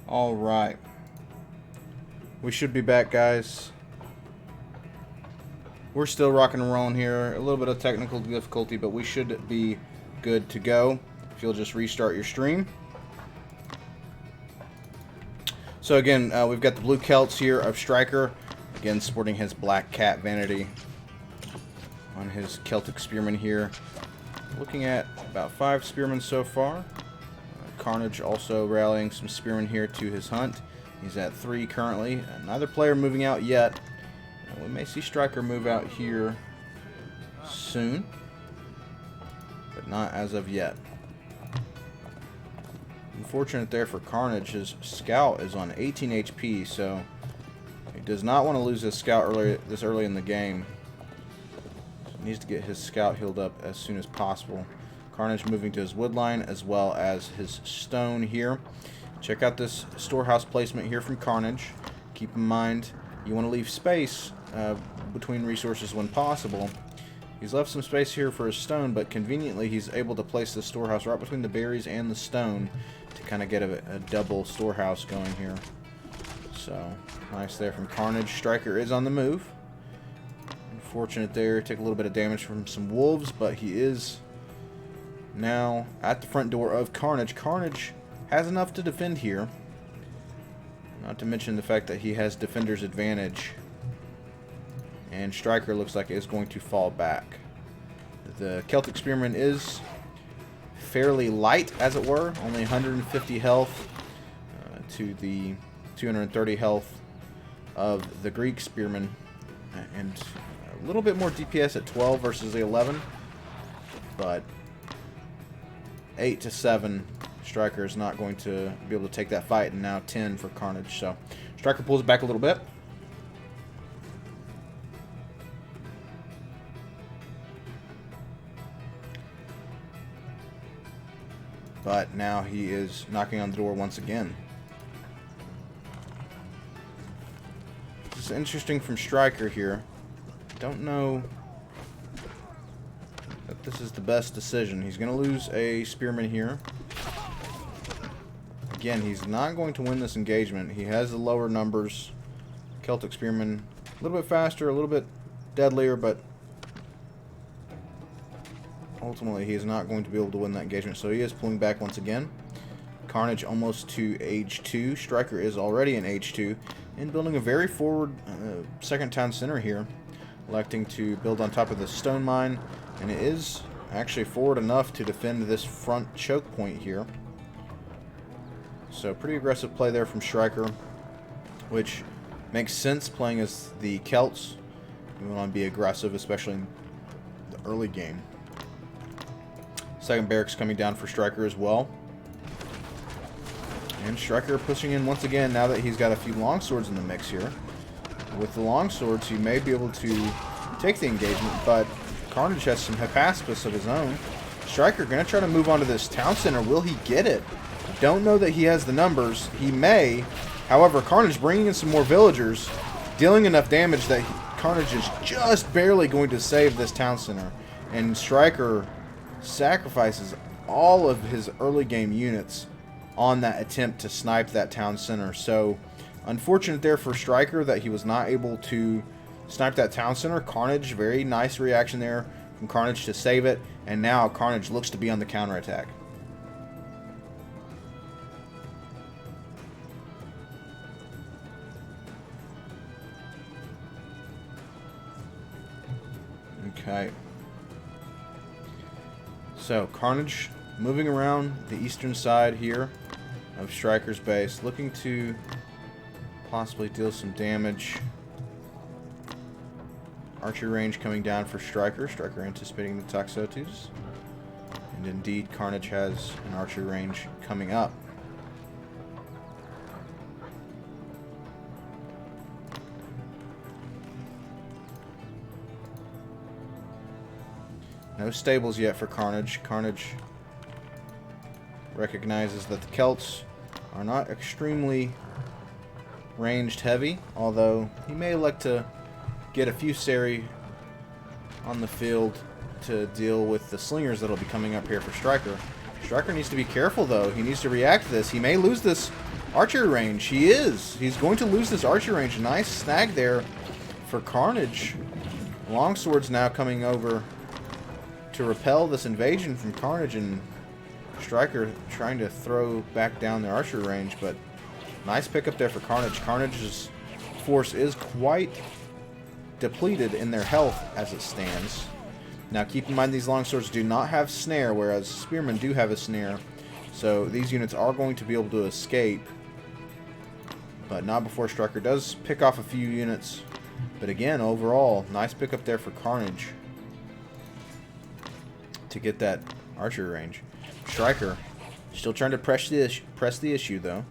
Alright. We should be back, guys. We're still rocking and rolling here. A little bit of technical difficulty, but we should be good to go. If you'll just restart your stream. So again, we've got the blue Celts here of Striker. Again, sporting his black cat vanity on his Celtic Spearman here. Looking at about 5 Spearmen so far. Carnage also rallying some Spearmen here to his hunt. He's at 3 currently. Neither player moving out yet. We may see Striker move out here soon, but not as of yet. Unfortunate there for Carnage. His scout is on 18 HP, so he does not want to lose his scout this early in the game. He needs to get his scout healed up as soon as possible. Carnage moving to his wood line as well as his stone here. Check out this storehouse placement here from Carnage. Keep in mind you want to leave space between resources when possible. He's left some space here for his stone, but conveniently he's able to place the storehouse right between the berries and the stone to kind of get a double storehouse going here. So nice there from Carnage. Striker is on the move. Unfortunate there, take a little bit of damage from some wolves, but he is now at the front door of Carnage. Carnage has enough to defend here. Not to mention the fact that he has defender's advantage. And Striker looks like it is going to fall back. The Celtic Spearman is fairly light, as it were. Only 150 health to the 230 health of the Greek Spearman. And a little bit more DPS at 12 versus the 11. But 8 to 7, Striker is not going to be able to take that fight, and now 10 for Carnage. So Striker pulls it back a little bit. But now he is knocking on the door once again. This is interesting from Striker here. Don't know that this is the best decision. He's going to lose a Spearman here. Again, he's not going to win this engagement. He has the lower numbers. Celtic Spearman a little bit faster, a little bit deadlier, but ultimately he is not going to be able to win that engagement. So he is pulling back once again. Carnage almost to age 2. Striker is already in age 2 and building a very forward second town center here. Electing to build on top of the stone mine, and it is actually forward enough to defend this front choke point here. So pretty aggressive play there from Striker, which makes sense playing as the Celts. You want to be aggressive, especially in the early game. Second Beorix coming down for Striker as well. And Striker pushing in once again now that he's got a few longswords in the mix here. With the longswords, he may be able to take the engagement, but Carnage has some Hephaspus of his own. Striker going to try to move on to this town center. Will he get it? Don't know that he has the numbers. He may. However, Carnage bringing in some more villagers, dealing enough damage that Carnage is just barely going to save this town center. And Striker sacrifices all of his early game units on that attempt to snipe that town center. So unfortunate there for Striker that he was not able to snipe that town center. Carnage, very nice reaction there from Carnage to save it. And now Carnage looks to be on the counterattack. Okay. So Carnage moving around the eastern side here of Striker's base, looking to possibly deal some damage. Archery range coming down for Striker. Striker anticipating the Toxotes. And indeed, Carnage has an archery range coming up. No stables yet for Carnage. Carnage recognizes that the Celts are not extremely ranged heavy, although he may elect to get a few Seri on the field to deal with the slingers that'll be coming up here for Striker. Striker needs to be careful, though. He needs to react to this. He may lose this archery range. He is. He's going to lose this archery range. Nice snag there for Carnage. Longsword's now coming over to repel this invasion from Carnage, and Striker trying to throw back down the archery range, but nice pickup there for Carnage. Carnage's force is quite depleted in their health as it stands. Now keep in mind these longswords do not have snare, whereas spearmen do have a snare. So these units are going to be able to escape, but not before Striker does pick off a few units. But again, overall, nice pickup there for Carnage to get that archery range. Striker still trying to press the issue though.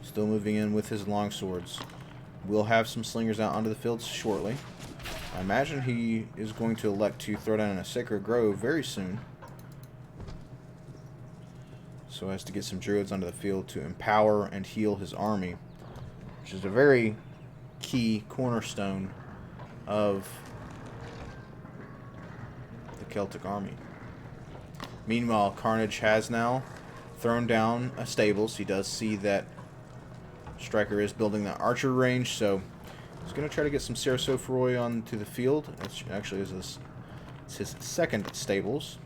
Still moving in with his longswords. We'll have some slingers out onto the fields shortly. I imagine he is going to elect to throw down a Sacred Grove very soon, so as to get some druids onto the field to empower and heal his army, which is a very key cornerstone of the Celtic army. Meanwhile, Carnage has now thrown down a stables. He does see that Striker is building the archer range, so he's going to try to get some Sarasophroi onto the field. That actually is his second stables.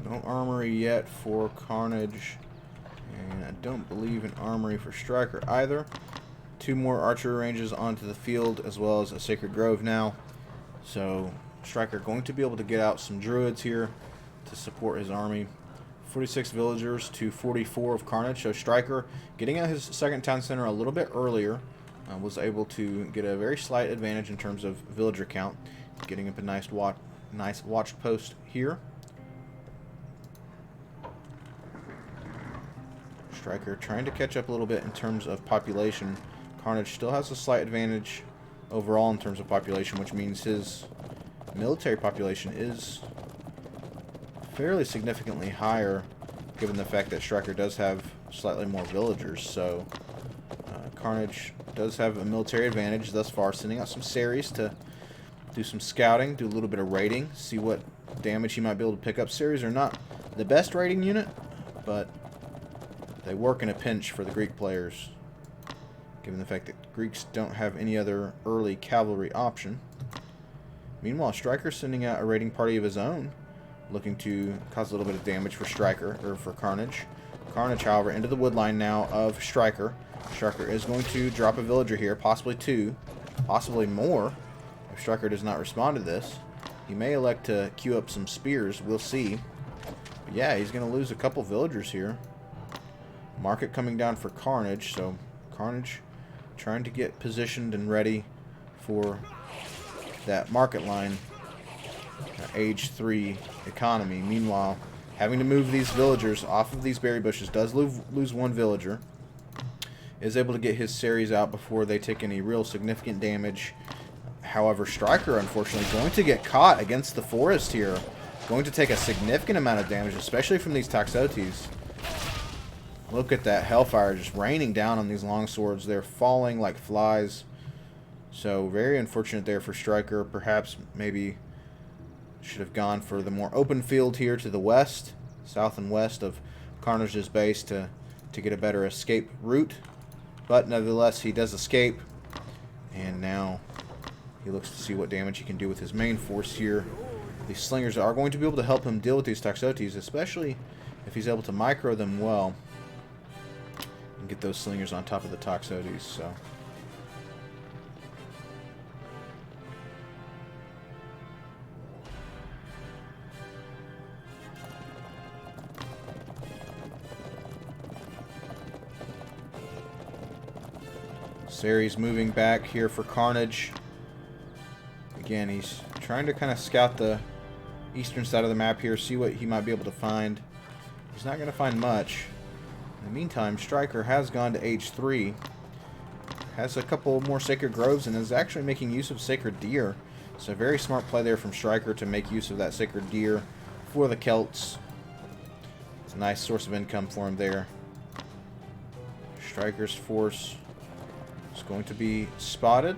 No armory yet for Carnage, and I don't believe an armory for Striker either. 2 more archer ranges onto the field, as well as a Sacred Grove now. So Striker going to be able to get out some druids here to support his army. 46 villagers to 44 of Carnage. So Striker getting out his second town center a little bit earlier was able to get a very slight advantage in terms of villager count, getting up a nice watch post here. Striker trying to catch up a little bit in terms of population. Carnage still has a slight advantage overall in terms of population, which means his military population is fairly significantly higher, given the fact that Striker does have slightly more villagers. So Carnage does have a military advantage thus far, sending out some Series to do some scouting, do a little bit of raiding, see what damage he might be able to pick up. Series are not the best raiding unit, but they work in a pinch for the Greek players, given the fact that Greeks don't have any other early cavalry option. Meanwhile, Striker sending out a raiding party of his own, looking to cause a little bit of damage for Striker, or for Carnage. Carnage, however, into the wood line now of Striker. Striker is going to drop a villager here, possibly 2, possibly more, if Striker does not respond to this. He may elect to queue up some spears, we'll see. But yeah, he's going to lose a couple villagers here. Market coming down for Carnage, so Carnage trying to get positioned and ready for that market line, age 3 economy. Meanwhile, having to move these villagers off of these berry bushes, does lose 1 villager, is able to get his Series out before they take any real significant damage. However, Striker, unfortunately, going to get caught against the forest here, going to take a significant amount of damage, especially from these Taxotes. Look at that hellfire just raining down on these longswords. They're falling like flies. So very unfortunate there for Striker. Perhaps maybe should have gone for the more open field here to the west, south and west of Carnage's base to get a better escape route. But nevertheless, he does escape. And now he looks to see what damage he can do with his main force here. These slingers are going to be able to help him deal with these Taxotes, especially if he's able to micro them well and get those slingers on top of the Taxotes. So Series moving back here for Carnage. Again, he's trying to kind of scout the eastern side of the map here, see what he might be able to find. He's not going to find much. In the meantime, Striker has gone to age 3. Has a couple more Sacred Groves and is actually making use of Sacred Deer. So a very smart play there from Striker to make use of that Sacred Deer for the Celts. It's a nice source of income for him there. Striker's force is going to be spotted.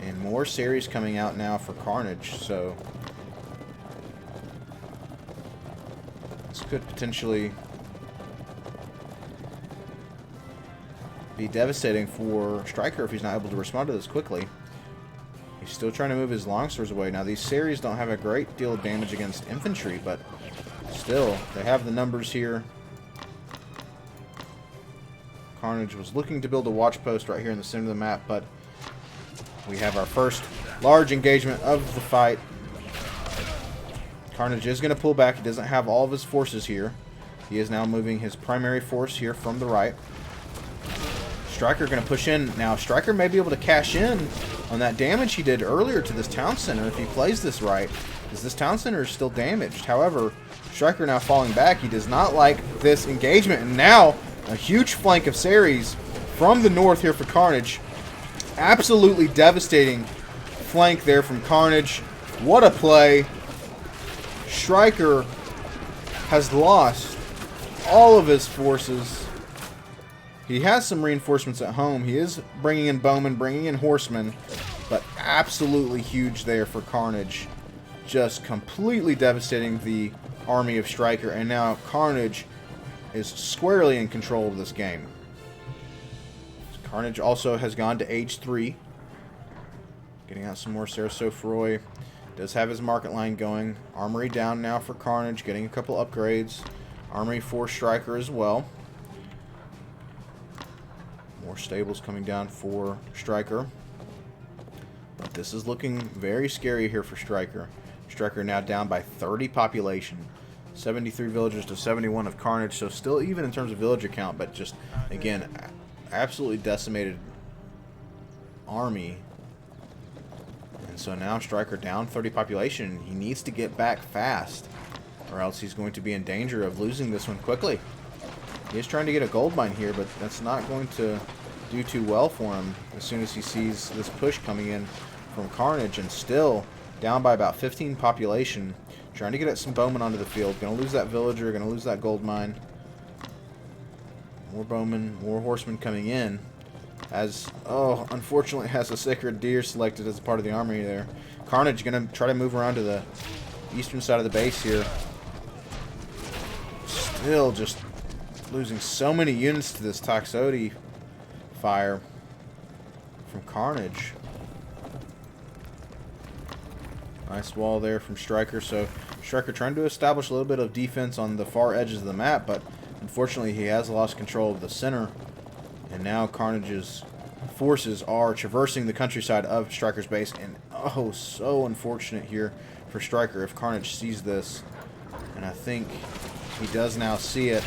And more series coming out now for Carnage, so this could potentially be devastating for Striker if he's not able to respond to this quickly. He's still trying to move his longswords away. Now, these series don't have a great deal of damage against infantry, but still, they have the numbers here. Carnage was looking to build a watch post right here in the center of the map, but we have our first large engagement of the fight. Carnage is going to pull back. He doesn't have all of his forces here. He is now moving his primary force here from the right. Striker going to push in. Now, Striker may be able to cash in on that damage he did earlier to this town center if he plays this right, because this town center is still damaged. However, Striker now falling back. He does not like this engagement, and now a huge flank of Ceres from the north here for Carnage. Absolutely devastating flank there from Carnage. What a play. Striker has lost all of his forces. He has some reinforcements at home. He is bringing in bowmen, bringing in horsemen, but absolutely huge there for Carnage. Just completely devastating the army of Striker, and now Carnage is squarely in control of this game. Carnage also has gone to age 3. Getting out some more Sarasophroi. Does have his market line going. Armory down now for Carnage. Getting a couple upgrades. Armory for Striker as well. More stables coming down for Striker. But this is looking very scary here for Striker. Striker now down by 30 population. 73 villagers to 71 of Carnage. So still even in terms of villager count, but just, again, absolutely decimated army. And so now Striker down 30 population. He needs to get back fast, or else he's going to be in danger of losing this one quickly. He is trying to get a gold mine here, but that's not going to do too well for him as soon as he sees this push coming in from Carnage, and still down by about 15 population. Trying to get some bowmen onto the field. Going to lose that villager, going to lose that gold mine. More bowmen, more horsemen coming in. As, oh, unfortunately has a sacred deer selected as a part of the army there. Carnage going to try to move around to the eastern side of the base here. Still just losing so many units to this Toxote fire from Carnage. Nice wall there from Striker. So Striker trying to establish a little bit of defense on the far edges of the map, but unfortunately he has lost control of the center. And now Carnage's forces are traversing the countryside of Striker's base. And oh, so unfortunate here for Striker if Carnage sees this. And I think he does now see it.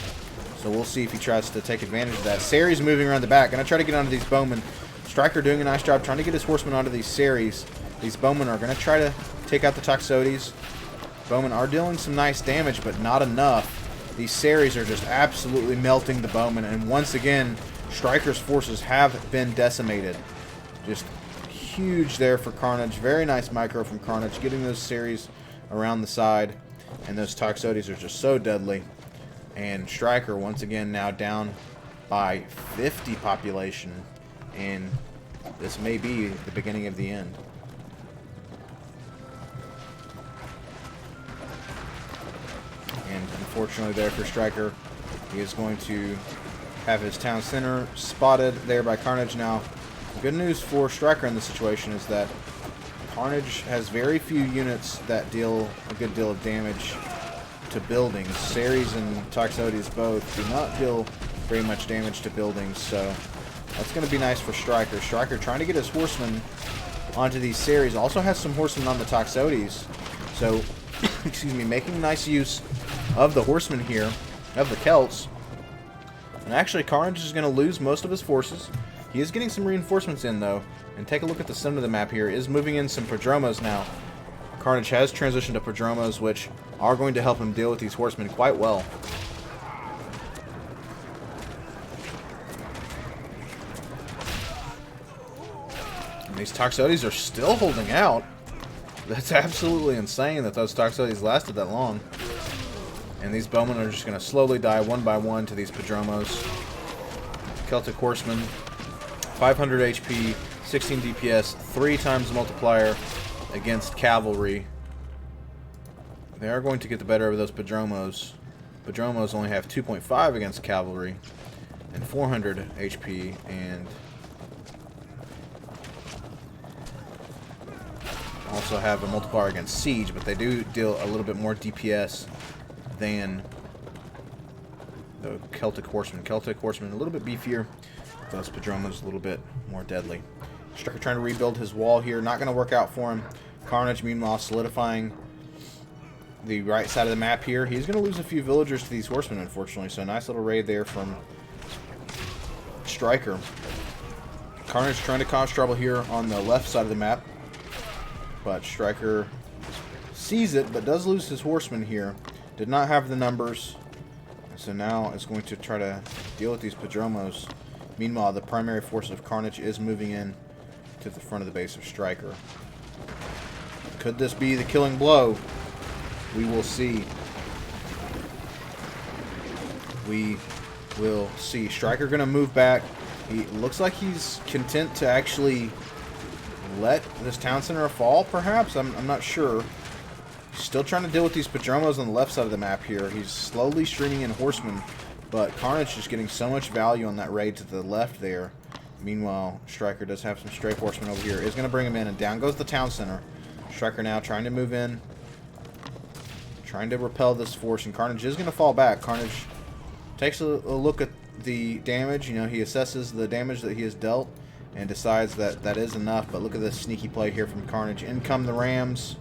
So we'll see if he tries to take advantage of that. Ceres moving around the back. Going to try to get onto these bowmen. Striker doing a nice job trying to get his horsemen onto these Ceres. These bowmen are going to try to take out the Toxotes. Bowmen are dealing some nice damage, but not enough. These Ceres are just absolutely melting the bowmen. And once again, Striker's forces have been decimated. Just huge there for Carnage. Very nice micro from Carnage. Getting those Ceres around the side. And those Toxotes are just so deadly. And Striker, once again, now down by 50 population. And this may be the beginning of the end. And unfortunately there for Striker, he is going to have his town center spotted there by Carnage. Now, the good news for Striker in this situation is that Carnage has very few units that deal a good deal of damage to buildings. Ceres and Toxotes both do not deal very much damage to buildings, so that's going to be nice for Striker. Striker trying to get his horsemen onto these Ceres. Also has some horsemen on the Toxotes, so excuse me, making nice use of the horsemen here, of the Celts. And actually, Carnage is going to lose most of his forces. He is getting some reinforcements in, though. And take a look at the center of the map here. Is moving in some Prodromos now. Carnage has transitioned to Prodromos, which are going to help him deal with these horsemen quite well. And these Toxotes are still holding out. That's absolutely insane that those Toxotes lasted that long. And these bowmen are just going to slowly die one by one to these Prodromos. Celtic horsemen, 500 HP, 16 DPS, 3 times multiplier against cavalry. They are going to get the better of those Padromos. Padromos only have 2.5 against cavalry and 400 HP, and also have a multiplier against siege, but they do deal a little bit more DPS than the Celtic Horsemen. Celtic Horsemen a little bit beefier. Those Padromos a little bit more deadly. Striker trying to rebuild his wall here. Not going to work out for him. Carnage, meanwhile, solidifying the right side of the map here. He's going to lose a few villagers to these horsemen, unfortunately. So nice little raid there from Striker. Carnage trying to cause trouble here on the left side of the map. But Striker sees it, but does lose his horsemen here. Did not have the numbers. So now is going to try to deal with these Padromos. Meanwhile, the primary force of Carnage is moving in to the front of the base of Striker. Could this be the killing blow? We will see. We will see. Striker going to move back. He looks like he's content to actually let this town center fall, perhaps? I'm not sure. He's still trying to deal with these Padromos on the left side of the map here. He's slowly streaming in horsemen, but Carnage is getting so much value on that raid to the left there. Meanwhile, Striker does have some stray horsemen over here. Is going to bring him in, and down goes the town center. Striker now trying to move in, trying to repel this force, and Carnage is going to fall back. Carnage takes a look at the damage. You know, he assesses the damage that he has dealt and decides that that is enough. But look at this sneaky play here from Carnage. In come the Rams.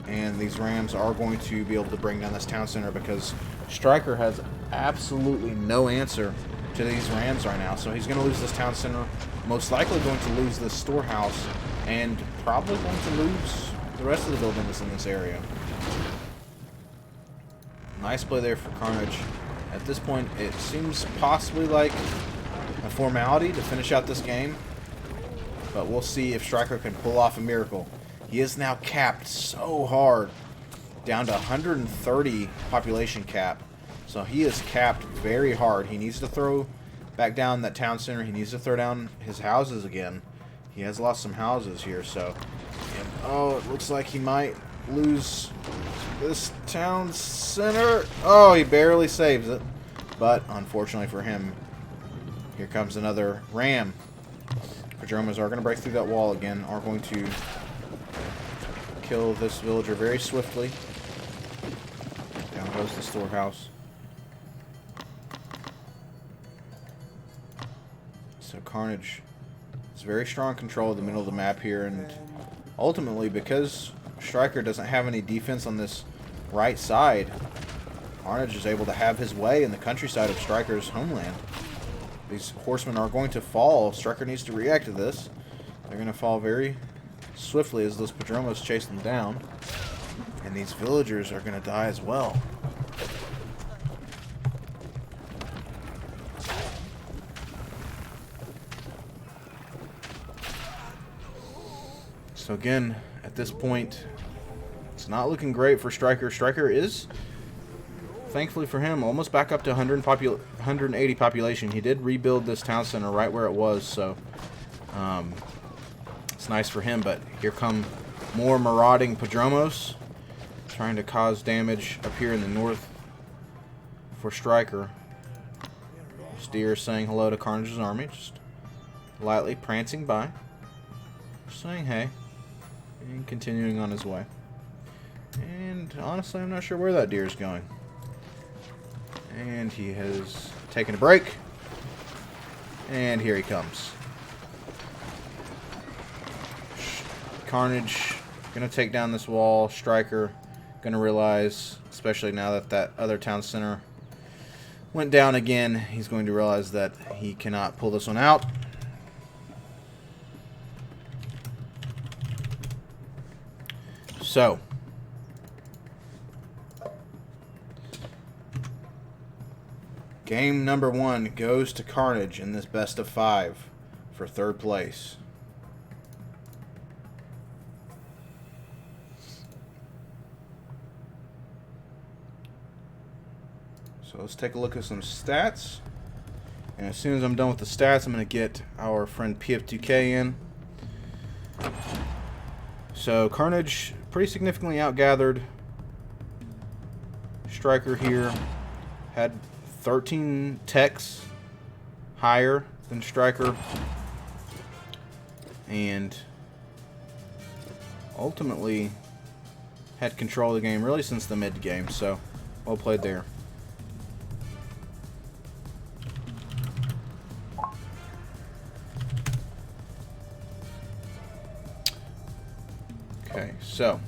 And these Rams are going to be able to bring down this town center because Striker has absolutely no answer to these Rams right now. So he's going to lose this town center. Most likely going to lose this storehouse. And probably going to lose the rest of the buildings in this area. Nice play there for Carnage. At this point, it seems possibly like a formality to finish out this game. But we'll see if Striker can pull off a miracle. He is now capped so hard. Down to 130 population cap. So he is capped very hard. He needs to throw back down that town center. He needs to throw down his houses again. He has lost some houses here, so... And, oh, it looks like he might lose this town center. Oh, he barely saves it. But, unfortunately for him, here comes another ram. Padromos are going to break through that wall again. Are going to kill this villager very swiftly. Down goes the storehouse. So Carnage is very strong control of the middle of the map here, and ultimately, because Striker doesn't have any defense on this right side, Carnage is able to have his way in the countryside of Striker's homeland. These horsemen are going to fall. Striker needs to react to this. They're going to fall very swiftly as those Padromos chase them down. And these villagers are going to die as well. So again, at this point, it's not looking great for Striker. Striker is, thankfully for him, almost back up to 180 population. He did rebuild this town center right where it was, so it's nice for him. But here come more marauding Padromos, trying to cause damage up here in the north for Striker. Steer saying hello to Carnage's army, just lightly prancing by, saying hey, and continuing on his way. And honestly, I'm not sure where that deer is going. And he has taken a break. And here he comes. Carnage going to take down this wall. Striker going to realize, especially now that that other town center went down again, he's going to realize that he cannot pull this one out. So, game number 1 goes to Carnage in this best of 5 for 3rd place. So let's take a look at some stats. And as soon as I'm done with the stats, I'm going to get our friend PF2K in. So Carnage pretty significantly outgathered Striker here. Had 13 techs higher than Striker. And ultimately had control of the game really since the mid game. So well played there. Okay, so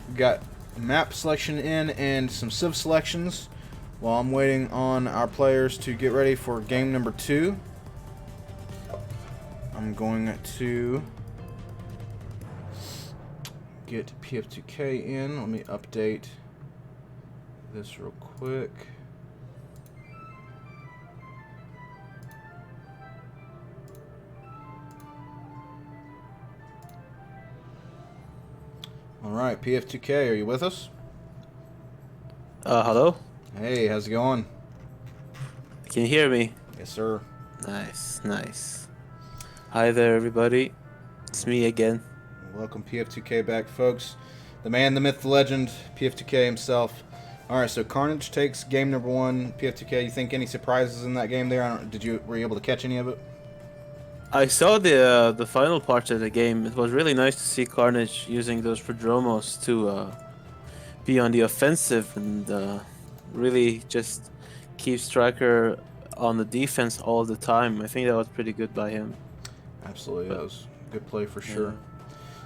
we got map selection in and some civ selections while I'm waiting on our players to get ready for game number 2. I'm going to get PF2K in. Let me update this real quick. Alright, PF2K, are you with us? Hello? Hey, how's it going? Can you hear me? Yes, sir. Nice, nice. Hi there, everybody. It's me again. Welcome PF2K back, folks. The man, the myth, the legend, PF2K himself. Alright, so Carnage takes game number 1. PF2K, you think any surprises in that game there? Were you able to catch any of it? I saw the final part of the game. It was really nice to see Carnage using those Prodromos to be on the offensive and really just keep Striker on the defense all the time. I think that was pretty good by him. Absolutely, that was a good play for sure.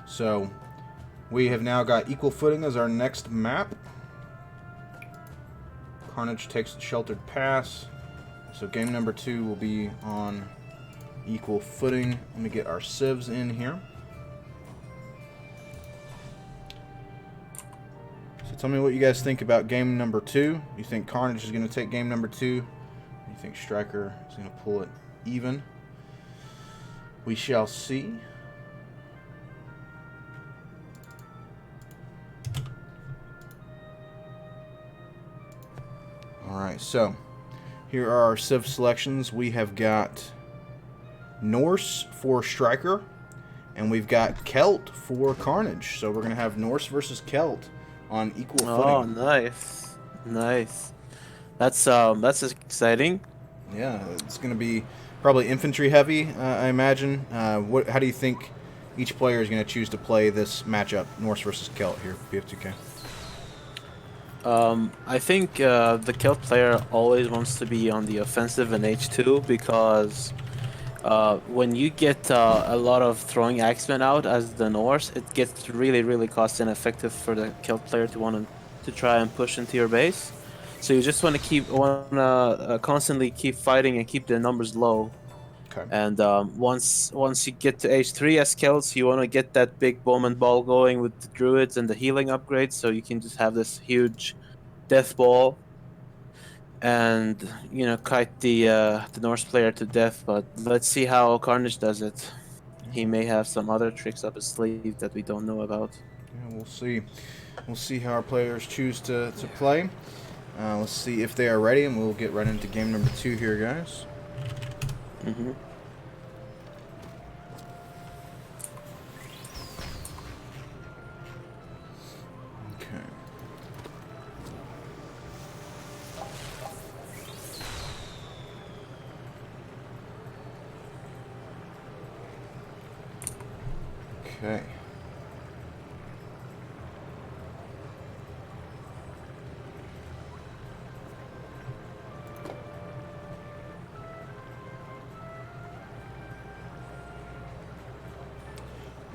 So, we have now got equal footing as our next map. Carnage takes the sheltered pass. So game number 2 will be on equal footing. Let me get our civs in here. So tell me what you guys think about game number 2. You think Carnage is going to take game number 2? You think Striker is going to pull it even? We shall see. Alright, so here are our civ selections. We have got Norse for Striker, and we've got Celt for Carnage. So we're going to have Norse versus Celt on equal footing. Oh, nice. Nice. That's exciting. Yeah, it's going to be probably infantry heavy, I imagine. How do you think each player is going to choose to play this matchup, Norse versus Celt here for PF2K? I think the Celt player always wants to be on the offensive in H2 because when you get a lot of throwing Axemen out as the Norse, it gets really cost ineffective for the Celt player to try and push into your base. So you just want to constantly keep fighting and keep the numbers low. Okay. And once you get to H3 as Celts, you want to get that big bowman ball going with the druids and the healing upgrades, so you can just have this huge death ball and kite the Norse player to death. But let's see how Carnage does it. He may have some other tricks up his sleeve that we don't know about. Yeah, we'll see. We'll see how our players choose to play. Let's see if they are ready, and we'll get right into game number 2 here, guys. Mm-hmm. Okay. Okay.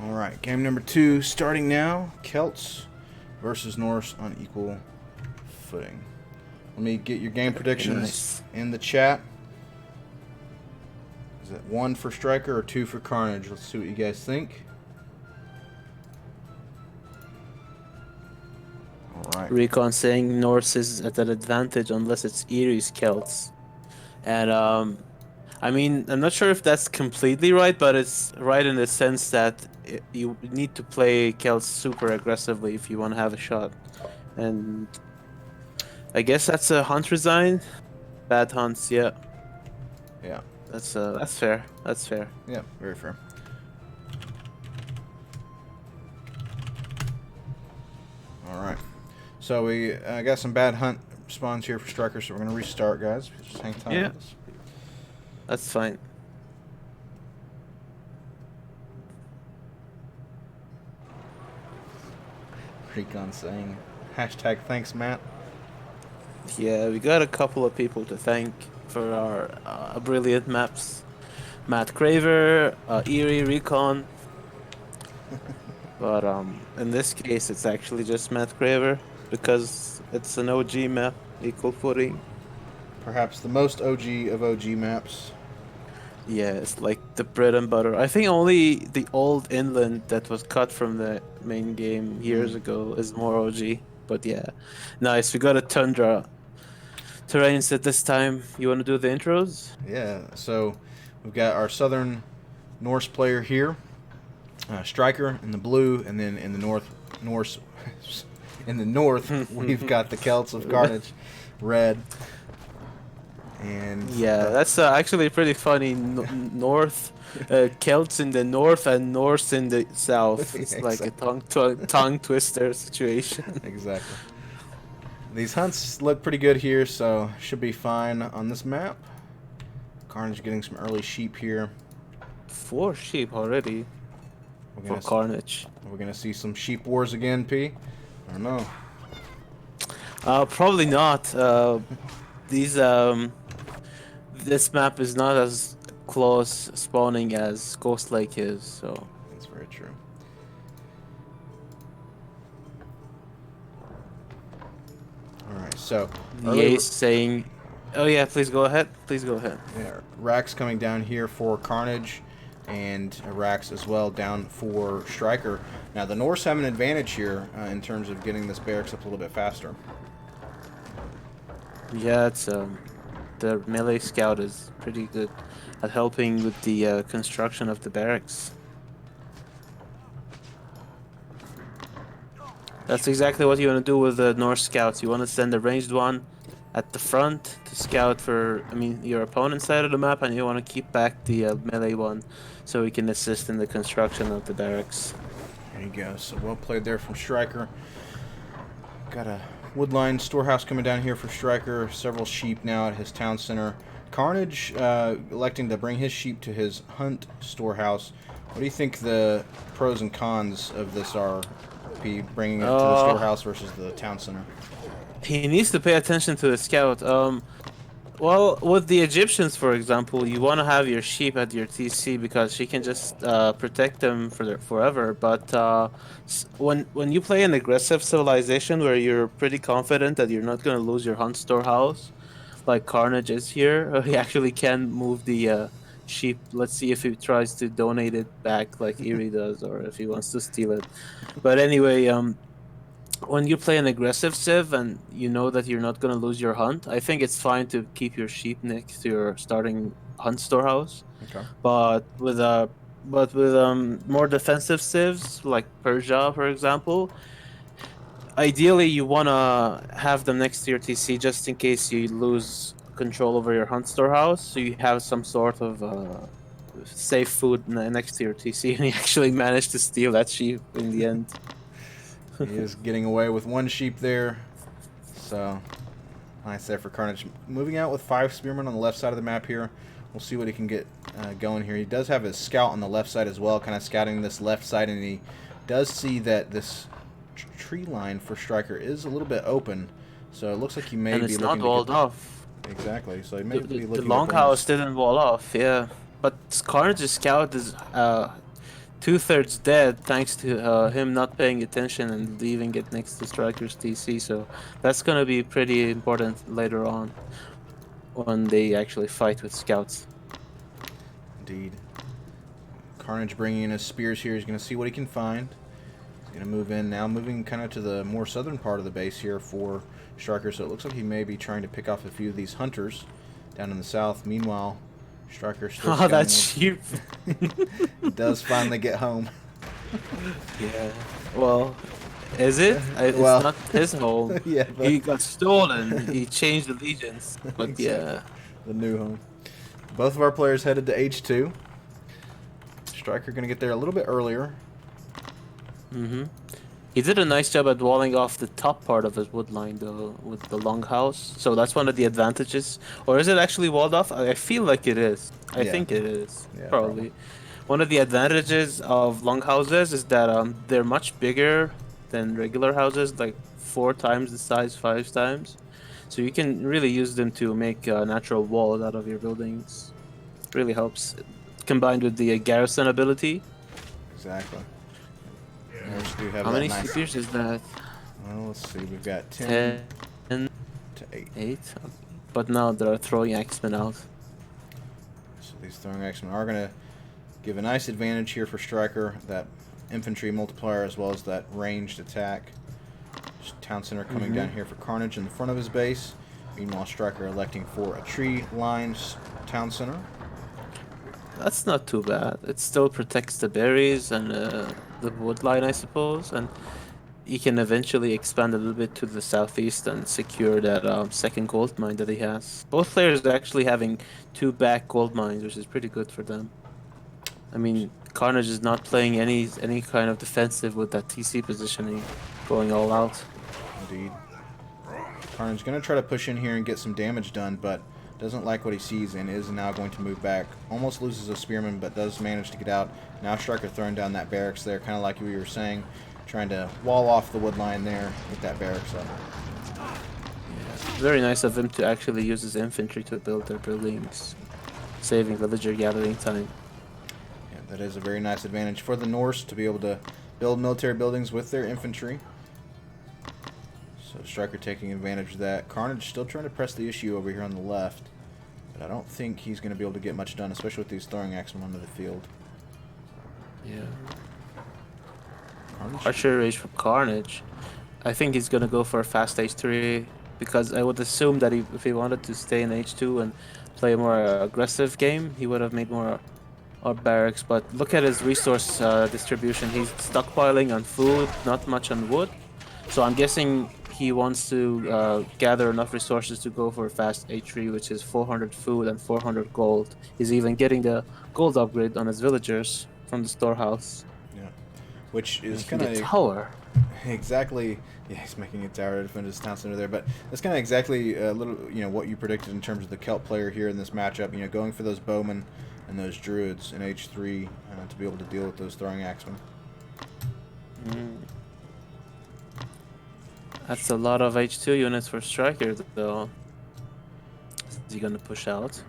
Alright, game number 2 starting now. Celts versus Norse on equal footing. Let me get your game predictions in the chat. Is it 1 for Striker or 2 for Carnage? Let's see what you guys think. Alright. Recon saying Norse is at an advantage unless it's Erie's Celts. And I mean, I'm not sure if that's completely right, but it's right in the sense that you need to play Celts super aggressively if you want to have a shot. And I guess that's a hunt resign. Bad hunts, yeah. Yeah. That's fair. That's fair. Yeah, very fair. All right. So we got some bad hunt spawns here for Striker, so we're going to restart, guys. Just hang tight Yeah. with us. That's fine. Recon saying hashtag thanks, Matt. Yeah, we got a couple of people to thank for our brilliant maps. Matt Craver, Eerie, Recon. But in this case, it's actually just Matt Craver because it's an OG map, equal footing. Perhaps the most OG of OG maps. Yeah, it's like the bread and butter. I think only the old inland that was cut from the main game years ago is more OG. But yeah, nice. We got a tundra terrain set this time. You want to do the intros? Yeah, so we've got our Southern Norse player here, Striker in the blue, and then in the Norse, in the north, we've got the Celts of Carnage, red. And Yeah, that's actually pretty funny. North, Celts in the north and Norse in the south. It's like a tongue twister situation. Exactly. These hunts look pretty good here, so should be fine on this map. Carnage getting some early sheep here. 4 sheep already for Carnage. We're gonna see some sheep wars again, P. I don't know. Probably not. This map is not as close spawning as Ghost Lake is, so. That's very true. Alright, so Ye's saying, oh yeah, please go ahead. Please go ahead. yeah, Rax coming down here for Carnage, and Rax as well down for Striker. Now the Norse have an advantage here in terms of getting this barracks up a little bit faster. Yeah, it's the melee scout is pretty good at helping with the construction of the barracks. That's exactly what you want to do with the Norse scouts. You want to send a ranged one at the front to scout for, your opponent's side of the map, and you want to keep back the melee one so he can assist in the construction of the barracks. There you go. So well played there from Striker. Got a woodline storehouse coming down here for Striker. Several sheep now at his town center. Carnage electing to bring his sheep to his hunt storehouse. What do you think the pros and cons of this are? P, bringing it to the storehouse versus the town center. He needs to pay attention to the scout. Well, with the Egyptians, for example, you want to have your sheep at your TC because she can just protect them forever. But when you play an aggressive civilization where you're pretty confident that you're not going to lose your hunt storehouse, like Carnage is here, he actually can move the sheep. Let's see if he tries to donate it back like Eerie does, or if he wants to steal it. But anyway, when you play an aggressive civ and you know that you're not gonna lose your hunt, I think it's fine to keep your sheep next to your starting hunt storehouse. Okay. But with more defensive civs like Persia, for example, ideally you wanna have them next to your TC just in case you lose control over your hunt storehouse, so you have some sort of safe food next to your TC, and you actually managed to steal that sheep in the end. He is getting away with one sheep there. So, nice there for Carnage. Moving out with 5 spearmen on the left side of the map here. We'll see what he can get going here. He does have his scout on the left side as well, kind of scouting this left side, and he does see that this tree line for Striker is a little bit open. So it looks like he may be looking to not walled off. Exactly. So he may be looking. The longhouse didn't wall off, yeah. But Carnage's scout is 2/3 dead thanks to him not paying attention and leaving it next to Striker's TC. So that's gonna be pretty important later on when they actually fight with scouts. Indeed. Carnage bringing in his spears here. He's gonna see what he can find. He's gonna move in now, moving kind of to the more southern part of the base here for Striker. So it looks like he may be trying to pick off a few of these hunters down in the south. Meanwhile, Striker still. Oh, that sheep! He does finally get home. Yeah. Well, is it? It's Well, not his home. Yeah, but He got stolen. He changed allegiance. But Exactly. yeah. The new home. Both of our players headed to H2. Striker going to get there a little bit earlier. Mm-hmm. He did a nice job at walling off the top part of his wood line, though, with the longhouse. So that's one of the advantages. Or is it actually walled off? I feel like it is. I Yeah. think it is. Yeah, probably. One of the advantages of longhouses is that they're much bigger than regular houses, like 4 times the size, 5 times. So you can really use them to make natural walls out of your buildings. Really helps. Combined with the garrison ability. Exactly. Norse do have How that many nice... spears is that? Well, let's see. We've got 10 10 to 8. 8? But now they're throwing axemen out. So these throwing axemen are going to give a nice advantage here for Striker. That infantry multiplier as well as that ranged attack. Town center coming down here for Carnage in the front of his base. Meanwhile, Striker electing for a tree lines town center. That's not too bad. It still protects the berries and the wood line, I suppose, and he can eventually expand a little bit to the southeast and secure that second gold mine that he has. Both players are actually having 2 back gold mines, which is pretty good for them. I mean, Carnage is not playing any kind of defensive with that TC positioning, going all out. Indeed. Carnage going to try to push in here and get some damage done, but doesn't like what he sees and is now going to move back. Almost loses a spearman, but does manage to get out. Now Striker throwing down that barracks there, kind of like we were saying, trying to wall off the wood line there with that barracks up. Yeah. Very nice of him to actually use his infantry to build their buildings, saving villager gathering time. Yeah, that is a very nice advantage for the Norse to be able to build military buildings with their infantry. So Striker taking advantage of that. Carnage still trying to press the issue over here on the left. But I don't think he's going to be able to get much done, especially with these throwing axemen onto the field. Yeah. Carnage? Archer rage from Carnage. I think he's gonna go for a fast H3 because I would assume that if he wanted to stay in H2 and play a more aggressive game, he would have made more barracks. But look at his resource distribution. He's stockpiling on food, not much on wood. So I'm guessing he wants to gather enough resources to go for a fast H3, which is 400 food and 400 gold. He's even getting the gold upgrade on his villagers from the storehouse. Yeah. Which is kind kind of of tower. exactly. Yeah, he's making a tower to defend his town center there, but that's kind of exactly a little, what you predicted in terms of the Celt player here in this matchup. Going for those bowmen and those druids in H3 to be able to deal with those throwing axemen. That's a lot of H2 units for Striker, though. Is he gonna push out?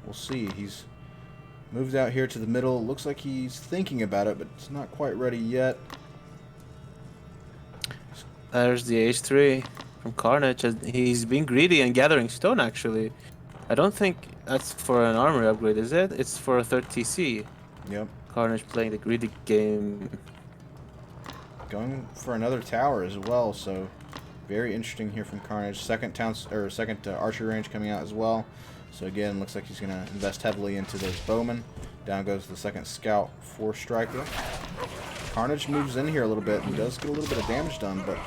We'll see. He's moved out here to the middle. Looks like he's thinking about it, but it's not quite ready yet. There's the H3 from Carnage. He's being greedy and gathering stone, actually. I don't think that's for an armor upgrade, is it? It's for a 3rd TC. Yep. Carnage playing the greedy game. Going for another tower as well, so very interesting here from Carnage. Second archery range coming out as well. So again, looks like he's going to invest heavily into those bowmen. Down goes the second scout for Striker. Carnage moves in here a little bit and does get a little bit of damage done, but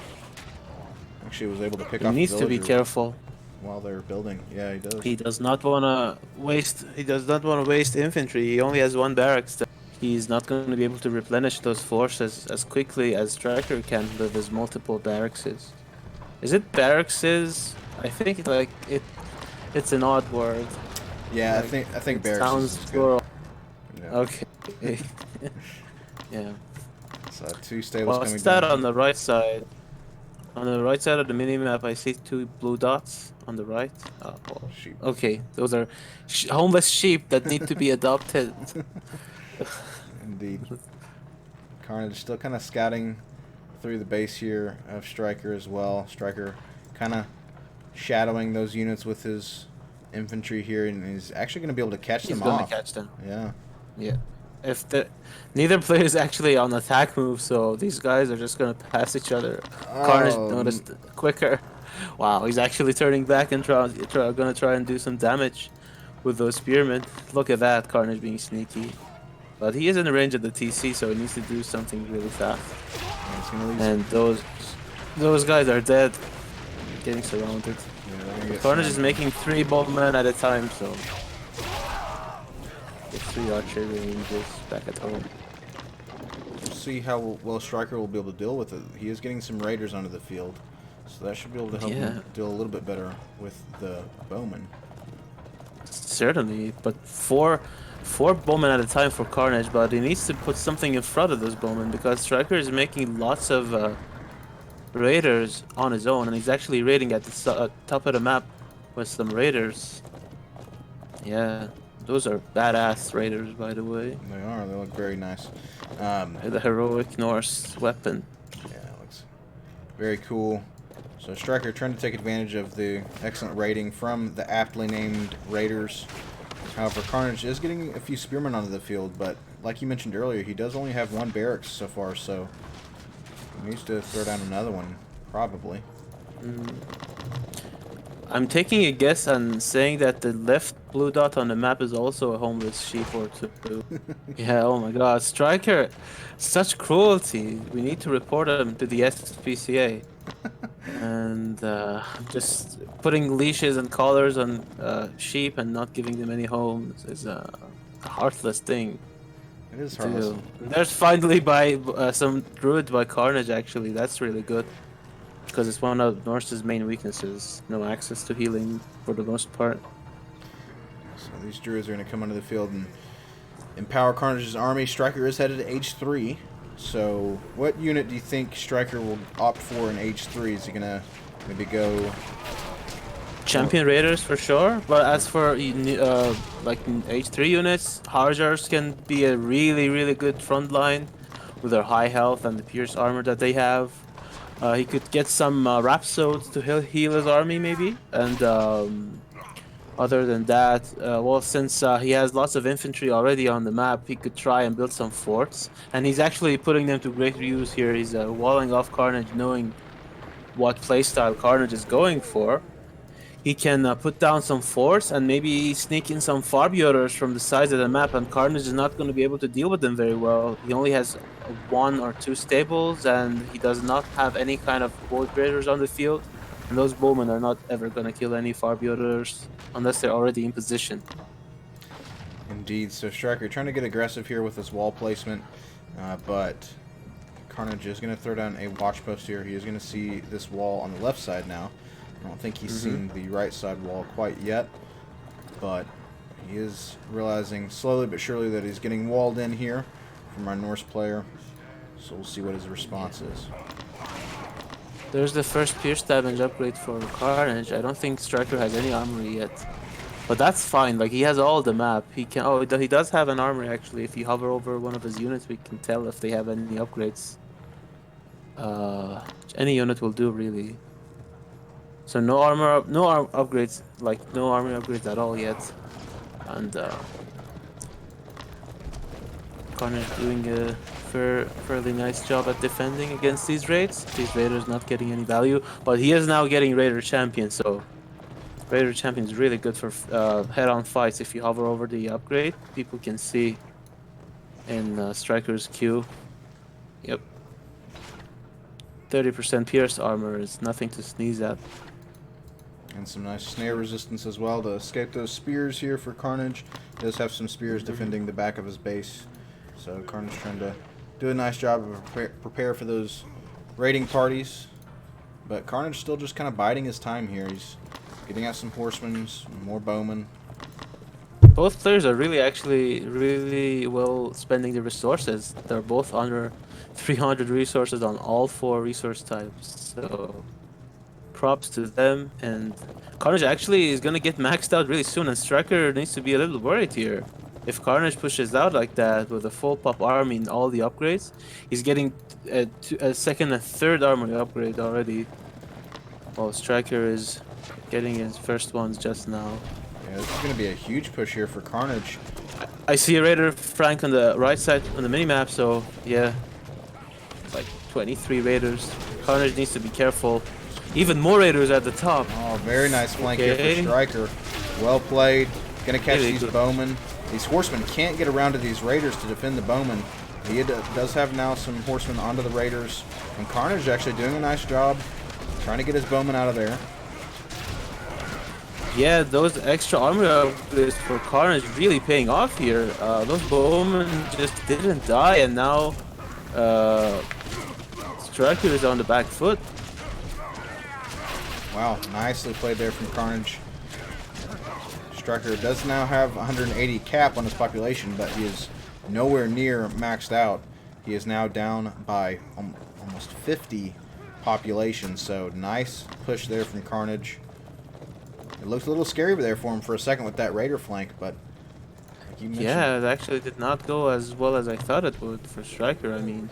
actually was able to pick off. He needs to be careful while they're building. Yeah, he does. He does not want to waste. He does not want to waste infantry. He only has 1 barracks. He's not going to be able to replenish those forces as quickly as Striker can with his multiple barracks. Is it barracks? I think like it's an odd word. Yeah, like, I think barracks sounds is plural. good. Yeah. Okay. Yeah. So 2 stables coming What's that down. on the right side? On the right side of the minimap, I see 2 blue dots on the right. Oh, well, Sheep. okay, those are homeless sheep that need to be adopted. Indeed. Carnage still kind of scouting through the base here of Striker as well. Striker kind of shadowing those units with his infantry here, and he's actually going to be able to catch them off. He's going to catch them. Yeah. Yeah. If neither player is actually on attack move, so these guys are just going to pass each other. Carnage noticed quicker. Wow, he's actually turning back and going to try and do some damage with those spearmen. Look at that, Carnage being sneaky. But he is in the range of the TC, so he needs to do something really fast. And those guys are dead. Getting surrounded. Yeah, Carnage is making 3 bowmen at a time, so 3 archery ranges back at home. We'll see how well Striker will be able to deal with it. He is getting some raiders onto the field, so that should be able to help him deal a little bit better with the bowman. Certainly, but four bowmen at a time for Carnage, but he needs to put something in front of those bowmen because Striker is making lots of raiders on his own, and he's actually raiding at the top of the map with some raiders. Yeah, those are badass raiders, by the way. They are. They look very nice. The heroic Norse weapon. Yeah, it looks very cool. So Striker trying to take advantage of the excellent raiding from the aptly named raiders. However, Carnage is getting a few spearmen onto the field, but like you mentioned earlier, he does only have 1 Beorix so far, so he needs to throw down another one, probably. I'm taking a guess and saying that the left blue dot on the map is also a homeless sheep or 2. Yeah, oh my god, Striker, such cruelty. We need to report him to the SPCA. And just putting leashes and collars on sheep and not giving them any homes is a heartless thing. It is heartless. There's finally some druid by Carnage, actually. That's really good. Because it's one of Norse's main weaknesses. No access to healing for the most part. So these druids are going to come onto the field and empower Carnage's army. Striker is headed to H3. So what unit do you think Striker will opt for in H3? Is he going to maybe go... Champion Raiders for sure, but as for like H3 units, Harjars can be a really good front line with their high health and the pierce armor that they have. He could get some rhapsodes to heal his army maybe, and other than that, well, since he has lots of infantry already on the map, he could try and build some forts, and he's actually putting them to great use here. He's walling off Carnage, knowing what playstyle Carnage is going for. He can put down some forts and maybe sneak in some Farbuilders from the sides of the map, and Carnage is not going to be able to deal with them very well. He only has 1 or 2 stables, and he does not have any kind of Void Raiders on the field. And those bowmen are not ever going to kill any Farbuilders unless they're already in position. Indeed. So Striker trying to get aggressive here with this wall placement, but Carnage is going to throw down a watch post here. He is going to see this wall on the left side now. I don't think he's seen the right side wall quite yet, but he is realizing slowly but surely that he's getting walled in here from our Norse player. So we'll see what his response is. There's the first pierce damage upgrade for Carnage. I don't think Striker has any armory yet, but that's fine. Like, he has all the map. He can. Oh, he does have an armory actually. If you hover over one of his units, we can tell if they have any upgrades. Any unit will do really. So no upgrades, like no armor upgrades at all yet, and Carnage doing a fairly nice job at defending against these raids. These raiders not getting any value, but he is now getting Raider Champion, so Raider Champion is really good for head-on fights. If you hover over the upgrade, people can see in Striker's queue. Yep. 30% pierce armor is nothing to sneeze at. And some nice snare resistance as well to escape those spears here for Carnage. He does have some spears defending the back of his base. So Carnage trying to do a nice job of prepare for those raiding parties. But Carnage still just kind of biding his time here. He's getting out some horsemen, some more bowmen. Both players are really well spending the resources. They're both under 300 resources on all 4 resource types. So props to them, and Carnage actually is gonna get maxed out really soon, and Striker needs to be a little worried here. If Carnage pushes out like that with a full pop army and all the upgrades, he's getting a second and third armory upgrade already, while Striker is getting his first ones just now. Yeah, this is gonna be a huge push here for Carnage. I see a Raider Frank on the right side on the minimap, so yeah, like 23 Raiders. Carnage needs to be careful. Even more Raiders at the top. Oh, very nice flank here for Striker. Well played. Gonna catch these bowmen. These horsemen can't get around to these Raiders to defend the bowmen. He does have now some horsemen onto the Raiders. And Carnage actually doing a nice job trying to get his bowmen out of there. Yeah, those extra armor upgrades for Carnage really paying off here. Those bowmen just didn't die, and now uh, Striker is on the back foot. Wow, nicely played there from Carnage. Striker does now have 180 cap on his population, but he is nowhere near maxed out. He is now down by almost 50 population, so nice push there from Carnage. It looked a little scary there for him for a second with that Raider flank, but like you mentioned, Yeah, it actually did not go as well as I thought it would for Striker. I mean,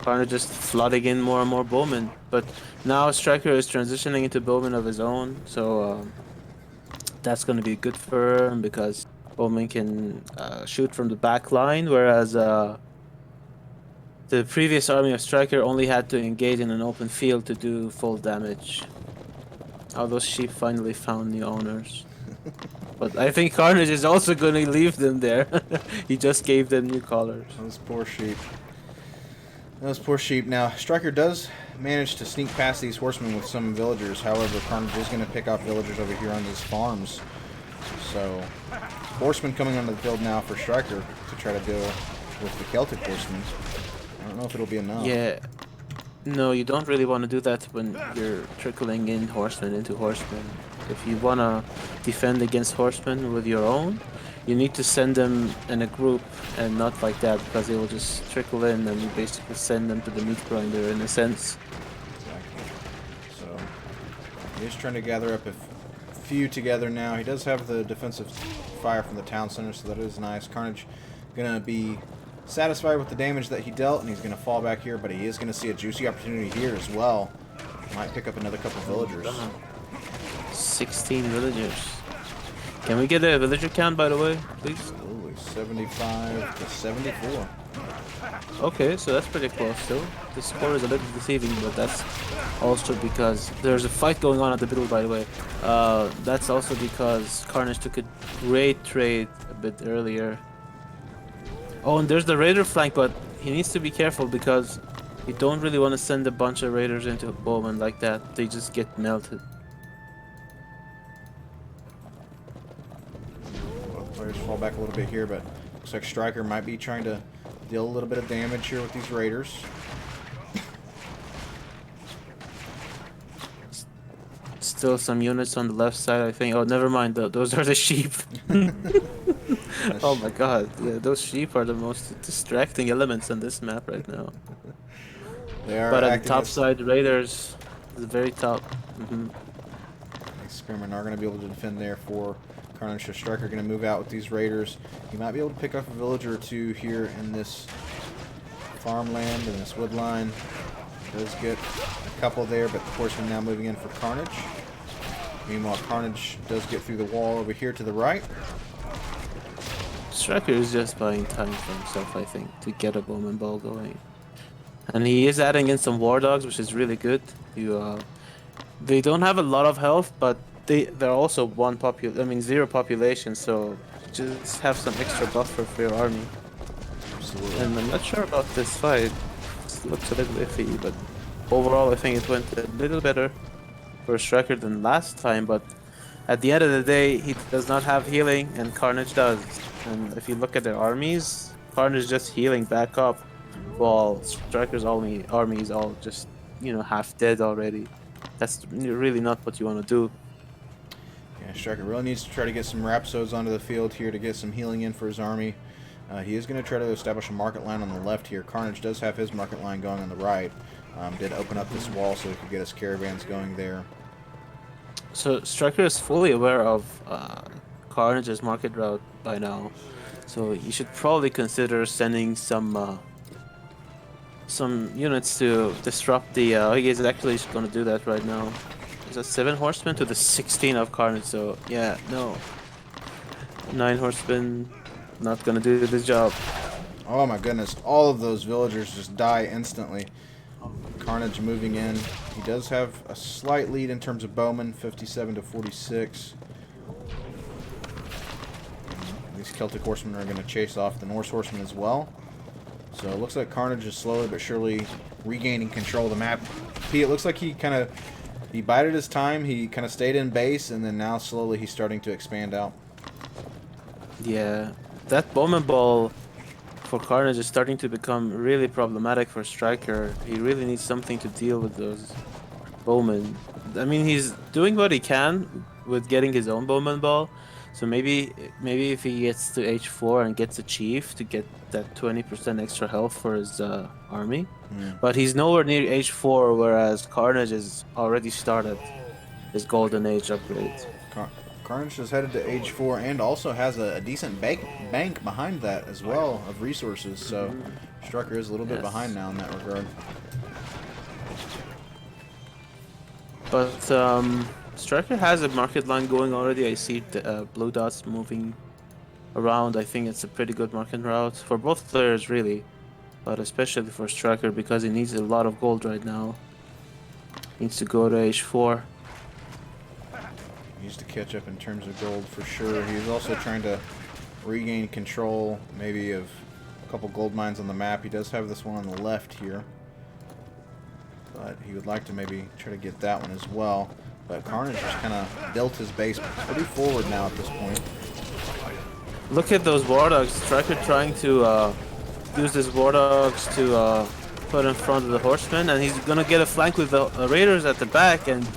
Carnage just flooding in more and more bowmen, but now Striker is transitioning into bowmen of his own, so that's going to be good for him because bowmen can shoot from the back line, whereas the previous army of Striker only had to engage in an open field to do full damage. Oh, those sheep finally found new owners. But I think Carnage is also going to leave them there. He just gave them new collars. those poor sheep. Those poor sheep. Now, Striker does manage to sneak past these horsemen with some villagers. However, Carnage is going to pick off villagers over here on these farms. So, horsemen coming onto the field now for Striker to try to deal with the Celtic horsemen. I don't know if it'll be enough. Yeah. No, you don't really want to do that when you're trickling in horsemen into horsemen. If you want to defend against horsemen with your own, you need to send them in a group and not like that, because they will just trickle in and you basically send them to the meat grinder in a sense. Exactly. So, he's trying to gather up a few together now. He does have the defensive fire from the town center, so that is nice. Carnage going to be satisfied with the damage that he dealt, and he's going to fall back here, but he is going to see a juicy opportunity here as well. Might pick up another couple villagers. 16 villagers. Can we get a villager count, by the way, please? Absolutely. 75 to 74. Okay, so that's pretty close still. The score is a little deceiving, but that's also because there's a fight going on at the middle, by the way. That's also because Carnage took a great trade a bit earlier. Oh, and there's the raider flank, but he needs to be careful because you don't really want to send a bunch of raiders into a bowman like that. They just get melted. Both players fall back a little bit here, but looks like Striker might be trying to deal a little bit of damage here with these raiders. Still some units on the left side, I think. Oh, never mind. Those are the sheep. Oh my god. Yeah, those sheep are the most distracting elements on this map right now. They are But at the acting top as side, raiders, the very top. these spearmen are going to be able to defend there for Carnage. So Striker going to move out with these raiders. He might be able to pick up a villager or two here in this farmland and this wood line. Does get a couple there, but the horseman now moving in for Carnage. Meanwhile, Carnage does get through the wall over here to the right. Striker is just buying time for himself, I think, to get a bowman ball going. And he is adding in some war dogs, which is really good. They don't have a lot of health, but they're also zero population, so just have some extra buffer for your army. Absolutely. And I'm not sure about this fight. It looks a little iffy, but overall I think it went a little better for Striker than last time, but at the end of the day, he does not have healing, and Carnage does. And if you look at their armies, Carnage is just healing back up, while Striker's army is all just, half dead already. That's really not what you want to do. Yeah, Striker really needs to try to get some Rhapsodes onto the field here to get some healing in for his army. He is going to try to establish a market line on the left here. Carnage does have his market line going on the right. Did open up this wall so he could get his caravans going there. So Striker is fully aware of Carnage's market route by now, so you should probably consider sending some units to disrupt the. He is actually going to do that right now. Is that 7 horsemen to the 16 of Carnage? So yeah, no, 9 horsemen, not going to do this job. Oh my goodness, all of those villagers just die instantly. Carnage moving in. He does have a slight lead in terms of bowmen, 57 to 46. These Celtic horsemen are going to chase off the Norse horsemen as well. So it looks like Carnage is slowly but surely regaining control of the map. It looks like he kind of He bided his time. He kind of stayed in base, and then now slowly he's starting to expand out. Yeah, that Bowman Ball for Carnage is starting to become really problematic for Striker. He really needs something to deal with those Bowman. I mean, he's doing what he can with getting his own Bowman Ball. So maybe if he gets to H4 and gets a Chief to get that 20% extra health for his army. But he's nowhere near H4, whereas Carnage has already started his Golden Age upgrade. Carnage is headed to age 4 and also has a decent bank behind that as well of resources, so Striker is a little bit behind now in that regard. But Striker has a market line going already. I see the blue dots moving around. I think it's a pretty good market route for both players, really, but especially for Striker because he needs a lot of gold right now. Needs to go to H4. Needs to catch up in terms of gold for sure. He's also trying to regain control maybe of a couple gold mines on the map. He does have this one on the left here, but he would like to maybe try to get that one as well. But Carnage just kind of built his base pretty forward now at this point. Look at those War Dogs. Striker trying to use his War Dogs to put in front of the Horsemen, and he's gonna get a flank with the Raiders at the back, and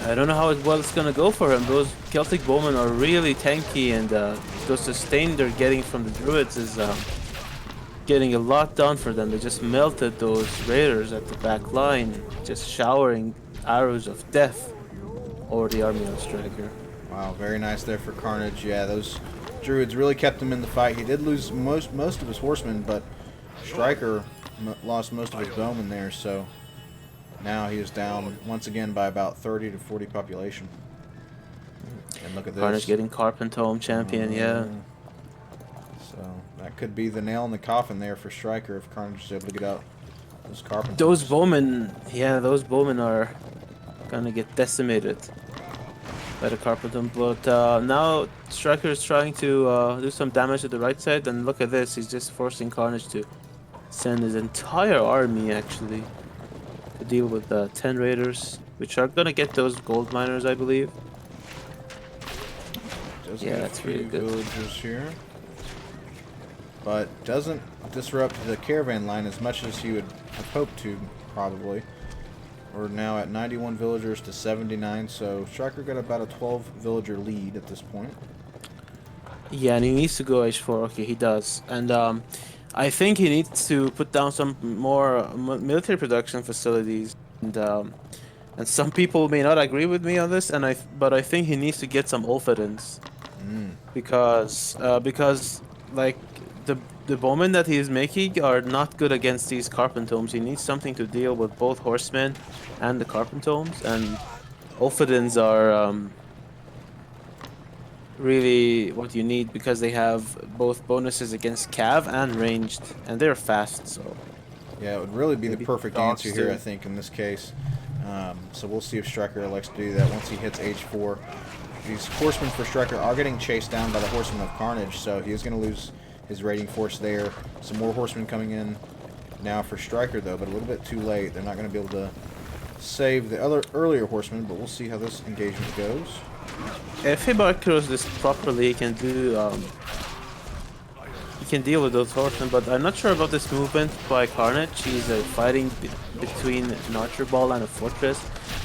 I don't know how well it's gonna go for him. Those Celtic Bowmen are really tanky, and the sustain they're getting from the Druids is getting a lot done for them. They just melted those Raiders at the back line, just showering arrows of death over the army of Striker. Wow, very nice there for Carnage. Yeah, those Druids really kept him in the fight. He did lose most of his horsemen, but Striker lost most of his bowmen there, so now he is down once again by about 30 to 40 population. And look at this. Carnage getting Carpentome champion, yeah. So that could be the nail in the coffin there for Striker if Carnage is able to get out those Carpentomes. Those bowmen, yeah, those bowmen are gonna get decimated by the Carpentome. But now Striker is trying to do some damage to the right side, and look at this. He's just forcing Carnage to send his entire army actually to deal with 10 raiders, which are gonna get those gold miners, I believe. Yeah, that's really good. Villagers here, but doesn't disrupt the caravan line as much as he would have hoped to, probably. We're now at 91 villagers to 79, so Striker got about a 12 villager lead at this point. Yeah, and he needs to go H4. Okay, he does. And I think he needs to put down some more military production facilities. And some people may not agree with me on this, but I think he needs to get some Ulfedens. Because like the bowmen that he is making are not good against these Carpentomes. He needs something to deal with both horsemen and the Carpentomes, and Ulfedens are really what you need because they have both bonuses against cav and ranged, and they're fast. So yeah, it would really be the perfect answer here, too. I think, in this case. So we'll see if Striker elects to do that once he hits H4. These horsemen for Striker are getting chased down by the horsemen of Carnage, so he is going to lose his raiding force there. Some more horsemen coming in now for Striker, though, but a little bit too late. They're not going to be able to save the other earlier horsemen, but we'll see how this engagement goes. If he macros this properly, he can do he can deal with those horsemen. But I'm not sure about this movement by Carnage. He's fighting between an archer ball and a fortress.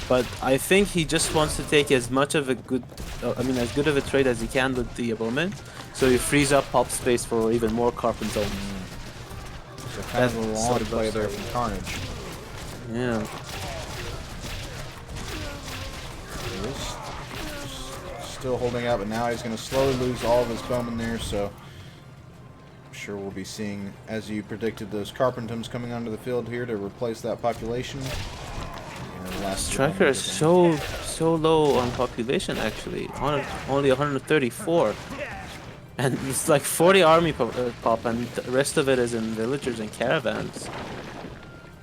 But I think he just wants to take as much of a good, as good of a trade as he can with the bowman, so he frees up pop space for even more Carpentomes. So kind of a long play there from Carnage. Yeah. Still holding out, but now he's going to slowly lose all of his bowmen there, so I'm sure we'll be seeing, as you predicted, those Carpentomes coming onto the field here to replace that population. Striker is so low on population actually, only 134, and it's like 40 army pop, and the rest of it is in villagers and caravans.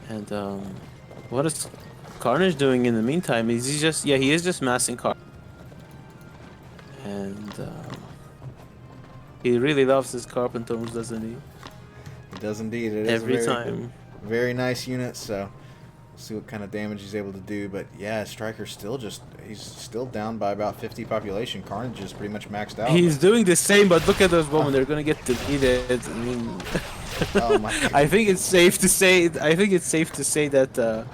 And what is Carnage doing in the meantime? Is he just he is just massing car, and he really loves his Carpentomes, doesn't he? He does indeed. It is every time. Very nice unit, so See what kind of damage he's able to do. But yeah, Striker's still he's still down by about 50 population. Carnage is pretty much maxed out. He's doing the same, but look at those bowmen. They're gonna get deleted. I mean, Oh my God. I think it's safe to say. I think it's safe to say that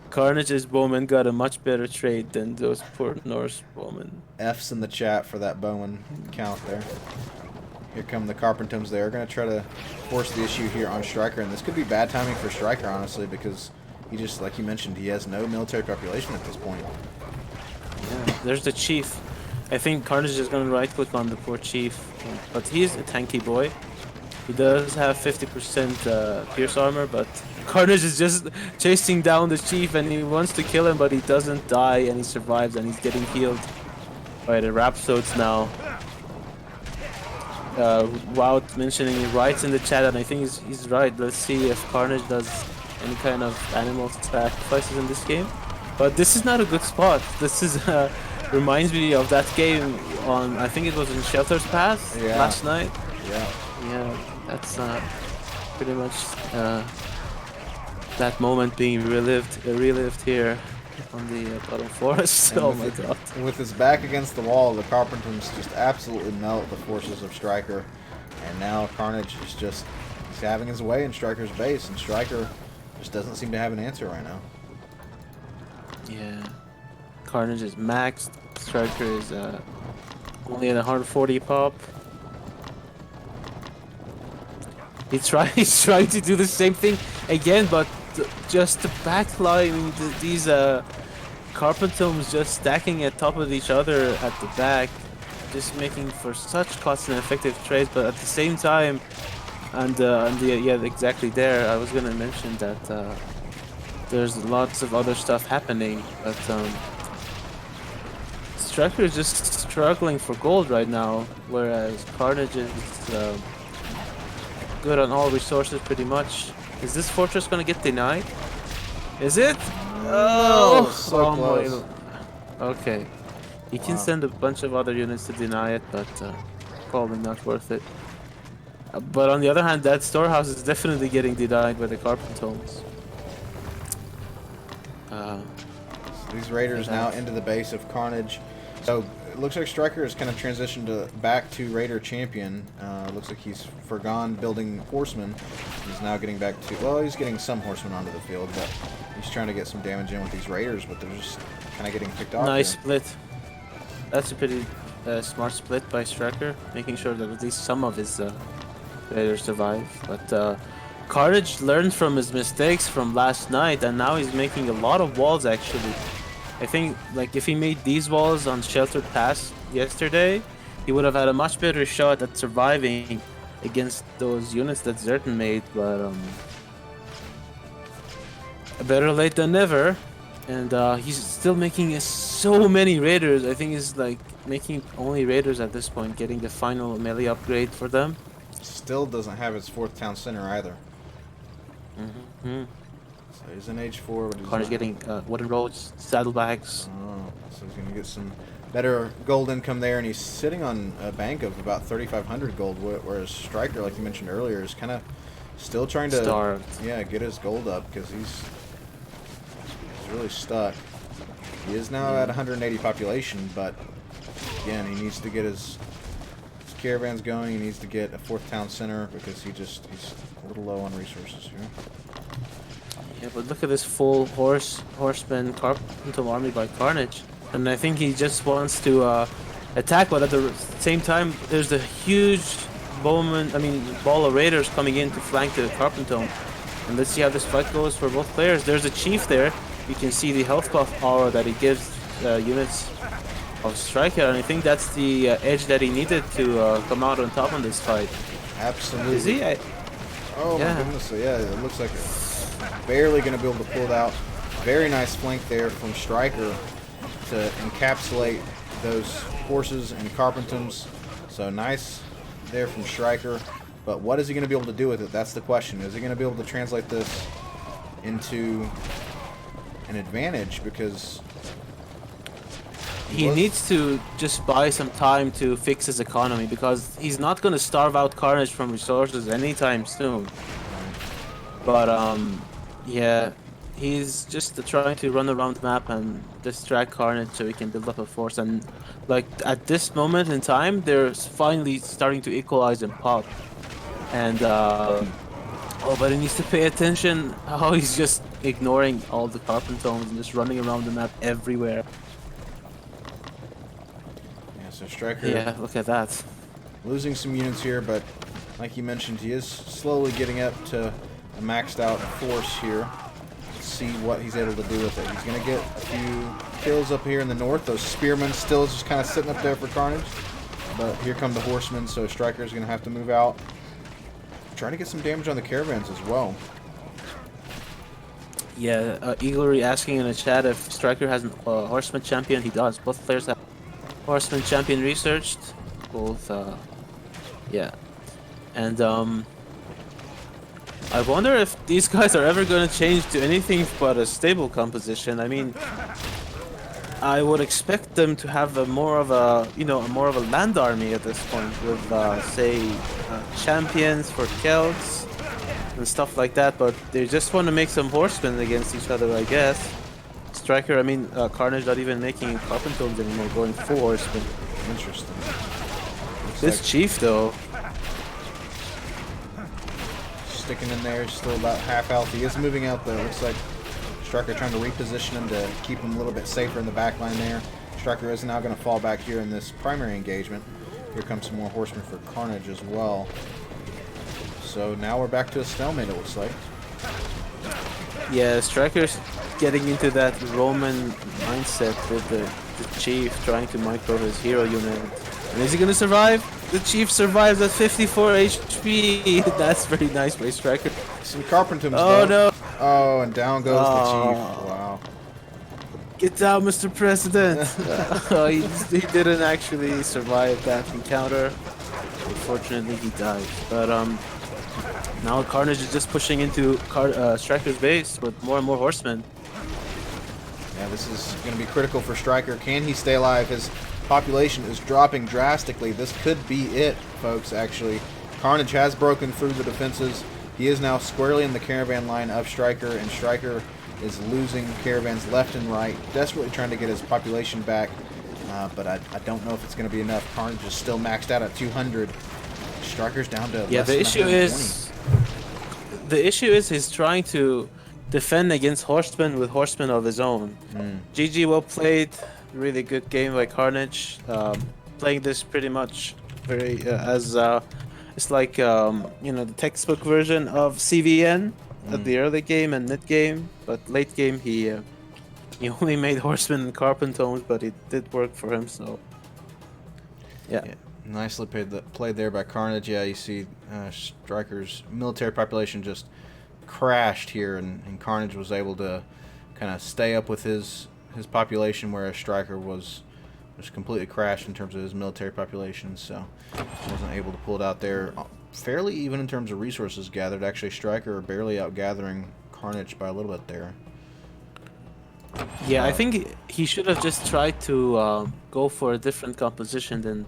Carnage's bowman got a much better trade than those poor Norse bowmen. F's in the chat for that Bowman count there. Here come the Carpentums. They're going to try to force the issue here on Striker, and this could be bad timing for Striker, honestly, because he just, like you mentioned, he has no military population at this point. Yeah, there's the chief. I think Carnage is going to right-click on the poor chief, but he's a tanky boy. He does have 50% pierce armor, but Carnage is just chasing down the chief, and he wants to kill him, but he doesn't die, and he survives, and he's getting healed by the Rhapsodes now. Wout mentioning he writes in the chat, and I think he's right. Let's see if Carnage does any kind of animal sacrifices in this game. But this is not a good spot. This is reminds me of that game on, I think it was in Shelter's Path last night. Yeah, that's pretty much that moment being relived here on the bottom forest. And oh my god. With his back against the wall, the Carpentums just absolutely melt the forces of Striker. And now Carnage is he's having his way in Striker's base, and Striker just doesn't seem to have an answer right now. Yeah. Carnage is maxed. Striker is only at 140 pop. He's trying to do the same thing again, but just the backline, these Carpentums just stacking at top of each other at the back, just making for such cost and effective trades. But at the same time, yeah, exactly there, I was gonna mention that there's lots of other stuff happening, but Striker is just struggling for gold right now, whereas Carnage is good on all resources pretty much. Is this fortress gonna get denied? Is it? Oh, so close. Okay. He can send a bunch of other units to deny it, but probably not worth it. But on the other hand, that storehouse is definitely getting denied by the Carpentums. These Raiders now into the base of Carnage. So it looks like Striker has kind of transitioned back to Raider champion. Looks like he's forgone building horsemen. He's now getting back to, well, he's getting some horsemen onto the field, but he's trying to get some damage in with these Raiders, but they're just kind of getting picked off. Nice split. That's a pretty smart split by Striker, making sure that at least some of his Raiders survive. But Carnage learned from his mistakes from last night, and now he's making a lot of walls actually. I think, like, if he made these walls on Sheltered Pass yesterday, he would have had a much better shot at surviving against those units that Zertan made, but better late than never. And he's still making so many Raiders. I think he's like making only Raiders at this point, getting the final melee upgrade for them. Still doesn't have his 4th town center either. So he's in H4. But Carnage getting wooden roads, saddlebags. Oh, so he's going to get some better gold income there, and he's sitting on a bank of about 3,500 gold, whereas Striker, like you mentioned earlier, is kind of still trying to get his gold up, because he's really stuck. He is now at 180 population, but again, he needs to get his caravans going. He needs to get a 4th town center, because he's a little low on resources here. Yeah, but look at this full horseman Carpentum army by Carnage, and I think he just wants to attack, but at the same time, there's a huge ball of Raiders coming in to flank the Carpentum. And let's see how this fight goes for both players. There's a chief there. You can see the health buff aura that he gives units of Striker, and I think that's the edge that he needed to come out on top in this fight. Absolutely. Is he? Oh my goodness, yeah, it looks like it's barely going to be able to pull it out. Very nice flank there from Striker to encapsulate those horses and Carpentums. So nice there from Striker. But what is he going to be able to do with it? That's the question. Is he going to be able to translate this into an advantage? Because he needs to just buy some time to fix his economy, because he's not going to starve out Carnage from resources anytime soon. But yeah, He's just trying to run around the map and distract Carnage so he can build up a force. And like at this moment in time, they're finally starting to equalize and pop. And oh, but he needs to pay attention how he's just ignoring all the Carpentones and just running around the map everywhere. Yeah, so Striker Yeah, look at that. losing some units here, but like you mentioned, he is slowly getting up to a maxed out force here. Let's see what he's able to do with it. He's going to get a few kills up here in the north. Those spearmen still just kind of sitting up there for Carnage. But here come the horsemen, so Striker's going to have to move out. Trying to get some damage on the caravans as well. Yeah, Eaglery asking in the chat if Striker has a Horseman champion. He does. Both players have Horseman champion researched. Both, yeah. And, I wonder if these guys are ever going to change to anything but a stable composition. I mean, I would expect them to have a more of a, more of a land army at this point with, say, champions for Celts and stuff like that, but they just want to make some horsemen against each other, I guess. Striker, I mean, Carnage not even making Carpentones anymore, going full horsemen. Interesting. This chief, though, sticking in there, still about half health. He is moving out though. Looks like Striker trying to reposition him to keep him a little bit safer in the back line there. Striker is now going to fall back here in this primary engagement. Here comes some more horsemen for Carnage as well. So now we're back to a stalemate, it looks like. yeah, Striker's getting into that Roman mindset with the chief trying to micro his hero unit. And is he gonna survive? The chief survives at 54 HP. That's very nice by Striker. Some Carpentones. Oh no! Oh, and down goes the chief. Wow. Get down, Mr. President! Oh, he didn't actually survive that encounter. Unfortunately, he died. But now Carnage is just pushing into Striker's base with more and more horsemen. Yeah, this is going to be critical for Striker. Can he stay alive? His population is dropping drastically. This could be it, folks, actually. Carnage has broken through the defenses. He is now squarely in the caravan line of Striker, and Striker is losing caravans left and right, desperately trying to get his population back. But I don't know if it's going to be enough. Carnage is still maxed out at 200. Striker's down to Yeah, less the than issue 120. is he's trying to defend against horsemen with horsemen of his own. GG, well played. Really good game by Carnage. Playing this pretty much very as it's like the textbook version of CVN at the early game and mid game, but late game he only made horsemen and Carpentones, but it did work for him. So yeah. Nicely played there by Carnage. Yeah, you see Striker's military population just crashed here, and Carnage was able to kind of stay up with his population, whereas Striker was just completely crashed in terms of his military population, so wasn't able to pull it out there. Fairly even in terms of resources gathered. Actually, Striker barely outgathering Carnage by a little bit there. Yeah, I think he should have just tried to go for a different composition than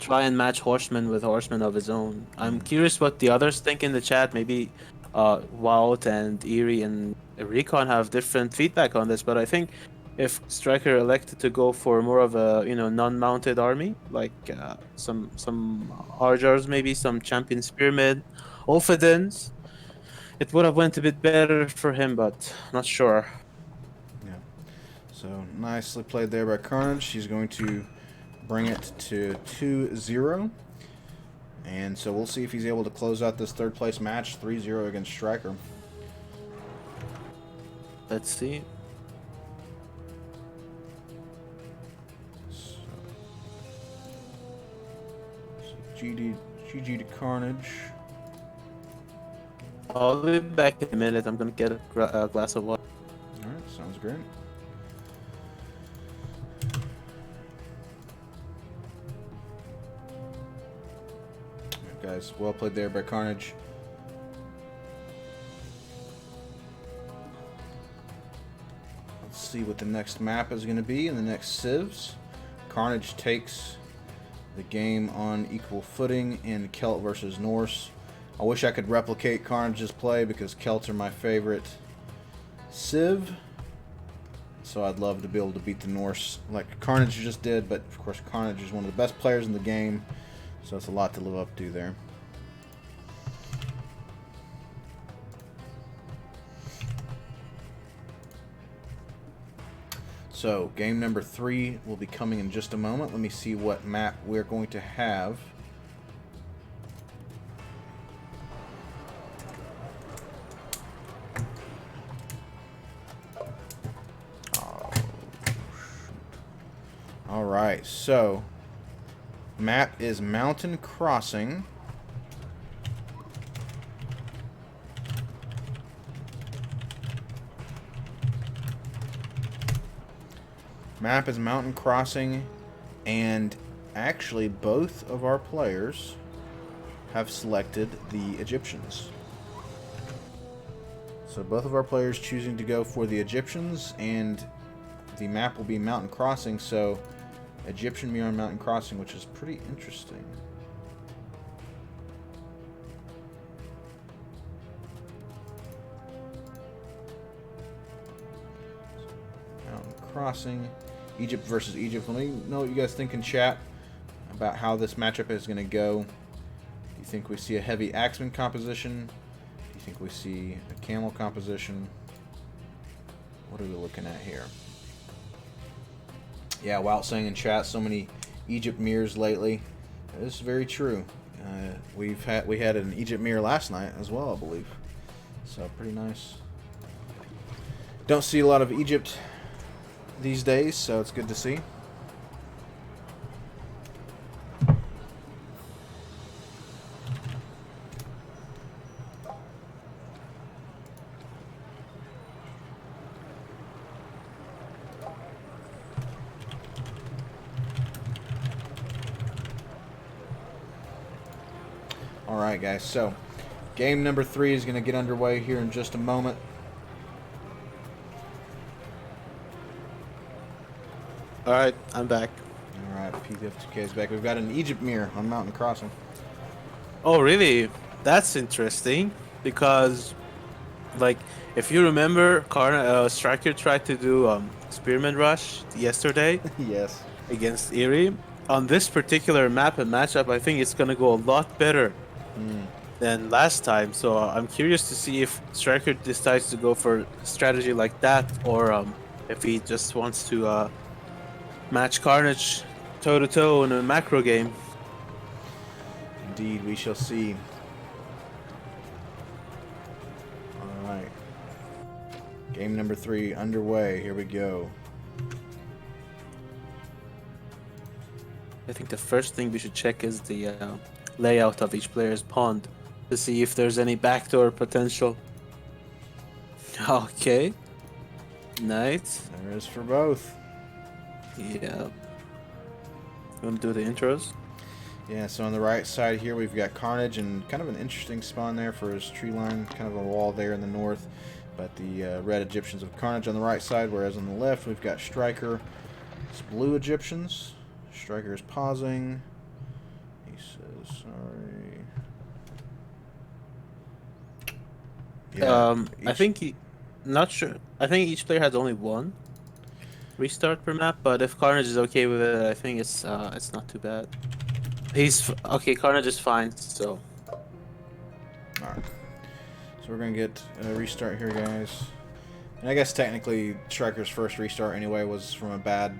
try and match horsemen with horsemen of his own. I'm curious what the others think in the chat. Maybe Wout and Eerie and Recon have different feedback on this, but I think if Striker elected to go for more of a non-mounted army, like some Arjars, maybe some champion spearmen, Ulfedens, it would have went a bit better for him, but not sure. Yeah. So nicely played there by Carnage. He's going to bring it to 2-0. And so we'll see if he's able to close out this third place match 3-0 against Striker. Let's see. GG to Carnage. I'll be back in a minute. I'm gonna get a glass of water. Alright, sounds great. Alright, guys, well played there by Carnage. Let's see what the next map is going to be in the next civs. Carnage takes the game on equal footing in Celt versus Norse. I wish I could replicate Carnage's play because Celts are my favorite Civ. So I'd love to be able to beat the Norse like Carnage just did, but of course Carnage is one of the best players in the game, so it's a lot to live up to there. So game number 3 will be coming in just a moment. Let me see what map we're going to have. Alright, so map is Mountain Crossing. Map is Mountain Crossing, and actually both of our players have selected the Egyptians. So both of our players choosing to go for the Egyptians, and the map will be Mountain Crossing, so Egyptian mirror on Mountain Crossing, which is pretty interesting. Mountain Crossing, Egypt versus Egypt. Let me know what you guys think in chat about how this matchup is going to go. Do you think we see a heavy axeman composition? Do you think we see a camel composition? What are we looking at here? Yeah, Wout saying in chat, so many Egypt mirrors lately. This is very true. We had an Egypt mirror last night as well, I believe. So pretty nice. Don't see a lot of Egypt these days, so it's good to see. Alright guys, so game number 3 is going to get underway here in just a moment. Alright, I'm back. Alright, P52K is back. We've got an Egypt mirror on Mountain Crossing. Oh, really? That's interesting, because, like, if you remember, Striker tried to do Spearman Rush yesterday Yes. against Eerie. On this particular map and matchup, I think it's gonna go a lot better than last time. So I'm curious to see if Striker decides to go for a strategy like that, or if he just wants to match Carnage toe-to-toe in a macro game. Indeed, we shall see. Alright. Game number 3 underway. Here we go. I think the first thing we should check is the layout of each player's pond to see if there's any backdoor potential. Okay. Nice. There is for both. Yeah. You want to do the intros? Yeah, so on the right side here we've got Carnage, and kind of an interesting spawn there for his tree line, kind of a wall there in the north, but the red Egyptians of Carnage on the right side, whereas on the left we've got Striker. It's blue Egyptians. Striker is pausing. He says sorry. Yeah, I think not sure. I think each player has only one restart per map, but if Carnage is okay with it, I think it's not too bad. Okay. Carnage is fine. So. Alright. So we're gonna get a restart here, guys. And I guess technically Striker's first restart anyway was from a bad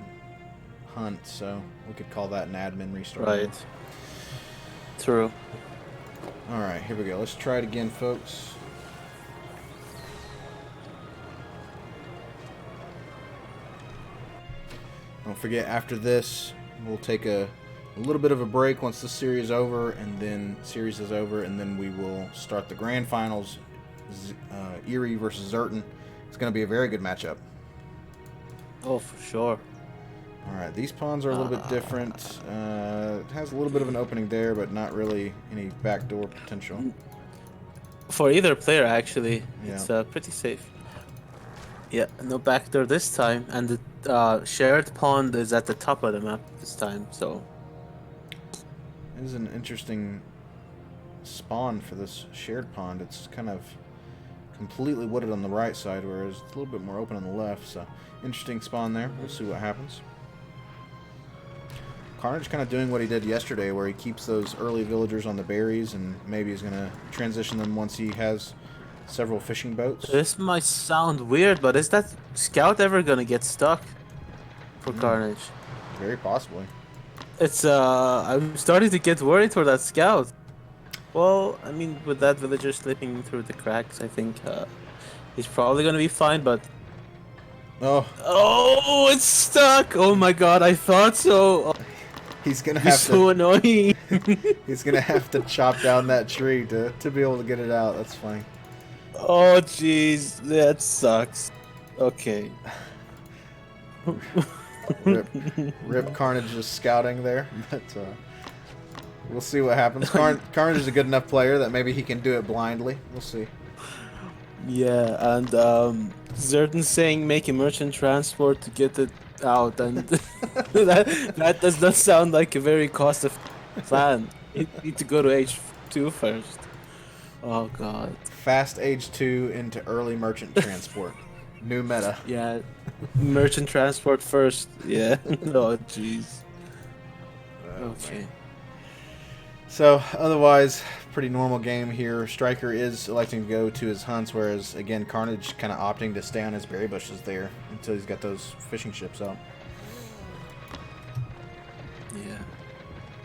hunt, so we could call that an admin restart. Right. True. Alright, here we go. Let's try it again, folks. Don't forget, after this, we'll take a little bit of a break once the series is over, and then we will start the grand finals. Eerie versus Zerton. It's going to be a very good matchup. Oh, for sure. Alright, these pawns are a little bit different. It has a little bit of an opening there, but not really any backdoor potential. For either player, actually, Yeah. it's pretty safe. Yeah, no backdoor this time, and the shared pond is at the top of the map this time, so... It is an interesting spawn for this shared pond. It's kind of completely wooded on the right side, whereas it's a little bit more open on the left. So, interesting spawn there. We'll see what happens. Carnage kind of doing what he did yesterday, where he keeps those early villagers on the berries, and maybe he's going to transition them once he has several fishing boats. This might sound weird, but is that scout ever gonna get stuck for Carnage? Very possibly. It's I'm starting to get worried for that scout. Well, I mean, with that villager slipping through the cracks, I think he's probably gonna be fine. But oh, it's stuck! Oh my god, I thought so. Oh, he's gonna have so annoying. He's gonna have to chop down that tree to be able to get it out. That's funny. Oh jeez, that sucks. Okay. Rip Carnage's scouting there, but we'll see what happens. Carnage is a good enough player that maybe he can do it blindly. We'll see. Yeah, and Zerton saying make a merchant transport to get it out, and that does not sound like a very cost-effective plan. You need to go to H2 first. Oh god. Fast age 2 into early merchant transport. New meta. Yeah, merchant transport first. Yeah. Oh jeez. Okay. So, otherwise, pretty normal game here. Striker is electing to go to his hunts, whereas, again, Carnage kind of opting to stay on his berry bushes there until he's got those fishing ships out. Yeah.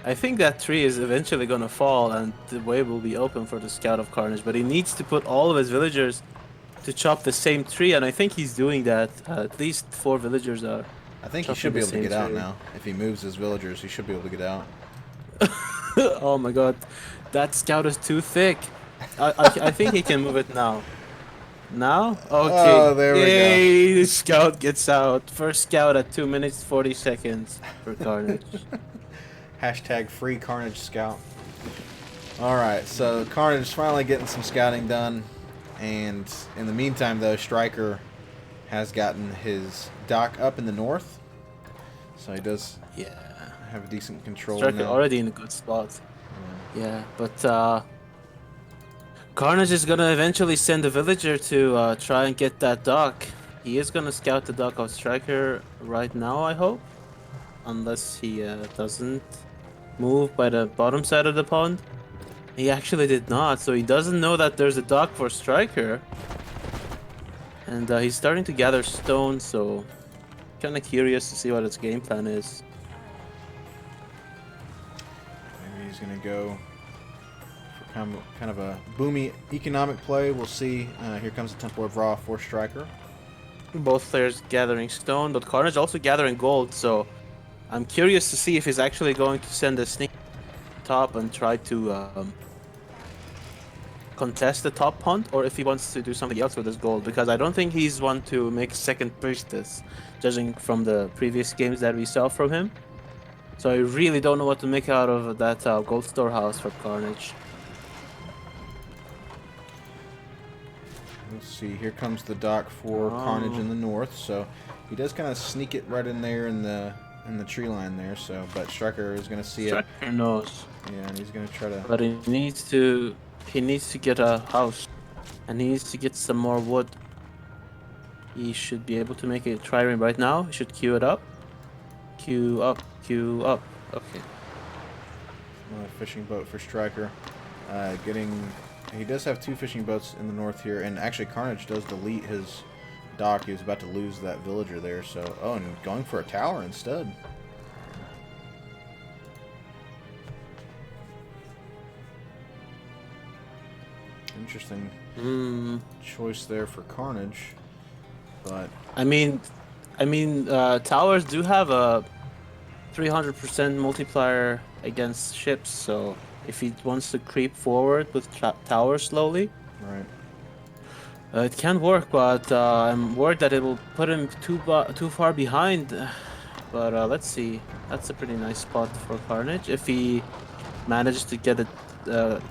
I think that tree is eventually going to fall, and the way will be open for the scout of Carnage, but he needs to put all of his villagers to chop the same tree, and I think he's doing that. At least 4 villagers are. I think he should be able to get out now. If he moves his villagers, he should be able to get out. Oh my god, that scout is too thick. I think he can move it now. Now? Okay. Oh, there we Yay, the scout gets out. First scout at 2 minutes 40 seconds for Carnage. Hashtag free Carnage scout. Alright, so Carnage is finally getting some scouting done. And in the meantime, though, Striker has gotten his dock up in the north. So he does have a decent control Striker now. already in a good spot. Yeah, but Carnage is gonna eventually send a villager to try and get that dock. He is gonna scout the dock of Striker right now, I hope. Unless he doesn't move by the bottom side of the pond. He actually did not, so he doesn't know that there's a dock for Striker. And he's starting to gather stone, so kind of curious to see what its game plan is. Maybe he's going to go for kind of a boomy economic play. We'll see. Here comes the Temple of Ra for Striker. Both players gathering stone, but Carnage also gathering gold, so I'm curious to see if he's actually going to send a sneak top and try to contest the top pond, or if he wants to do something else with his gold, because I don't think he's one to make second priestess, judging from the previous games that we saw from him. So I really don't know what to make out of that gold storehouse for Carnage. Let's see, here comes the dock for Carnage in the north, so he does kind of sneak it right in there in the tree line there, so but Striker is going to see it. Striker knows. Yeah, and he's going to try to... But he needs to get a house, and he needs to get some more wood. He should be able to make a trireme right now. He should queue it up. Queue up, queue up. Okay. Another fishing boat for Striker. He does have 2 fishing boats in the north here, and actually Carnage does delete his dock. He was about to lose that villager there, so... Oh, and going for a tower instead. Interesting choice there for Carnage, but... I mean, towers do have a 300% multiplier against ships, so if he wants to creep forward with towers slowly... Right. It can work, but I'm worried that it will put him too far behind. But let's see. That's a pretty nice spot for Carnage. If he manages to get a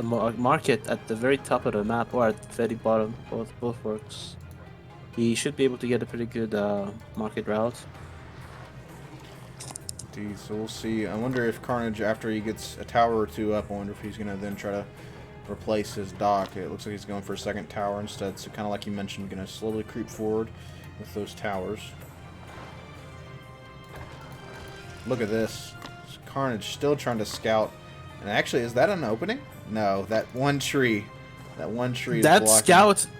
market at the very top of the map or at the very bottom, both works. He should be able to get a pretty good market route. Indeed, so we'll see. I wonder if Carnage, after he gets a tower or 2 up, I wonder if he's going to then try to replace his dock. It looks like he's going for a second tower instead. So kind of like you mentioned, going to slowly creep forward with those towers. Look at this. Carnage still trying to scout. And actually, is that an opening? No, that one tree. That one tree is blocking.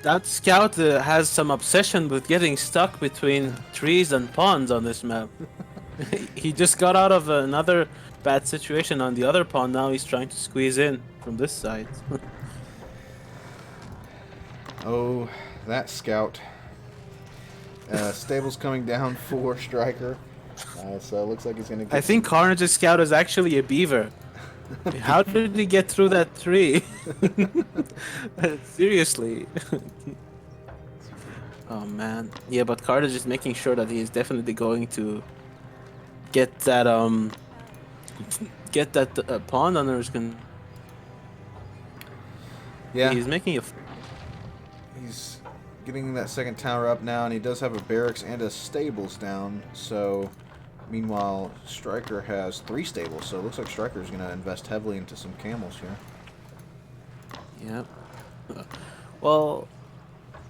That scout has some obsession with getting stuck between trees and ponds on this map. He just got out of another bad situation on the other pond. Now he's trying to squeeze in from this side. Oh, that scout. Stable's coming down for Striker. So it looks like he's going to get... I think Carnage's scout is actually a beaver. How did he get through that tree? Seriously. Oh man. Yeah, but Carnage is making sure that he is definitely going to get that pawn under his control. Yeah. He's making a... He's getting that second tower up now, and he does have a barracks and a stables down, so... Meanwhile, Striker has 3 stables, so it looks like Striker is going to invest heavily into some camels here. Yep. Well,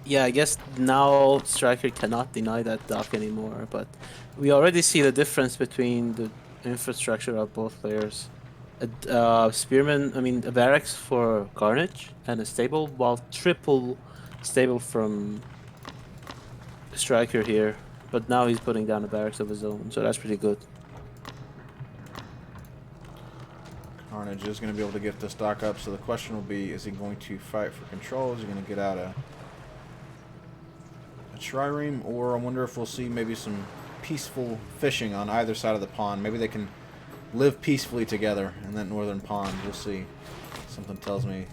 yeah, I guess now Striker cannot deny that dock anymore, but we already see the difference between the infrastructure of both players. Spearman, I mean, a barracks for Carnage and a stable, while triple stable from Striker here. But now he's putting down a barracks of his own, so that's pretty good. Carnage is going to be able to get this dock up, so the question will be, is he going to fight for control? Is he going to get out a trireme? Or I wonder if we'll see maybe some peaceful fishing on either side of the pond. Maybe they can live peacefully together in that northern pond. We'll see. Something tells me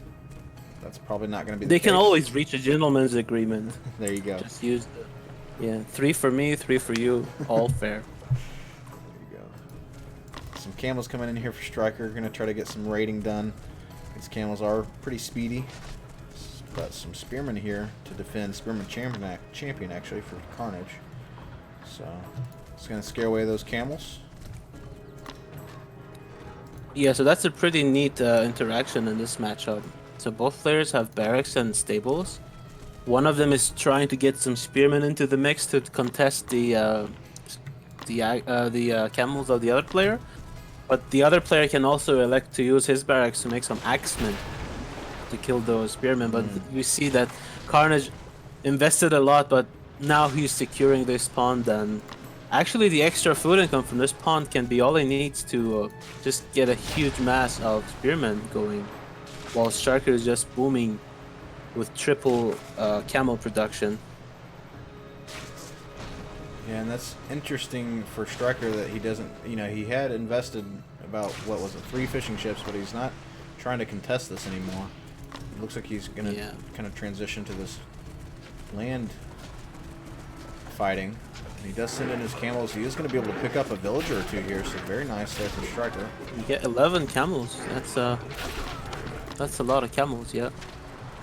that's probably not going to be the case. They can always reach a gentleman's agreement. There you go. Just use the... Yeah, 3 for me, 3 for you, all fair. There you go. Some camels coming in here for Striker. Gonna try to get some raiding done. These camels are pretty speedy. Got some spearmen here to defend. Spearman champion actually for Carnage. So it's gonna scare away those camels. Yeah, so that's a pretty neat interaction in this matchup. So both players have barracks and stables. One of them is trying to get some spearmen into the mix to contest the camels of the other player, but the other player can also elect to use his barracks to make some axemen to kill those spearmen. But we see that Carnage invested a lot, but now he's securing this pond, and actually the extra food income from this pond can be all he needs to just get a huge mass of spearmen going, while Striker is just booming with triple camel production. Yeah, and that's interesting for Striker that he doesn't, you know, he had invested about, what was it, 3 fishing ships, but he's not trying to contest this anymore. It looks like he's going to kind of transition to this land fighting. And he does send in his camels. He is going to be able to pick up a villager or 2 here, so very nice there for Striker. You get 11 camels. That's a lot of camels, yeah.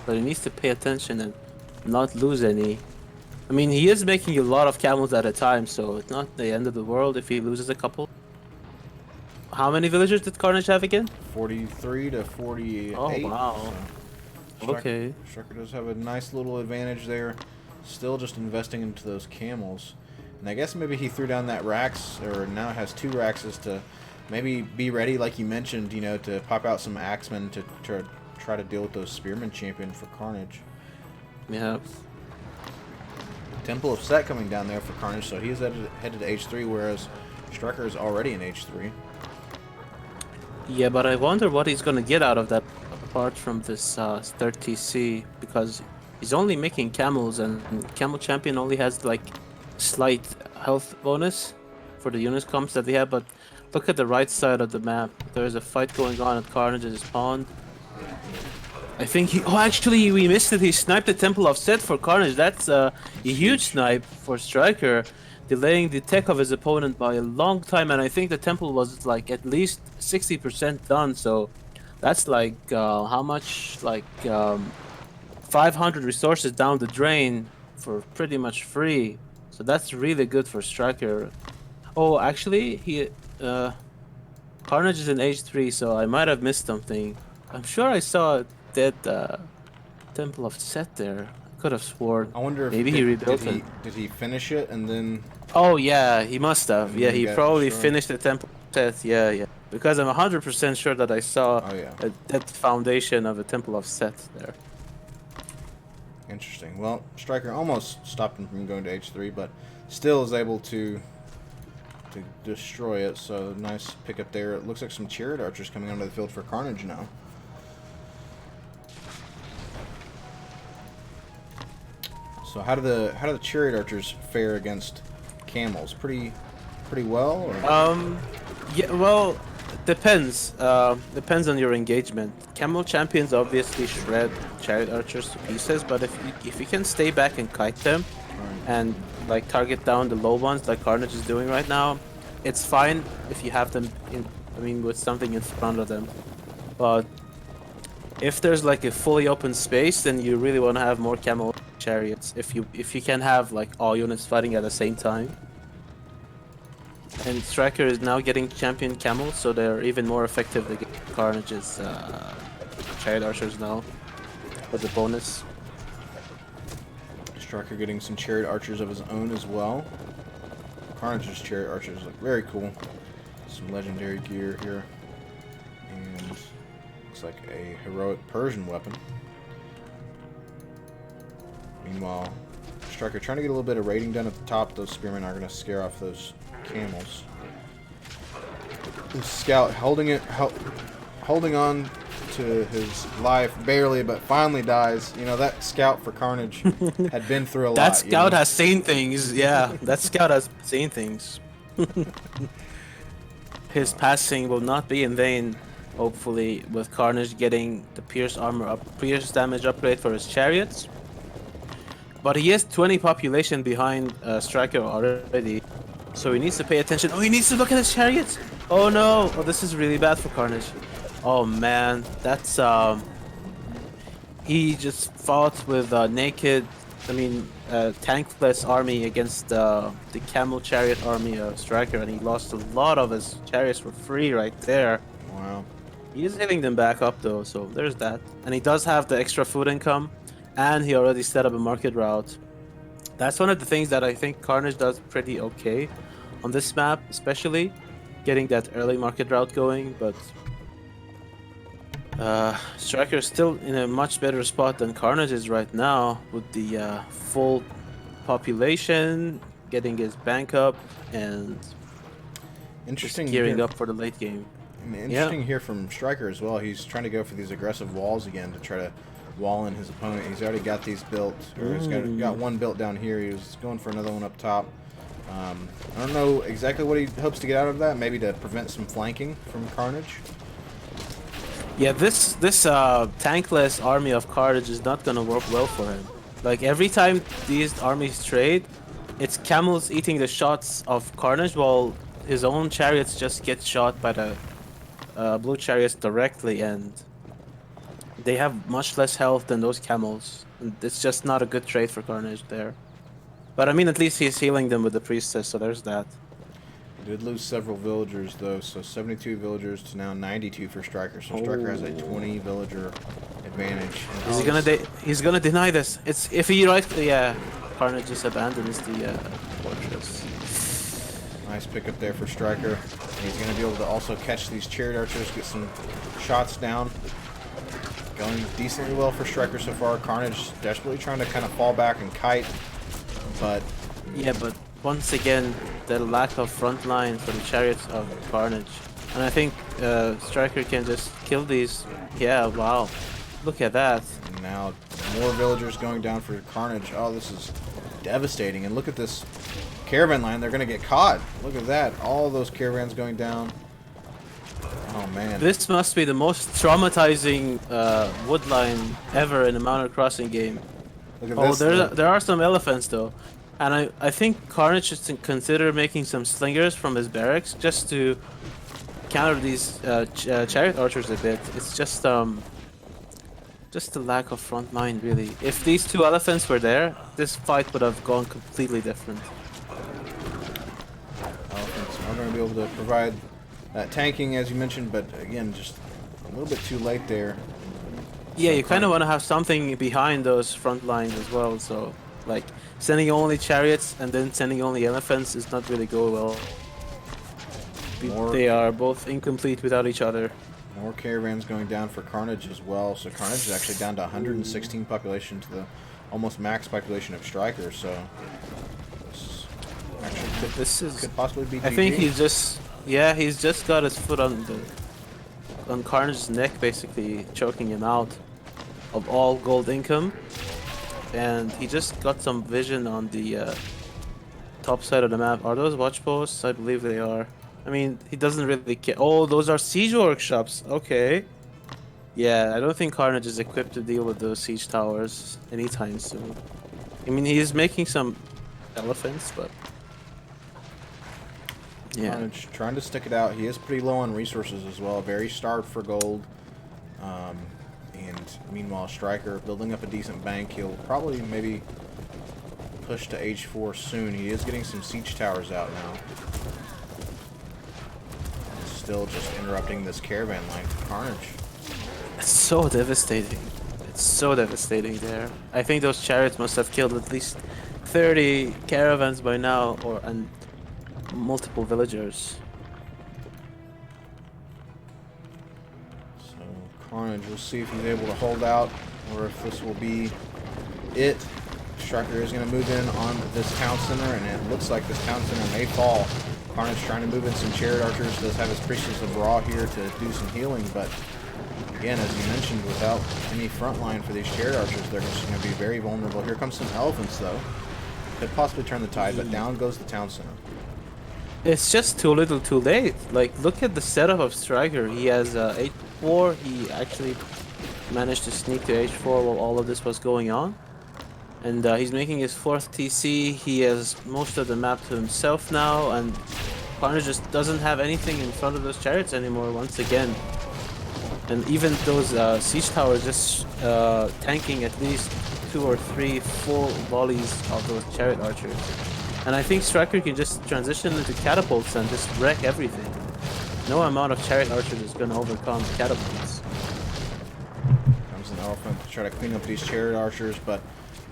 But he needs to pay attention and not lose any. I mean, he is making a lot of camels at a time, so it's not the end of the world if he loses a couple. How many villagers did Carnage have again? 43 to 48. Oh, wow. So Okay. Striker does have a nice little advantage there. Still just investing into those camels. And I guess maybe he threw down that racks, or now has 2 raxes to maybe be ready, like you mentioned, you know, to pop out some axemen to try to deal with those spearmen champion for Carnage. Yeah. Temple of Set coming down there for Carnage, so he is headed to H3, whereas Striker is already in H3. Yeah, but I wonder what he's gonna get out of that apart from this 30C, because he's only making camels, and Camel Champion only has like slight health bonus for the unit comps that they have. But look at the right side of the map. There's a fight going on at Carnage's pond. I think he... Oh, actually, we missed it. He sniped the Temple of Set for Carnage. That's a huge snipe for Striker, delaying the tech of his opponent by a long time. And I think the temple was like at least 60% done. So that's like how much? Like 500 resources down the drain for pretty much free. So that's really good for Striker. Oh, actually, he Carnage is in H3, so I might have missed something. I'm sure I saw dead Temple of Set there. I could have sworn. I wonder if Maybe he rebuilt it. Did he finish it and then? Oh yeah, he must have. And Yeah, then he got probably destroyed? finished the Temple of Set. Yeah, yeah. Because I'm 100% sure that I saw Oh yeah. a dead foundation of a Temple of Set there. Interesting. Well, Striker almost stopped him from going to H3, but still is able to destroy it. So nice pickup there. It looks like some chariot archers coming onto the field for Carnage now. So how do the chariot archers fare against camels? Pretty well. Or? Yeah. Well, depends. Depends on your engagement. Camel champions obviously shred chariot archers to pieces, but if you can stay back and kite them, and like target down the low ones like Carnage is doing right now, it's fine if you have them in. I mean, with something in front of them, but if there's like a fully open space, then you really want to have more camel chariots. If you can have like all units fighting at the same time. And Striker is now getting champion camels, so they're even more effective against Carnage's chariot archers now with the bonus. Striker getting some chariot archers of his own as well. Carnage's chariot archers look very cool. Some legendary gear here. And looks like a heroic Persian weapon. Meanwhile, Striker trying to get a little bit of raiding done at the top. Those spearmen are going to scare off those camels. The scout holding on to his life barely, but finally dies. You know, that scout for Carnage had been through a lot. That scout has seen things. Yeah, that scout has seen things. His passing will not be in vain. Hopefully, with Carnage getting the pierce damage upgrade for his chariots. But he is 20 population behind Striker already, so he needs to pay attention. Oh, he needs to look at his chariots. Oh no! Oh, this is really bad for Carnage. Oh man, that's he just fought with naked, tankless army against the camel chariot army of Striker, and he lost a lot of his chariots for free right there. Wow. He is hitting them back up though, so there's that. And he does have the extra food income, and he already set up a market route. That's one of the things that I think Carnage does pretty okay on this map, especially getting that early market route going, but Striker is still in a much better spot than Carnage is right now, with the full population, getting his bank up, and Interesting gearing here. up for the late game. Interesting here from Striker as well. He's trying to go for these aggressive walls again to try to wall in his opponent. He's already got these built, or he's got one built down here. He was going for another one up top. I don't know exactly what he hopes to get out of that. Maybe to prevent some flanking from Carnage. Yeah, this tankless army of Carnage is not gonna work well for him. Like every time these armies trade, it's camels eating the shots of Carnage, while his own chariots just get shot by the blue chariots directly, and they have much less health than those camels. And it's just not a good trade for Carnage there. But I mean, at least he's healing them with the priestess, so there's that. He did lose several villagers though, so 72 villagers to now 92 for Striker. So Striker has a 20 villager advantage. He's gonna deny this. It's if he Carnage just abandons the fortress. Nice pickup there for Striker. He's going to be able to also catch these chariot archers, get some shots down. Going decently well for Striker so far. Carnage desperately trying to kind of fall back and kite, but yeah, but once again, the lack of front line for the chariots of Carnage, and I think Striker can just kill these. Yeah, wow, look at that. And now more villagers going down for Carnage. Oh, this is devastating. And look at this caravan line. They're going to get caught. Look at that. All those caravans going down. Oh man. This must be the most traumatizing wood line ever in a Mountain Crossing game. Look at this. There are some elephants though, and I think Carnage should consider making some slingers from his barracks just to counter these chariot archers a bit. It's just the lack of front line really. If these two elephants were there, this fight would have gone completely different. Elephants are going to be able to provide tanking, as you mentioned, but again, just a little bit too late there. Yeah, So you kind of want to have something behind those front lines as well. So, like, sending only chariots and then sending only elephants is not really go well. more They are both incomplete without each other. more caravans going down for Carnage as well. So Carnage is actually down to 116 population to the almost max population of Striker. So this actually This is. could possibly be GG. I think he's just. Yeah, he's just got his foot on Carnage's neck, basically choking him out of all gold income, and he just got some vision on the top side of the map. Are those watch posts? I believe they are. I mean, he doesn't really care. Oh, those are siege workshops. Okay. Yeah, I don't think Carnage is equipped to deal with those siege towers anytime soon. I mean, he's making some elephants, but yeah. Carnage trying to stick it out. He is pretty low on resources as well. Very starved for gold. And meanwhile, Striker building up a decent bank. He'll probably maybe push to H4 soon. He is getting some siege towers out now. Still just interrupting this caravan line for Carnage. It's so devastating. It's so devastating there. I think those chariots must have killed at least 30 caravans by now, and multiple villagers. So Carnage, we'll see if he's able to hold out or if this will be it. Striker is going to move in on this town center, and it looks like this town center may fall. Carnage trying to move in some chariot archers. Does have his Priestess of Brawl here to do some healing, but again, as you mentioned, without any front line for these chariot archers, they're just going to be very vulnerable. Here comes some elephants, though. Could possibly turn the tide, but down goes the town center. It's just too little too late. Like, look at the setup of Striker. He has H4. He actually managed to sneak to H4 while all of this was going on. And he's making his 4th TC. He has most of the map to himself now, and Carnage just doesn't have anything in front of those chariots anymore once again. And even those siege towers just tanking at least 2 or 3 full volleys of those chariot archers. And I think Striker can just transition into catapults and just wreck everything. No amount of chariot archers is going to overcome catapults. Comes an elephant to try to clean up these chariot archers, but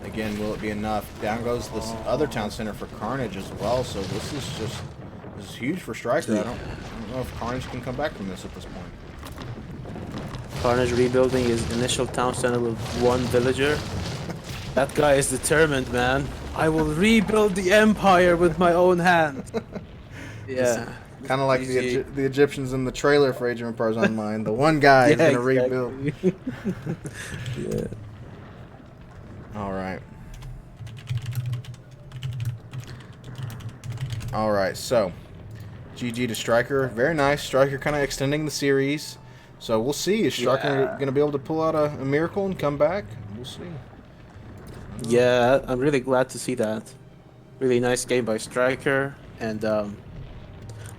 again, will it be enough? Down goes this other town center for Carnage as well. So this is huge for Striker. I don't know if Carnage can come back from this at this point. Carnage rebuilding his initial town center with 1 villager. That guy is determined, man. I will rebuild the empire with my own hand. Yeah. Kind of like the Egyptians in the trailer for Age of Empires Online. The one guy is going to rebuild. Yeah. All right. All right, so GG to Striker. Very nice. Striker kind of extending the series. So we'll see. Is Striker going to be able to pull out a miracle and come back? We'll see. Yeah, I'm really glad to see that. Really nice game by Striker. And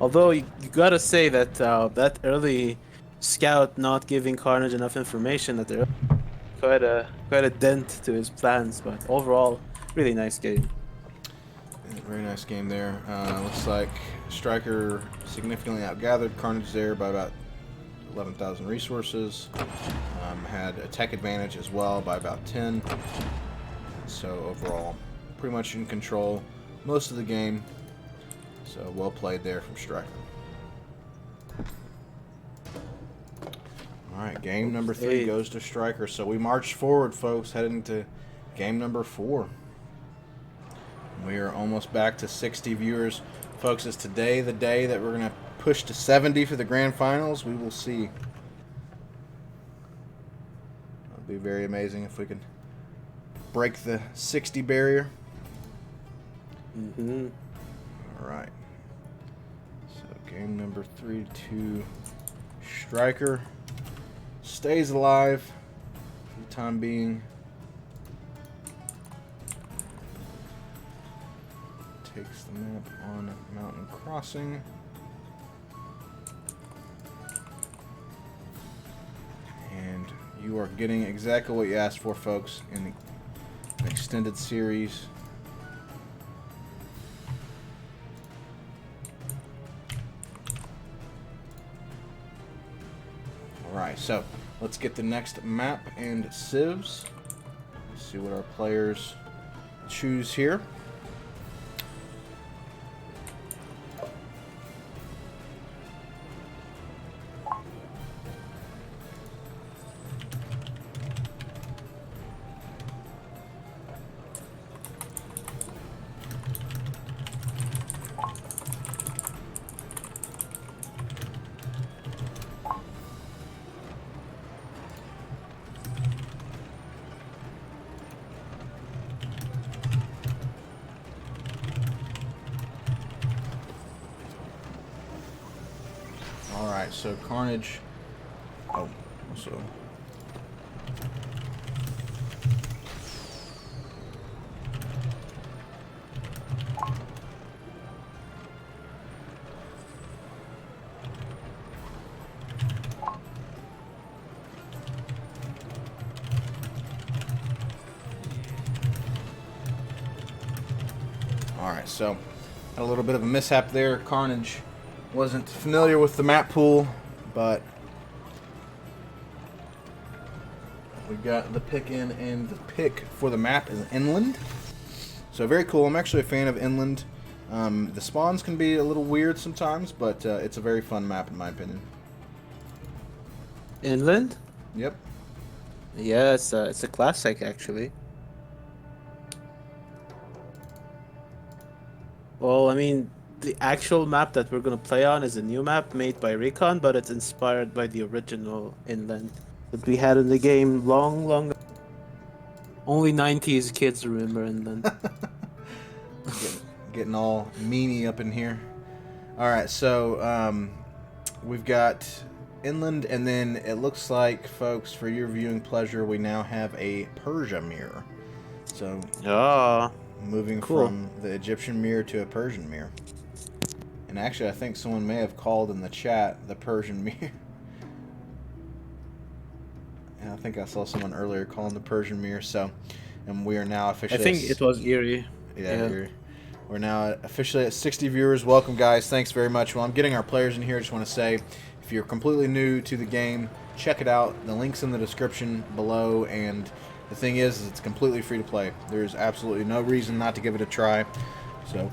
although you gotta say that that early scout not giving Carnage enough information, that there quite a dent to his plans. But overall, really nice game. Very nice game there. Looks like Striker significantly outgathered Carnage there by about 11,000 resources. Had a tech advantage as well by about 10. So overall, pretty much in control most of the game. So well played there from Striker. Alright, game number 3 goes to Striker. So we march forward, folks, heading to game number 4. We are almost back to 60 viewers. Folks, is today the day that we're going to push to 70 for the grand finals? We will see. That'd be very amazing if we could break the 60 barrier. Alright. So game number 3 to Striker. Stays alive for the time being. Takes the map on Mountain Crossing. And you are getting exactly what you asked for, folks, in the extended series. Alright, so let's get the next map and civs. Let's see what our players choose here. Alright, so Carnage. Oh, also. Alright, so had a little bit of a mishap there. Carnage wasn't familiar with the map pool, but we got the pick in, and the pick for the map is inland. So very cool. I'm actually a fan of inland. The spawns can be a little weird sometimes, but it's a very fun map in my opinion. Inland? Yep. Yeah, it's a classic actually. Well, I mean, the actual map that we're gonna play on is a new map made by Recon, but it's inspired by the original Inland that we had in the game long ago. Only 90s kids remember Inland. Getting all meanie up in here. Alright, so we've got inland, and then it looks like, folks, for your viewing pleasure, we now have a Persia mirror. So, moving cool. from the Egyptian mirror to a Persian mirror. And actually, I think someone may have called in the chat the Persian mirror. And I think I saw someone earlier calling the Persian mirror. So, and we are now officially. I think it was Eerie. Yeah. Eerie. We're now officially at 60 viewers. Welcome, guys. Thanks very much. While I'm getting our players in here, I just want to say, if you're completely new to the game, check it out. The link's in the description below, and the thing is it's completely free to play. There's absolutely no reason not to give it a try. So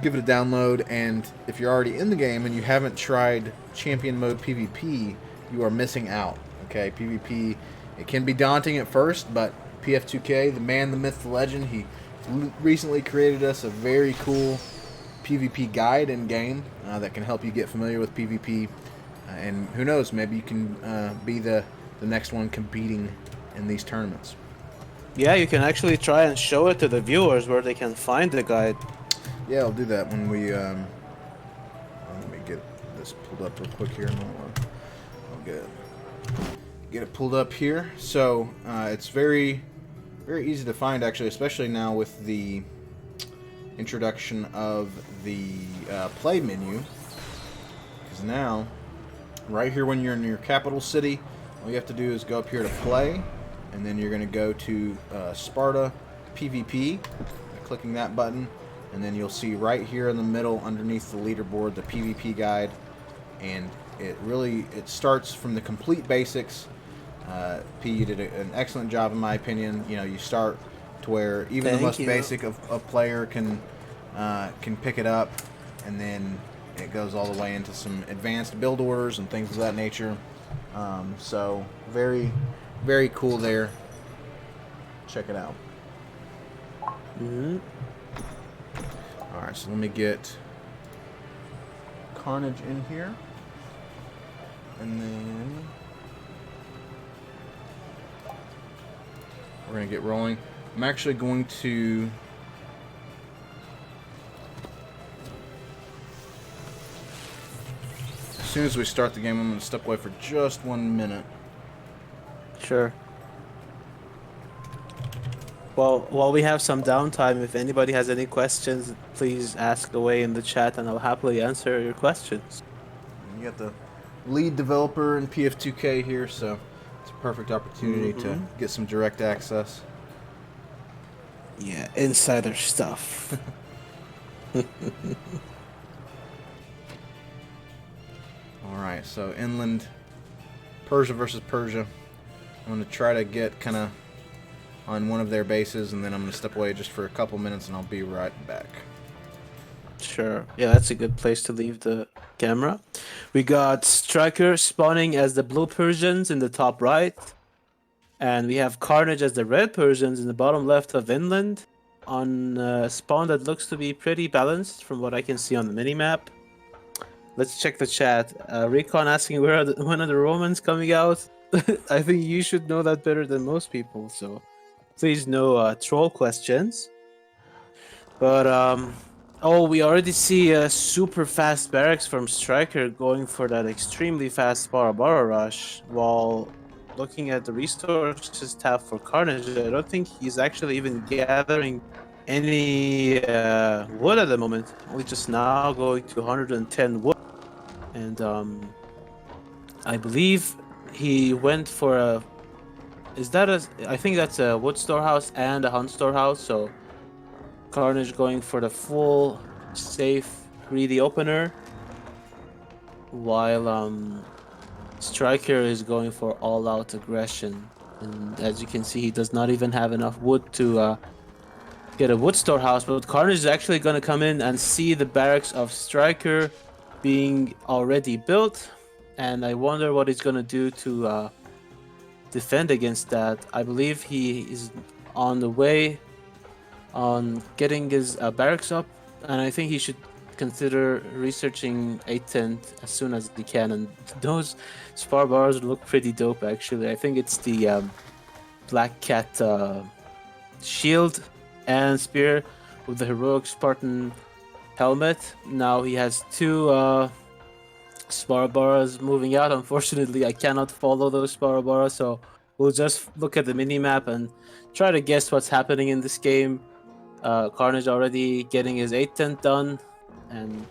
give it a download, and if you're already in the game and you haven't tried Champion Mode PvP, you are missing out. Okay, PvP, it can be daunting at first, but PF2K, the man, the myth, the legend, he recently created us a very cool PvP guide in game that can help you get familiar with PvP, and who knows, maybe you can be the next one competing in these tournaments. Yeah, you can actually try and show it to the viewers where they can find the guide. Yeah, I'll do that when we let me get this pulled up real quick here. I'll get it pulled up here. So it's very easy to find, actually, especially now with the introduction of the play menu. Because now, right here when you're in your capital city, all you have to do is go up here to play, and then you're going to go to Sparta PvP, clicking that button, and then you'll see right here in the middle underneath the leaderboard the PvP guide, and it starts from the complete basics. P, you did an excellent job in my opinion. You know, you start to where even the most basic of player can pick it up, and then it goes all the way into some advanced build orders and things of that nature. So very cool there. Check it out. Alright, so let me get Carnage in here, and then we're going to get rolling. I'm actually going to as soon as we start the game, I'm going to step away for just 1 minute. Sure. Well, while we have some downtime, if anybody has any questions, please ask away in the chat, and I'll happily answer your questions. You got the lead developer in PF2K here, so it's a perfect opportunity to get some direct access. Yeah, insider stuff. Alright, so inland Persia versus Persia. I'm going to try to get kind of on one of their bases, and then I'm going to step away just for a couple minutes, and I'll be right back. Sure. Yeah, that's a good place to leave the camera. We got Striker spawning as the blue Persians in the top right. And we have Carnage as the red Persians in the bottom left of Inland. On a spawn that looks to be pretty balanced from what I can see on the minimap. Let's check the chat. Recon asking when are the Romans coming out? I think you should know that better than most people, so please no troll questions. But oh, we already see a super fast Beorix from Striker going for that extremely fast Barabara rush, while looking at the resources tab for Carnage, I don't think he's actually even gathering any wood at the moment. Only just now going to 110 wood. And I believe he went for a... I think that's a wood storehouse and a hunt storehouse, so Carnage going for the full, safe, greedy opener, while Striker is going for all-out aggression. And as you can see, he does not even have enough wood to get a wood storehouse, but Carnage is actually going to come in and see the barracks of Striker being already built, and I wonder what he's going to do to defend against that. I believe he is on the way on getting his barracks up, and I think he should consider researching 810 as soon as he can. And those spar bars look pretty dope, actually. I think it's the Black Cat shield and spear with the heroic Spartan helmet. Now he has two spar bars moving out. Unfortunately, I cannot follow those spar bars, so we'll just look at the minimap and try to guess what's happening in this game. Carnage already getting his 810 done, and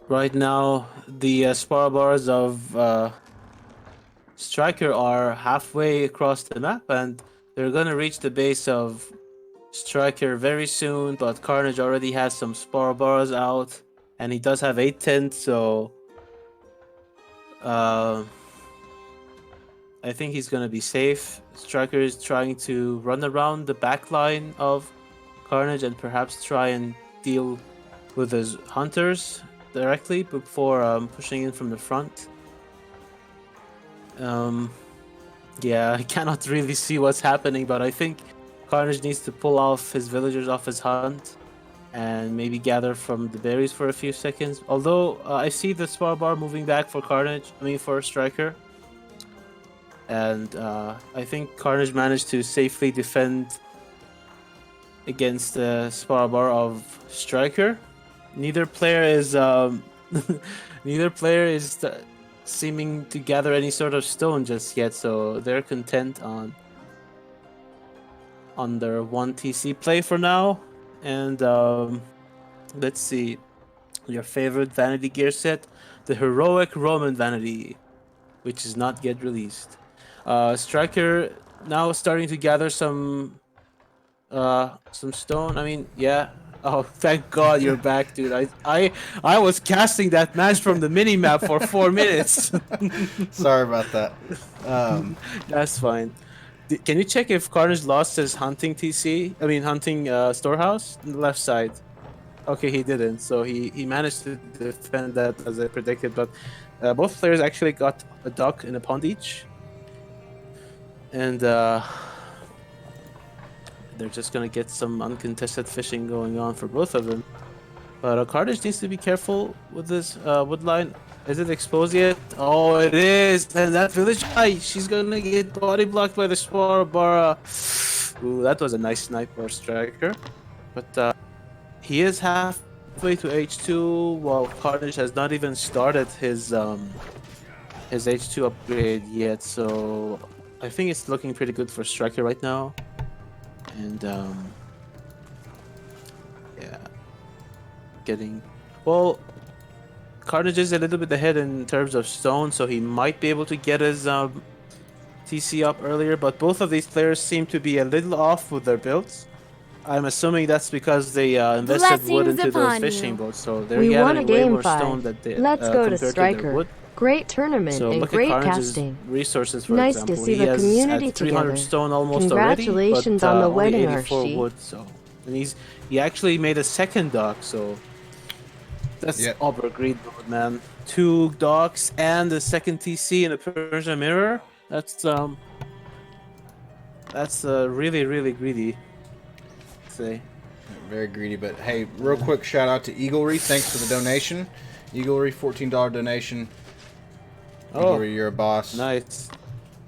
right now the spar bars of Striker are halfway across the map, and they're gonna reach the base of Striker very soon, but Carnage already has some spar bars out, and he does have 810, so I think he's gonna be safe. Striker is trying to run around the back line of Carnage and perhaps try and deal with his hunters directly before pushing in from the front. Yeah, I cannot really see what's happening, but I think Carnage needs to pull off his villagers off his hunt and maybe gather from the berries for a few seconds. Although I see the spar bar moving back for for Striker. And I think Carnage managed to safely defend against the spar bar of Striker. Neither player is seeming to gather any sort of stone just yet, so they're content on their 1 TC play for now. And let's see, your favorite vanity gear set, the heroic Roman vanity, which is not yet released. Striker now starting to gather some stone. I mean, yeah. Oh, thank God you're back, dude. I was casting that match from the minimap for 4 minutes. Sorry about that. That's fine. Can you check if Carnage lost his hunting TC? I mean, hunting storehouse on the left side. Okay, he didn't. So he managed to defend that as I predicted. But both players actually got a duck and a pond each. And they're just gonna get some uncontested fishing going on for both of them. But Carnage needs to be careful with this wood line. Is it exposed yet? Oh, it is! And that village guy, she's gonna get body blocked by the spar bar. Ooh, that was a nice sniper Striker. But he is halfway to H2, while Carnage has not even started his H2 upgrade yet. So I think it's looking pretty good for Striker right now. And yeah, Carnage is a little bit ahead in terms of stone, so he might be able to get his TC up earlier, but both of these players seem to be a little off with their builds. I'm assuming that's because they invested wood Blessings into those upon fishing you. boats, so they're We won a gathering way game more stone 5. that they, Let's go to compared to their Striker. wood. Great tournament So and look at great Carnage's casting. resources, for Nice to example. see He the has at community 300 together. stone almost already, but Congratulations on the only wedding, 84 Archie. wood. So, and he actually made a second dock. So that's Yep. Auber greed mode, man. 2 docks and a second TC in a Persian mirror. That's really really greedy. I'd say. Very greedy, but hey, real quick shout out to Eaglery. Thanks for the donation. Eaglery, $14 donation. Oh, Eaglery, you're a boss. nice.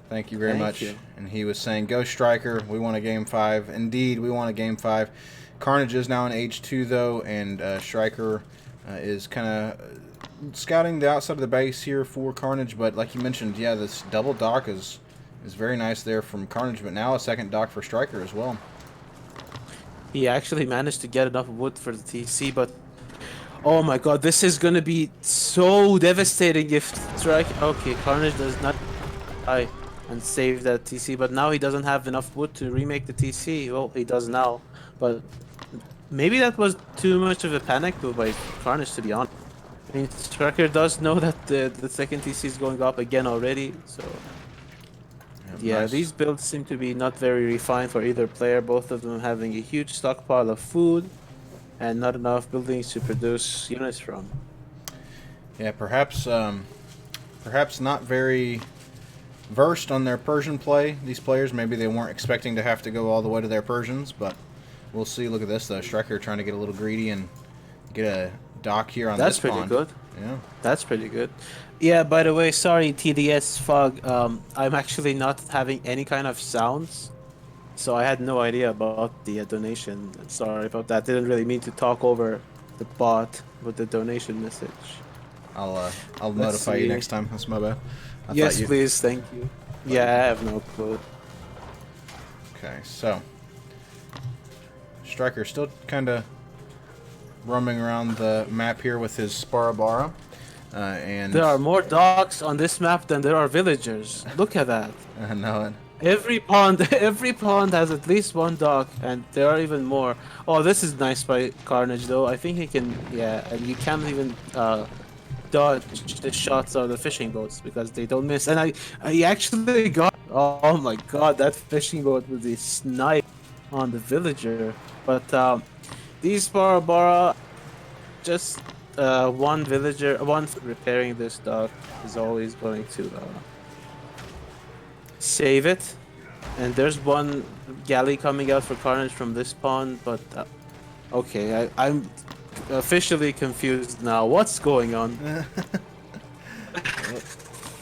Thank you very Thank much. you. And he was saying, go Striker. We want a game 5. Indeed, we want a game 5. Carnage is now in H2, though, and Striker is kind of scouting the outside of the base here for Carnage. But like you mentioned, yeah, this double dock is very nice there from Carnage, but now a second dock for Striker as well. He actually managed to get enough wood for the TC, but oh my god, this is gonna be so devastating if Strike. Okay, Carnage does not die and save that TC, but now he doesn't have enough wood to remake the TC. Well, he does now, but maybe that was too much of a panic move by Carnage, to be honest. I mean, Striker does know that the second TC is going up again already, so. Yeah, Nice. these builds seem to be not very refined for either player, both of them having a huge stockpile of food and not enough buildings to produce units from. Yeah, perhaps not very versed on their Persian play, these players. Maybe they weren't expecting to have to go all the way to their Persians, but we'll see. Look at this, though. Striker trying to get a little greedy and get a dock here on That's this pretty pond. good. Yeah. That's pretty good. Yeah, by the way, sorry, TDS Fog. I'm actually not having any kind of sounds, so I had no idea about the donation. Sorry about that. Didn't really mean to talk over the bot with the donation message. I'll Let's notify you see. next time. That's my bad. I Yes, thought you... please. Thank you. Yeah, I have no clue. Okay, so Striker still kind of roaming around the map here with his Sparabara, and There are more docks on this map than there are villagers. Look at that. I know it. Every pond, every pond has at least one dock, and there are even more. Oh, this is nice by Carnage, though. I think he can, yeah, and you can't even dodge the shots of the fishing boats because they don't miss. And I actually got, oh my god, that fishing boat with the snipe on the villager. But these Barabara, just one villager, one repairing this dock is always going to save it. And there's one galley coming out for Carnage from this pond, but okay, I'm officially confused now. What's going on?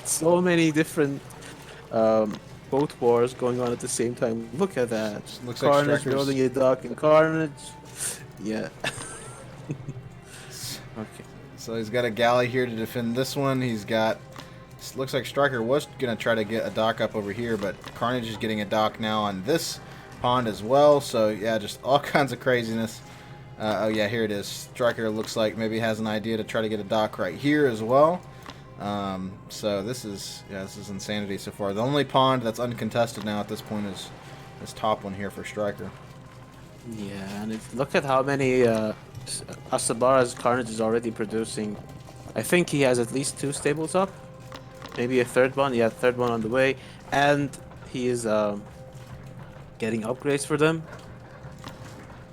So many different boat wars going on at the same time. Look at that. Looks like Carnage Striker's... building a dock and Carnage. Yeah. Okay. So he's got a galley here to defend this one. He's got... Looks like Striker was going to try to get a dock up over here, but Carnage is getting a dock now on this pond as well. So, yeah, just all kinds of craziness. Oh, yeah, here it is. Striker looks like maybe has an idea to try to get a dock right here as well. So this is insanity so far. The only pond that's uncontested now at this point is this top one here for Striker. Yeah, and look at how many Asabara's Carnage is already producing. I think he has at least 2 stables up. Maybe a third one. Yeah, third one on the way. And he is getting upgrades for them.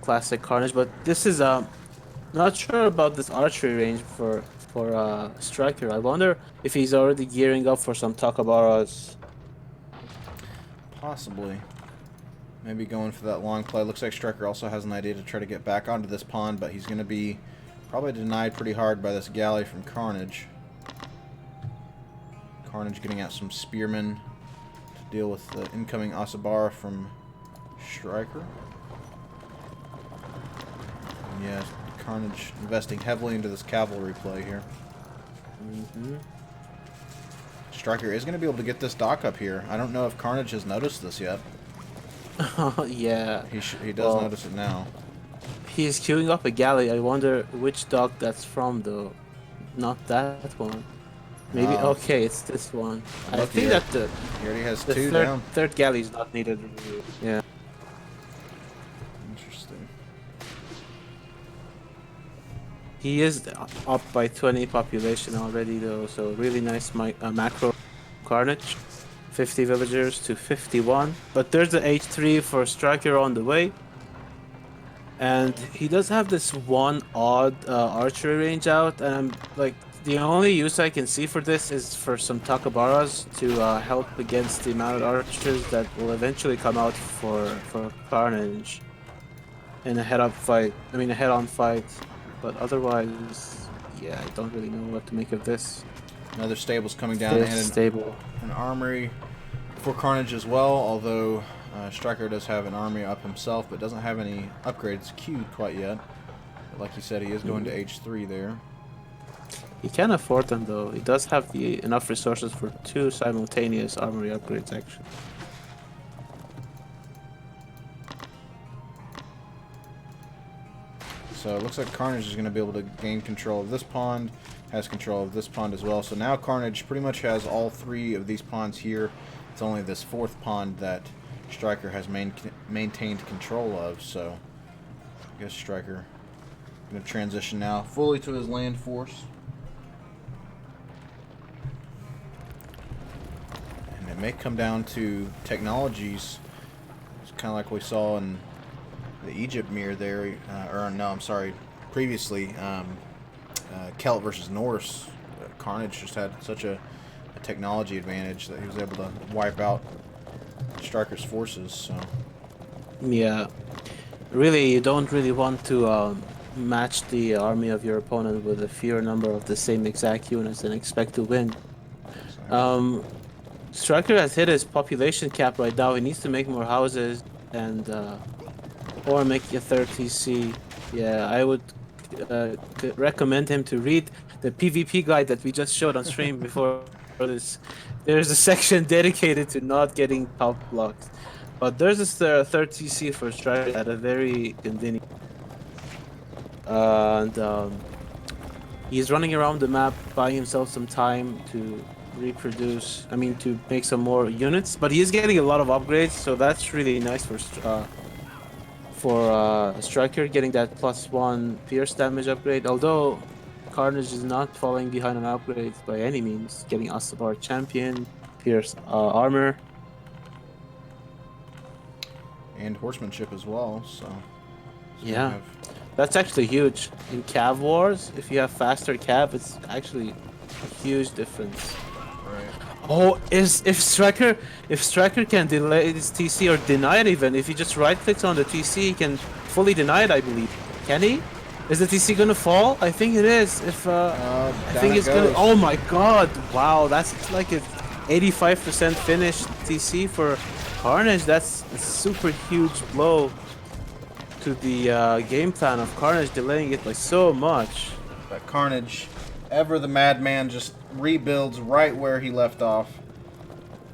Classic Carnage. But this is not sure about this archery range for Striker. I wonder if he's already gearing up for some Takabaras. Possibly. Maybe going for that long play. Looks like Striker also has an idea to try to get back onto this pond, but he's going to be probably denied pretty hard by this galley from Carnage. Carnage getting out some spearmen to deal with the incoming Asabara from Striker. And yeah, Carnage investing heavily into this cavalry play here. Striker is going to be able to get this dock up here. I don't know if Carnage has noticed this yet. Yeah. He does notice it now. He's queuing up a galley. I wonder which dock that's from, though. Not that one. Maybe okay, it's this one. I think that He already has the 2 down. third galley is not needed. Yeah. Interesting. He is up by 20 population already though, so really nice macro Carnage. 50 villagers to 51. But there's the H3 for Striker on the way. And he does have this one odd archery range out, and I'm like, the only use I can see for this is for some Takabaras to help against the mounted archers that will eventually come out for Carnage in a head-up fight. I mean, a head-on fight. But otherwise, yeah, I don't really know what to make of this. Another stable's coming down, and an armory for Carnage as well, although Striker does have an army up himself, but doesn't have any upgrades queued quite yet. But like you said, he is going to H3 there. He can afford them though. He does have enough resources for 2 simultaneous armory upgrades actually. So it looks like Carnage is going to be able to gain control of this pond, has control of this pond as well. So now Carnage pretty much has all 3 of these ponds here. It's only this 4th pond that Striker has maintained control of. So I guess Striker going to transition now fully to his land force. And it may come down to technologies. It's kind of like we saw in the Egypt mirror there, or no, I'm sorry, previously, Celt versus Norse. Carnage just had such a technology advantage that he was able to wipe out Striker's forces. So yeah, really, you don't really want to match the army of your opponent with a fewer number of the same exact units and expect to win. Striker has hit his population cap right now. He needs to make more houses and or make a 3rd TC. Yeah, I would recommend him to read the PvP guide that we just showed on stream before this. There's a section dedicated to not getting pop blocked. But there's this 3rd TC for Striker at a very convenient. And he's running around the map, buying himself some time to reproduce. I mean, to make some more units. But he is getting a lot of upgrades, so that's really nice for Striker, getting that +1 pierce damage upgrade. Although Carnage is not falling behind on upgrades by any means, getting Asabar champion, pierce armor, and horsemanship as well. So yeah, that's actually huge in Cav wars. If you have faster Cav, it's actually a huge difference. Oh, if Striker can delay his TC or deny it even, if he just right-clicks on the TC, he can fully deny it, I believe. Can he? Is the TC gonna fall? I think it is. If I think it's gonna. Oh my God! Wow, that's like a 85% finish TC for Carnage. That's a super huge blow to the game plan of Carnage, delaying it by so much. But Carnage, ever the madman, just rebuilds right where he left off.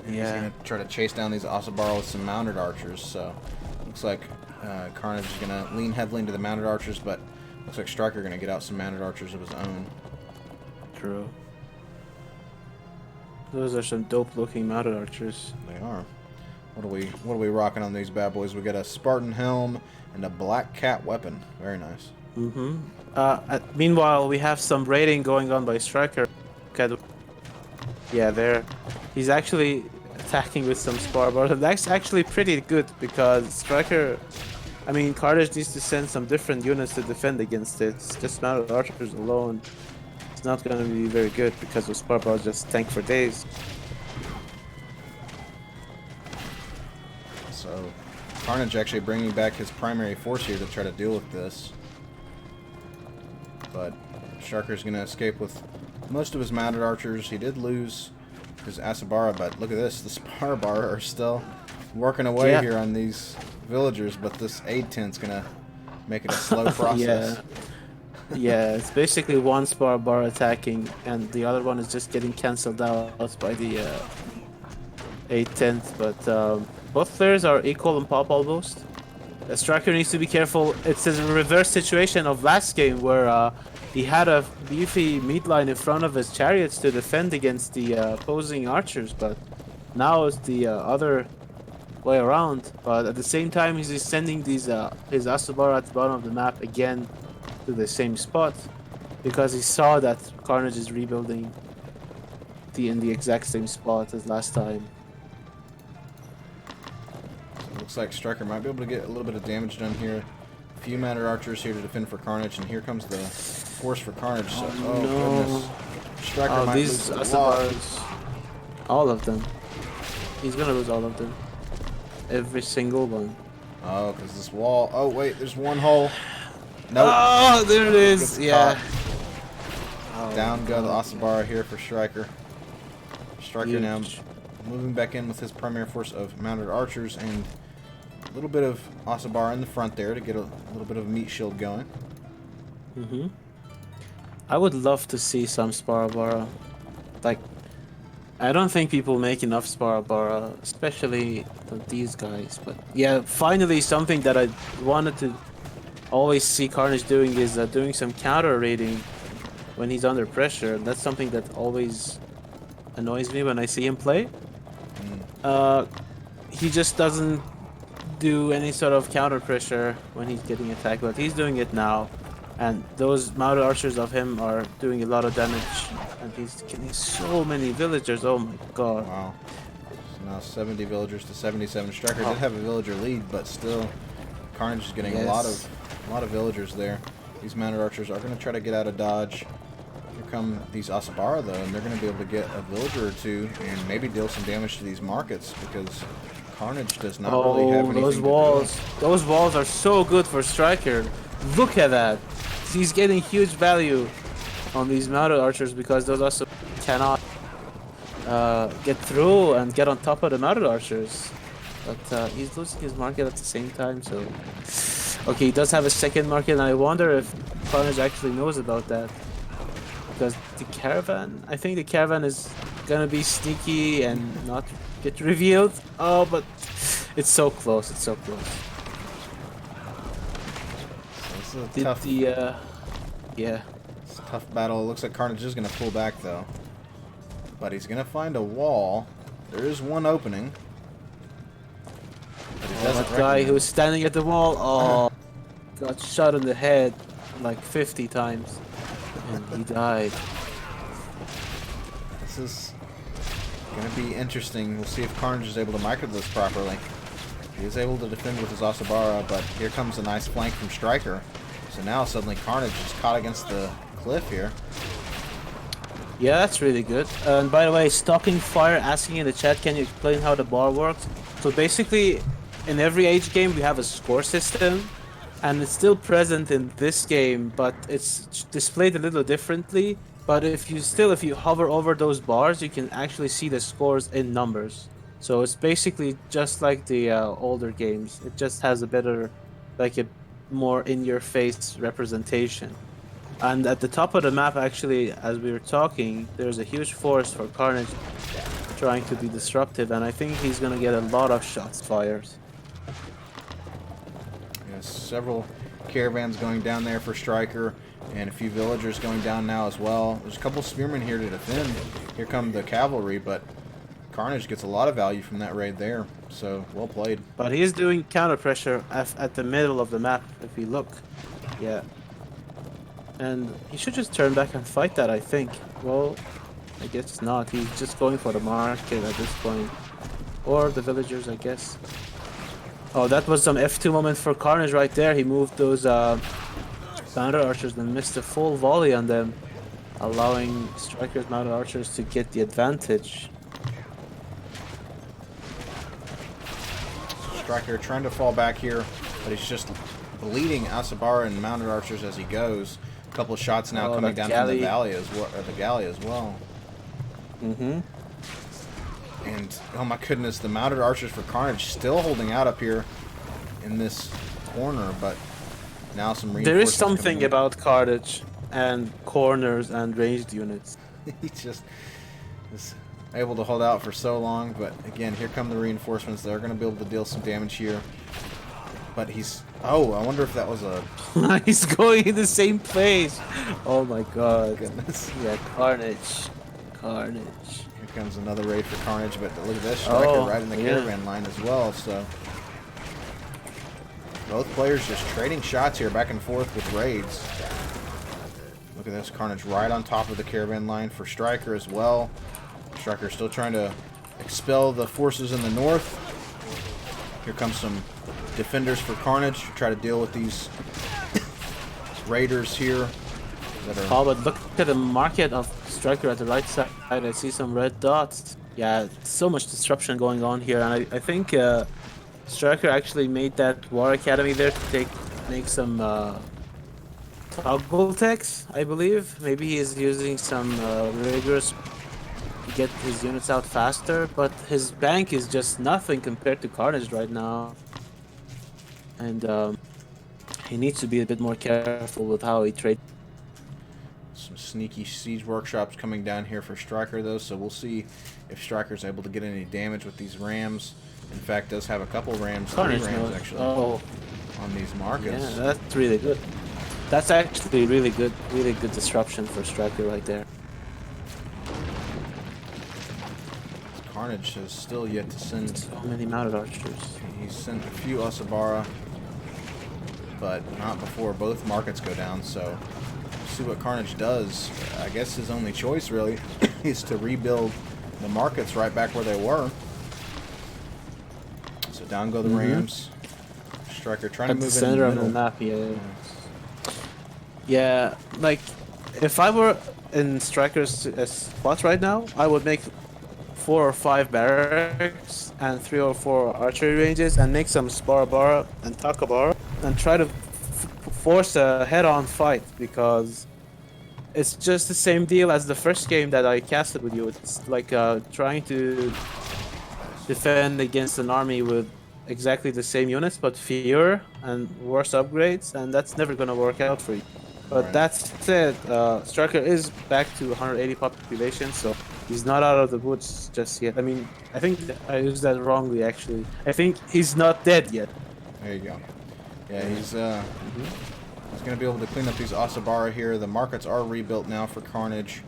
And he's going to try to chase down these Asabar with some mounted archers. So looks like Carnage is going to lean heavily into the mounted archers, but looks like Striker going to get out some mounted archers of his own. True. Those are some dope looking mounted archers. They are. What are we rocking on these bad boys? We got a Spartan helm and a black cat weapon. Very nice. Meanwhile, we have some raiding going on by Striker. Yeah, there. He's actually attacking with some spar, but that's actually pretty good because Striker, I mean, Carnage needs to send some different units to defend against it. It's just mounted archers alone. It's not going to be very good because the spar bars just tank for days. So, Carnage actually bringing back his primary force here to try to deal with this. But Striker's going to escape with most of his mounted archers. He did lose his Asabara, but look at this. The Sparbar are still working away here on these villagers, but this aid tent's going to make it a slow process. Yeah, it's basically one Sparbar attacking, and the other one is just getting cancelled out by the aid tent. But both players are equal in pop almost. Striker needs to be careful. It's a reverse situation of last game where he had a beefy meat line in front of his chariots to defend against the opposing archers, but now it's the other way around. But at the same time, he's sending these his Asubara at the bottom of the map again to the same spot. because he saw that Carnage is rebuilding in the exact same spot as last time. So looks like Striker might be able to get a little bit of damage done here. A few Mounted Archers here to defend for Carnage, and here comes the force for Carnage. So, oh no. goodness. Striker might These lose a lot. all of them. He's gonna lose all of them. Every single one. Oh, because this wall. Oh, wait, there's one hole. Nope. Oh, there it is. Yeah. Down go the Asabara here for Striker. Striker Huge. now moving back in with his primary force of Mounted Archers and a little bit of Asabara in the front there to get a little bit of a meat shield going. Mm-hmm. I would love to see some Sparabara. Like, I don't think people make enough Sparabara, especially these guys. But yeah, finally something that I wanted to always see Carnage doing is doing some counter raiding when he's under pressure. That's something that always annoys me when I see him play. He just doesn't do any sort of counter pressure when he's getting attacked, but he's doing it now. And those Mounted Archers of him are doing a lot of damage, and he's killing so many villagers. Oh my god. Wow. So now 70 villagers to 77. Striker did have a villager lead, but still Carnage is getting a lot of villagers there. These Mounted Archers are going to try to get out of dodge. Here come these Asabara though, and they're going to be able to get a villager or two and maybe deal some damage to these markets because Carnage does not really have anything those walls. Those walls are so good for Striker. Look at that. He's getting huge value on these Mounted Archers because those also cannot get through and get on top of the Mounted Archers. But he's losing his market at the same time, so... Okay, he does have a second market, and I wonder if Carnage actually knows about that. Because the caravan... I think the caravan is gonna be sneaky and not get revealed. Oh, but it's so close, it's so close. Tough, yeah. it's a tough battle. It looks like Carnage is going to pull back though. But he's going to find a wall. There is one opening. But he doesn't that guy who's standing at the wall, got shot in the head like 50 times. And he died. This is going to be interesting. We'll see if Carnage is able to micro this properly. He is able to defend with his Asabara, but here comes a nice flank from Striker. So now suddenly Carnage is caught against the cliff here. Yeah, that's really good. And by the way, Stalking Fire asking in the chat, can you explain how the bar works? So basically, in every age game we have a score system, and it's still present in this game, but it's displayed a little differently. But if you hover over those bars, you can actually see the scores in numbers. So it's basically just like the older games. It just has a better, like a more in-your-face representation. And at the top of the map, actually, as we were talking, there's a huge forest for Carnage trying to be disruptive, and I think he's gonna get a lot of shots fired. Yes, several caravans going down there for Striker, and a few villagers going down now as well. There's a couple spearmen here to defend. Here come the cavalry, but Carnage gets a lot of value from that raid there, so well played. But he is doing counter pressure at the middle of the map, if you look. Yeah. And he should just turn back and fight that, I think. Well, I guess not. He's just going for the market at this point. Or the villagers, I guess. Oh, that was some F2 moment for Carnage right there. He moved those Mounted Archers and missed a full volley on them, allowing Striker's Mounted Archers to get the advantage. Striker trying to fall back here, but he's just bleeding Asabara and Mounted Archers as he goes. A couple of shots now coming down from the valley as well, or the galley as well. Mm-hmm. And oh my goodness, the Mounted Archers for Carnage still holding out up here in this corner, but now some reinforcements. There is something about Carnage and corners and ranged units. He just is able to hold out for so long, but again, here come the reinforcements. They're going to be able to deal some damage here. But he's... Oh, I wonder if that was a... He's going in the same place. Oh my god. Goodness. Yeah, Carnage. Carnage. Here comes another raid for Carnage, but look at this. Striker right in the caravan line as well, so... Both players just trading shots here back and forth with raids. Look at this, Carnage right on top of the caravan line for Striker as well. Striker still trying to expel the forces in the north. Here comes some defenders for Carnage to try to deal with these raiders here. That are... Oh, but look at the market of Striker at the right side. I see some red dots. Yeah, so much disruption going on here, and I think Striker actually made that War Academy there to make some toggle techs, I believe. Maybe he's using some rigorous to get his units out faster, but his bank is just nothing compared to Carnage right now. And he needs to be a bit more careful with how he trades. Some sneaky siege workshops coming down here for Striker though, so we'll see if Striker's able to get any damage with these rams. In fact, does have a couple rams, Carnage 3 rams knows. actually, Oh, on these markets. yeah, that's really good. That's actually really good disruption for Striker right there. Carnage has still yet to send. So many mounted archers. He's sent a few Osabara, but not before both markets go down. So we'll see what Carnage does. I guess his only choice really is to rebuild the markets right back where they were. So down go the Rams. Striker trying At to move the center in the of middle. the map, yeah. Yeah, like if I were in Striker's spot right now, I would make 4 or 5 barracks and 3 or 4 archery ranges and make some Sparabara and Takabara and try to force a head-on fight, because it's just the same deal as the first game that I casted with you. It's like trying to defend against an army with exactly the same units but fewer and worse upgrades, and that's never gonna work out for you. But Right. that said, Striker is back to 180 population, so he's not out of the woods just yet. I mean, I think I used that wrongly actually. I think he's not dead yet. There you go. Yeah, he's gonna be able to clean up these Osabara here. The markets are rebuilt now for Carnage.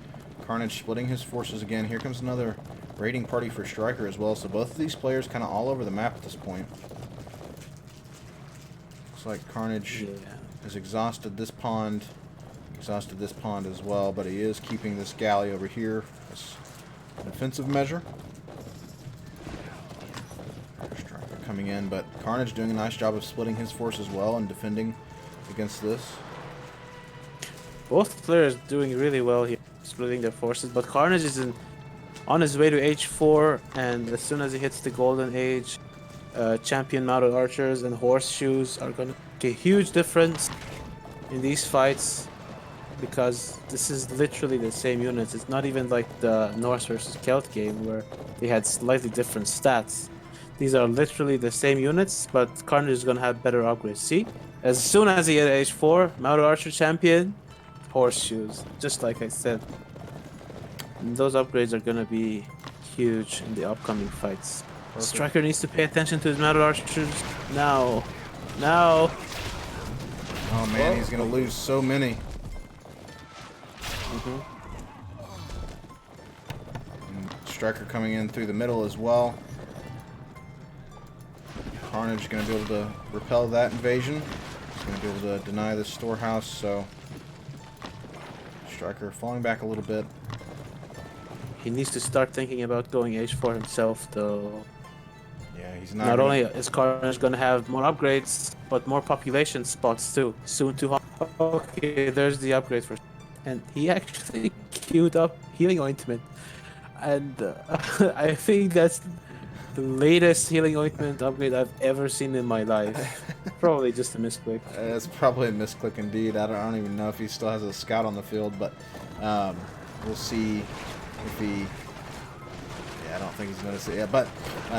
Carnage splitting his forces again. Here comes another raiding party for Striker as well. So both of these players kind of all over the map at this point. Looks like Carnage has exhausted this pond as well, but he is keeping this galley over here as an offensive measure. Striker coming in, but Carnage doing a nice job of splitting his force as well and defending against this. Both players doing really well here, splitting their forces, but Carnage is on his way to H4, and as soon as he hits the golden age, champion mounted archers and horseshoes are gonna make a huge difference in these fights, because this is literally the same units. It's not even like the Norse versus Celt game where they had slightly different stats. These are literally the same units, but Carnage is gonna have better upgrades. See? As soon as he hit H4, mounted archer champion, horseshoes, just like I said. And those upgrades are gonna be huge in the upcoming fights. Perfect. Striker needs to pay attention to his mounted archers now. Now. Oh man, he's gonna lose so many. And Striker coming in through the middle as well. Carnage is gonna be able to repel that invasion. He's gonna be able to deny this storehouse, so Striker falling back a little bit. He needs to start thinking about going H4 himself, though. Yeah, he's not. Not only is Carnage gonna have more upgrades, but more population spots too. Soon to okay, there's the upgrade for, and he actually queued up healing ointment, and I think that's the latest healing ointment upgrade I've ever seen in my life. Probably just a misclick. It's probably a misclick indeed. I don't even know if he still has a scout on the field, but we'll see if he. Yeah, I don't think he's going to see. Yeah, but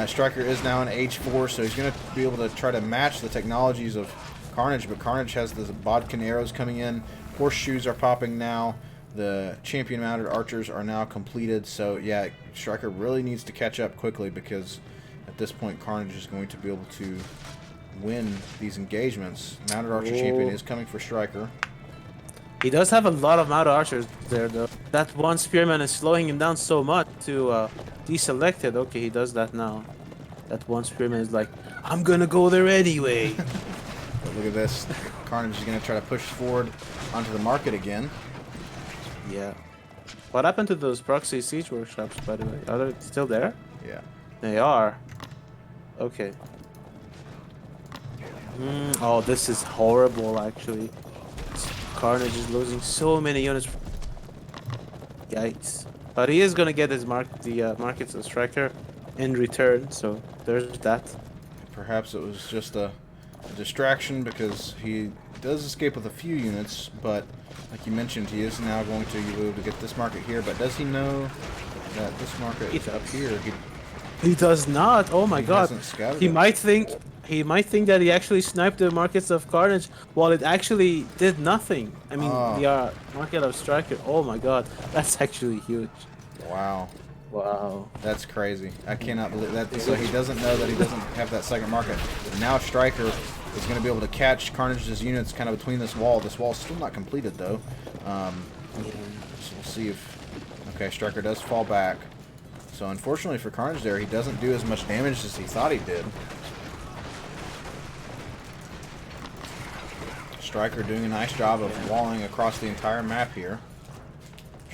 Striker is now in H4, so he's going to be able to try to match the technologies of Carnage. But Carnage has the bodkin arrows coming in. Horseshoes are popping now. The champion mounted archers are now completed. So yeah, Striker really needs to catch up quickly, because at this point Carnage is going to be able to win these engagements. Mounted archer champion is coming for Striker. He does have a lot of mounted archers there, though. That one spearman is slowing him down so much to deselect it. Okay, he does that now. That one spearman is like, I'm gonna go there anyway. But look at this. Carnage is going to try to push forward onto the market again. Yeah. What happened to those proxy siege workshops, by the way? Are they still there? Yeah. They are. Okay. Oh, this is horrible, actually. Carnage is losing so many units. Yikes. But he is gonna get his markets of striker in return, so there's that. Perhaps it was just a distraction because he does escape with a few units, but like you mentioned, he is now going to be able to get this market here. But does he know that this market is up here? He does not. Oh my god. Hasn't scouted He it. might think that he actually sniped the markets of Carnage while it actually did nothing. I mean, the market of Striker. Oh my god, that's actually huge. Wow. Wow. That's crazy. I cannot believe that. So he doesn't know that he doesn't have that second market. And now Striker is going to be able to catch Carnage's units kind of between this wall. This wall's still not completed though. So we'll see if... Okay, Striker does fall back. So unfortunately for Carnage there, he doesn't do as much damage as he thought he did. Striker doing a nice job of walling across the entire map here.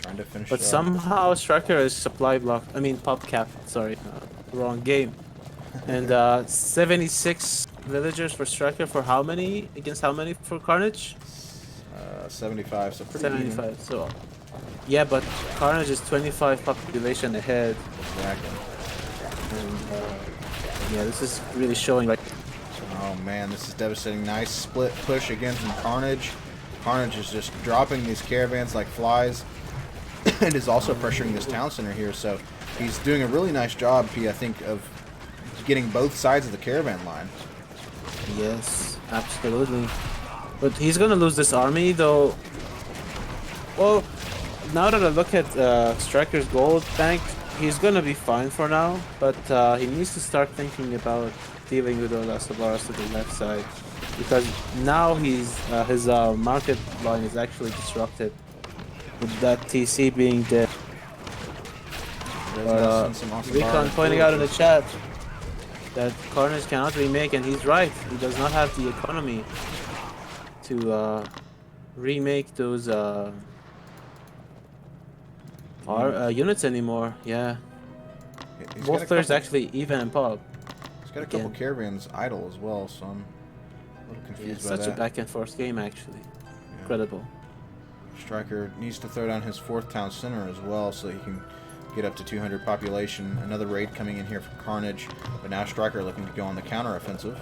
Trying to finish But up. somehow Striker is supply block. I mean, pop cap. Sorry, wrong game. And 76 villagers for Striker for how many? Against how many for Carnage? 75, so pretty 75. even. So, yeah, but Carnage is 25 population ahead. Exactly. And yeah, this is really showing like. Oh man, this is devastating. Nice split push again from Carnage. Carnage is just dropping these caravans like flies. And is also pressuring this town center here, so he's doing a really nice job, I think, of getting both sides of the caravan line. Yes, absolutely. But he's gonna lose this army, though. Well, now that I look at Striker's gold bank, he's gonna be fine for now. But he needs to start thinking about dealing with those Asabaras to the left side, because now his market line is actually disrupted with that TC being dead. Recon pointing out in the chat that Carnage cannot remake, and he's right. He does not have the economy to remake those units anymore. Yeah, both players actually even in pop. He's got a couple caravans idle as well, so I'm a little confused by that. It's such a back and forth game, actually. Incredible. Striker needs to throw down his 4th town center as well so he can get up to 200 population. Another raid coming in here from Carnage, but now Striker looking to go on the counter-offensive.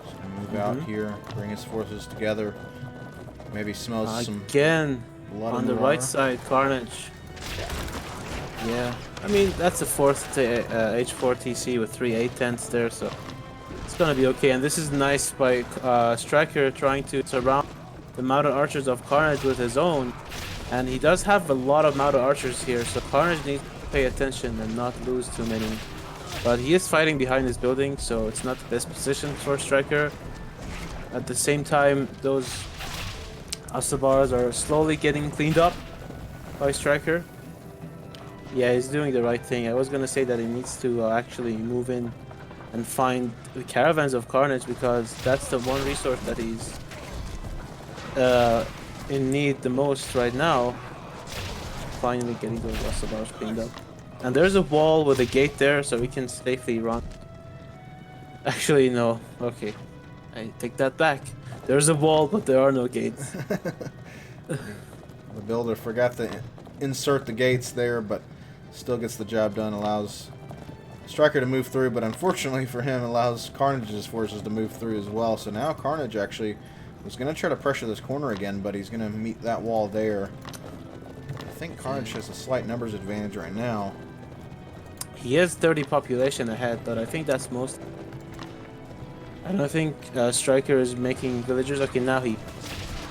So move out here, bring his forces together, maybe smells some blood on the right side. Carnage. Yeah, I mean that's a 4th H4 TC with 3 8-10s there, so it's gonna be okay. And this is nice by Striker trying to surround the mounted archers of Carnage with his own, and he does have a lot of mounted archers here, so Carnage needs to pay attention and not lose too many. But he is fighting behind his building, so it's not the best position for Striker. At the same time, those Asabars are slowly getting cleaned up by Striker. Yeah, he's doing the right thing. I was gonna say that he needs to actually move in and find the caravans of Carnage, because that's the one resource that he's in need the most right now. Finally getting those Asabars cleaned up. And there's a wall with a gate there, so we can safely run. Actually, no. Okay. I take that back. There's a wall, but there are no gates. The builder forgot to insert the gates there, but still gets the job done. Allows Striker to move through, but unfortunately for him, allows Carnage's forces to move through as well. So now Carnage actually was going to try to pressure this corner again, but he's going to meet that wall there. I think Carnage has a slight numbers advantage right now. He has 30 population ahead, but I think that's most. I don't think Striker is making villagers. Okay, now he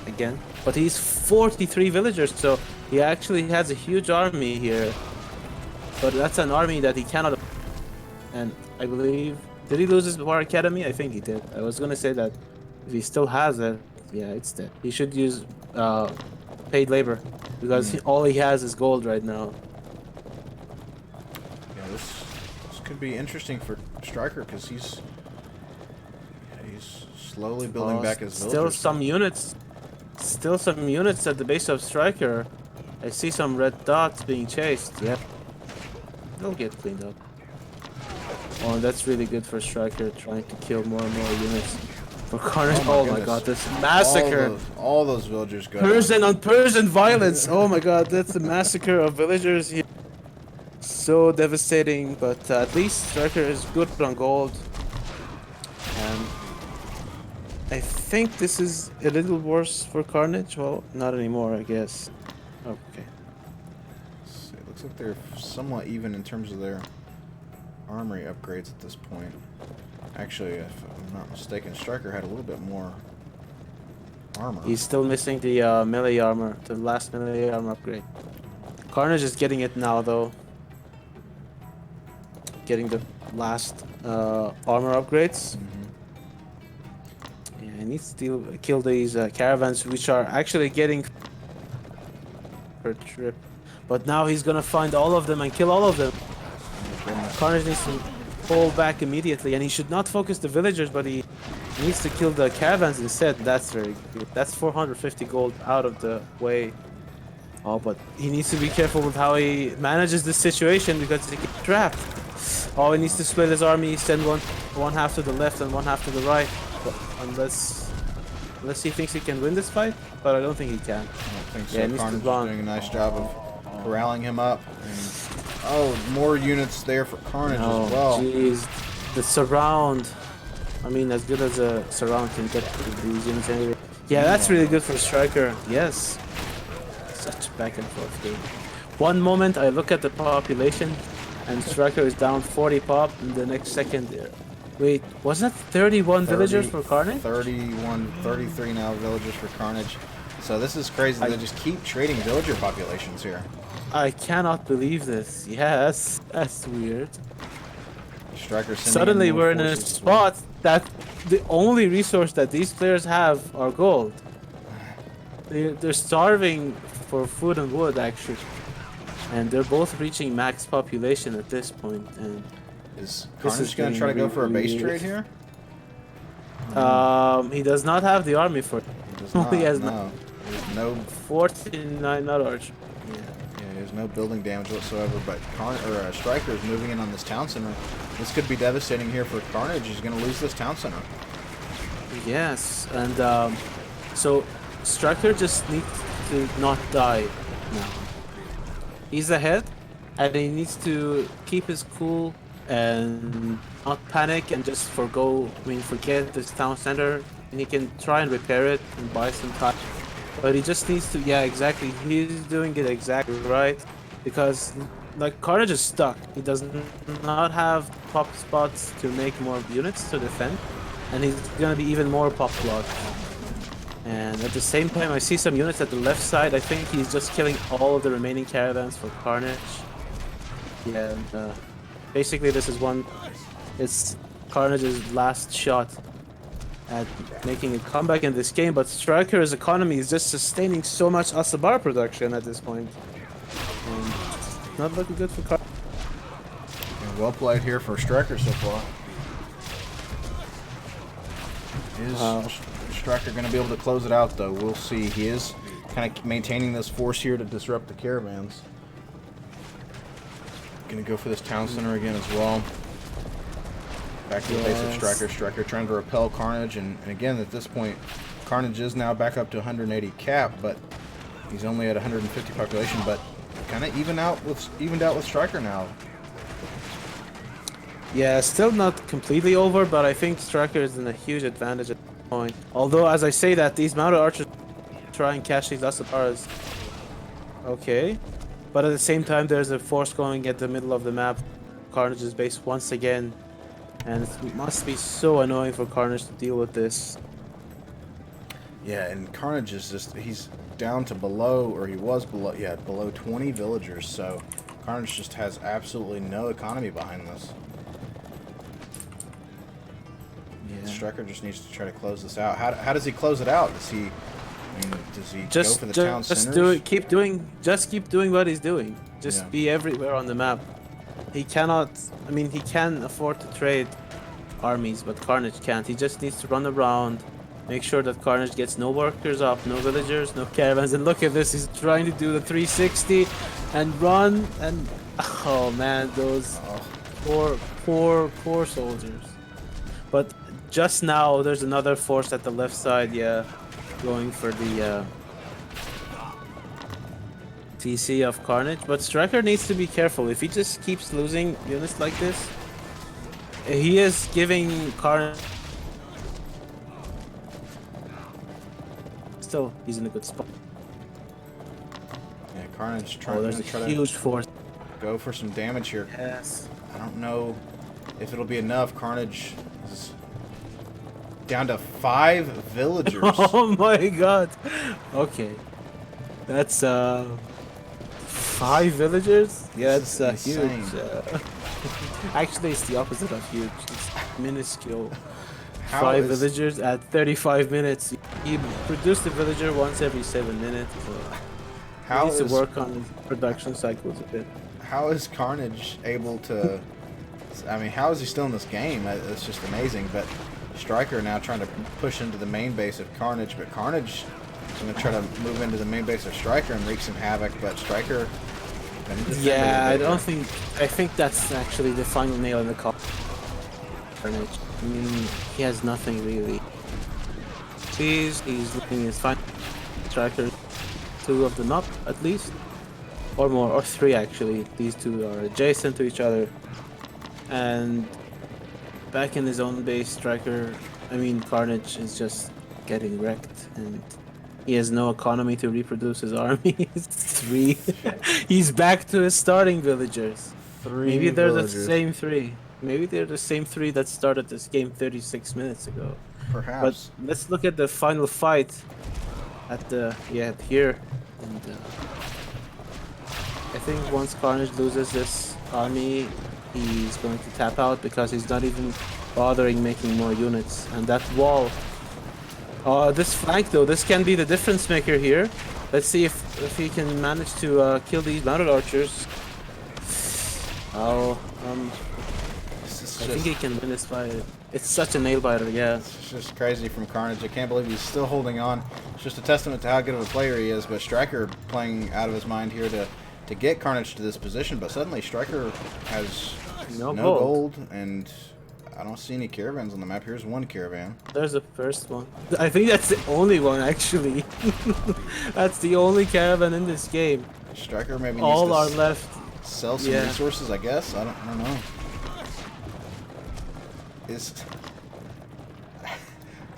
again, but he's 43 villagers, so he actually has a huge army here. But that's an army that he cannot. And I believe, did he lose his War Academy? I think he did. I was gonna say that if he still has it, yeah, it's dead. He should use paid labor, because all he has is gold right now. Yeah, this could be interesting for Striker, because he's slowly building back his villagers. Still some units at the base of Striker. I see some red dots being chased. Yeah. They'll get cleaned up. Oh, and that's really good for Striker, trying to kill more and more units. For Carnage, oh my god, this massacre! All those villagers go Persian on Persian violence! Oh my god, that's a massacre of villagers here. So devastating, but at least Striker is good on gold. And I think this is a little worse for Carnage. Well, not anymore, I guess. Okay. See, it looks like they're somewhat even in terms of their armory upgrades at this point. Actually, if I'm not mistaken, Striker had a little bit more armor. He's still missing the melee armor, the last melee armor upgrade. Carnage is getting it now, though. Getting the last armor upgrades. Yeah, he needs to kill these caravans, which are actually getting per trip. But now he's gonna find all of them and kill all of them. Carnage needs to pull back immediately, and he should not focus the villagers, but he needs to kill the caravans instead. That's very good. That's 450 gold out of the way. Oh, but he needs to be careful with how he manages this situation because he gets trapped. Oh, he needs to split his army, send one half to the left and one half to the right. But unless he thinks he can win this fight, but I don't think he can. I don't think so. Yeah, he needs Carnage to is doing a nice job of corralling him up. And, oh, more units there for Carnage as well. Jeez, the surround. I mean, as good as a surround can get to these units anyway. Yeah, that's really good for Striker. Yes. Such a back and forth game. One moment I look at the population and Striker is down 40 pop, and the next second there. Wait, wasn't that 31 villagers for Carnage? 31, 33 now villagers for Carnage. So this is crazy. They just keep trading villager populations here. I cannot believe this. Yes, that's weird. Striker Suddenly we're in a spot that the only resource that these players have are gold. They're starving for food and wood, actually. And they're both reaching max population at this point. And is Carnage going to try to go for a base trade here? He does not have the army for it. He does not, He has no 49, not archer. Yeah, there's no building damage whatsoever, but Striker is moving in on this town center. This could be devastating here for Carnage. He's going to lose this town center. Yes, and so Striker just needs to not die now. He's ahead, and he needs to keep his cool and not panic and just forget this town center, and he can try and repair it and buy some time. But he just needs to, yeah, exactly. He's doing it exactly right, because like Carnage is stuck. He does not have pop spots to make more units to defend, and he's gonna be even more pop blocked. And at the same time, I see some units at the left side. I think he's just killing all of the remaining caravans for Carnage. Yeah, and, basically this is it's Carnage's last shot at making a comeback in this game, but Striker's economy is just sustaining so much Asabar production at this point. And it's not looking good for Carnage. Well played here for Striker so far. Is Striker going to be able to close it out, though? We'll see. He is kind of maintaining this force here to disrupt the caravans. Going to go for this town center again as well. Back to the base of Striker. Striker trying to repel Carnage, and again at this point, Carnage is now back up to 180 cap, but he's only at 150 population. But kind of evened out with Striker now. Yeah, still not completely over, but I think Striker is in a huge advantage at this point. Although, as I say that, these mounted archers try and catch these Asabaras. Okay. But at the same time, there's a force going at the middle of the map. Carnage's base once again. And it must be so annoying for Carnage to deal with this. Yeah, and Carnage is just, he's down to below, or he was below, yeah, below 20 villagers. So Carnage just has absolutely no economy behind this. Striker just needs to try to close this out. How does he close it out? Does he go for the town centers? Keep doing what he's doing. Just be everywhere on the map. He cannot. I mean, he can afford to trade armies, but Carnage can't. He just needs to run around, Make sure that Carnage gets no workers up, no villagers, no caravans. And look at this, he's trying to do the 360 and run. And oh man, those poor soldiers. But just now, there's another force at the left side, yeah, going for the TC of Carnage. But Striker needs to be careful. If he just keeps losing units like this, he is giving Carnage. Still, he's in a good spot. Yeah, Carnage trying there's to a try huge to force. go for some damage here. Yes. I don't know if it'll be enough. Carnage is down to 5 villagers. Oh my god. Okay. That's 5 villagers? Yeah, This it's is huge. insane. Actually, it's the opposite of huge. It's minuscule. How 5 is- villagers at 35 minutes. He produced a villager once every 7 minutes. So How he needs to is work on his production cycles a bit. how is Carnage able to? I mean, how is he still in this game? It's just amazing. But Striker now trying to push into the main base of Carnage, but Carnage is going to try to move into the main base of Striker and wreak some havoc. But Striker, Yeah, I think that's actually the final nail in the coffin. Carnage. I mean, he has nothing really. He's looking his final Striker. 2 of them up at least, or more, or 3 actually. These 2 are adjacent to each other, and back in his own base, Carnage is just getting wrecked, and he has no economy to reproduce his army. It's 3. He's back to his starting villagers. 3 Maybe they're villagers. the same 3. Maybe they're the same 3 that started this game 36 minutes ago. Perhaps. But let's look at the final fight at the here, and I think once Carnage loses this army, he's going to tap out because he's not even bothering making more units. And that wall, this flank though, this can be the difference maker here. Let's see if he can manage to kill these mounted archers. I think he can win this fight. It's such a nail biter, yeah. It's just crazy from Carnage. I can't believe he's still holding on. It's just a testament to how good of a player he is. But Striker playing out of his mind here to get Carnage to this position. But suddenly Striker has no gold, and I don't see any caravans on the map. Here's one caravan. There's the first one. I think that's the only one actually. That's the only caravan in this game. Striker maybe All needs are to left. sell some Yeah. resources, I guess. I don't know.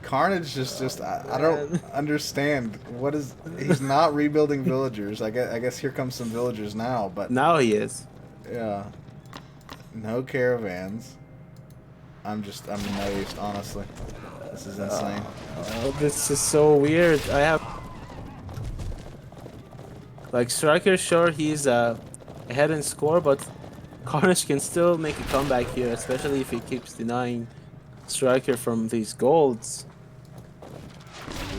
Carnage is just I don't understand what is he's not rebuilding villagers. I guess here comes some villagers now, but Now he is. yeah, no caravans. I'm amazed, honestly. This is insane. Oh, this is so weird. I have like Striker, sure he's ahead in score, but Carnage can still make a comeback here, especially if he keeps denying Striker from these golds.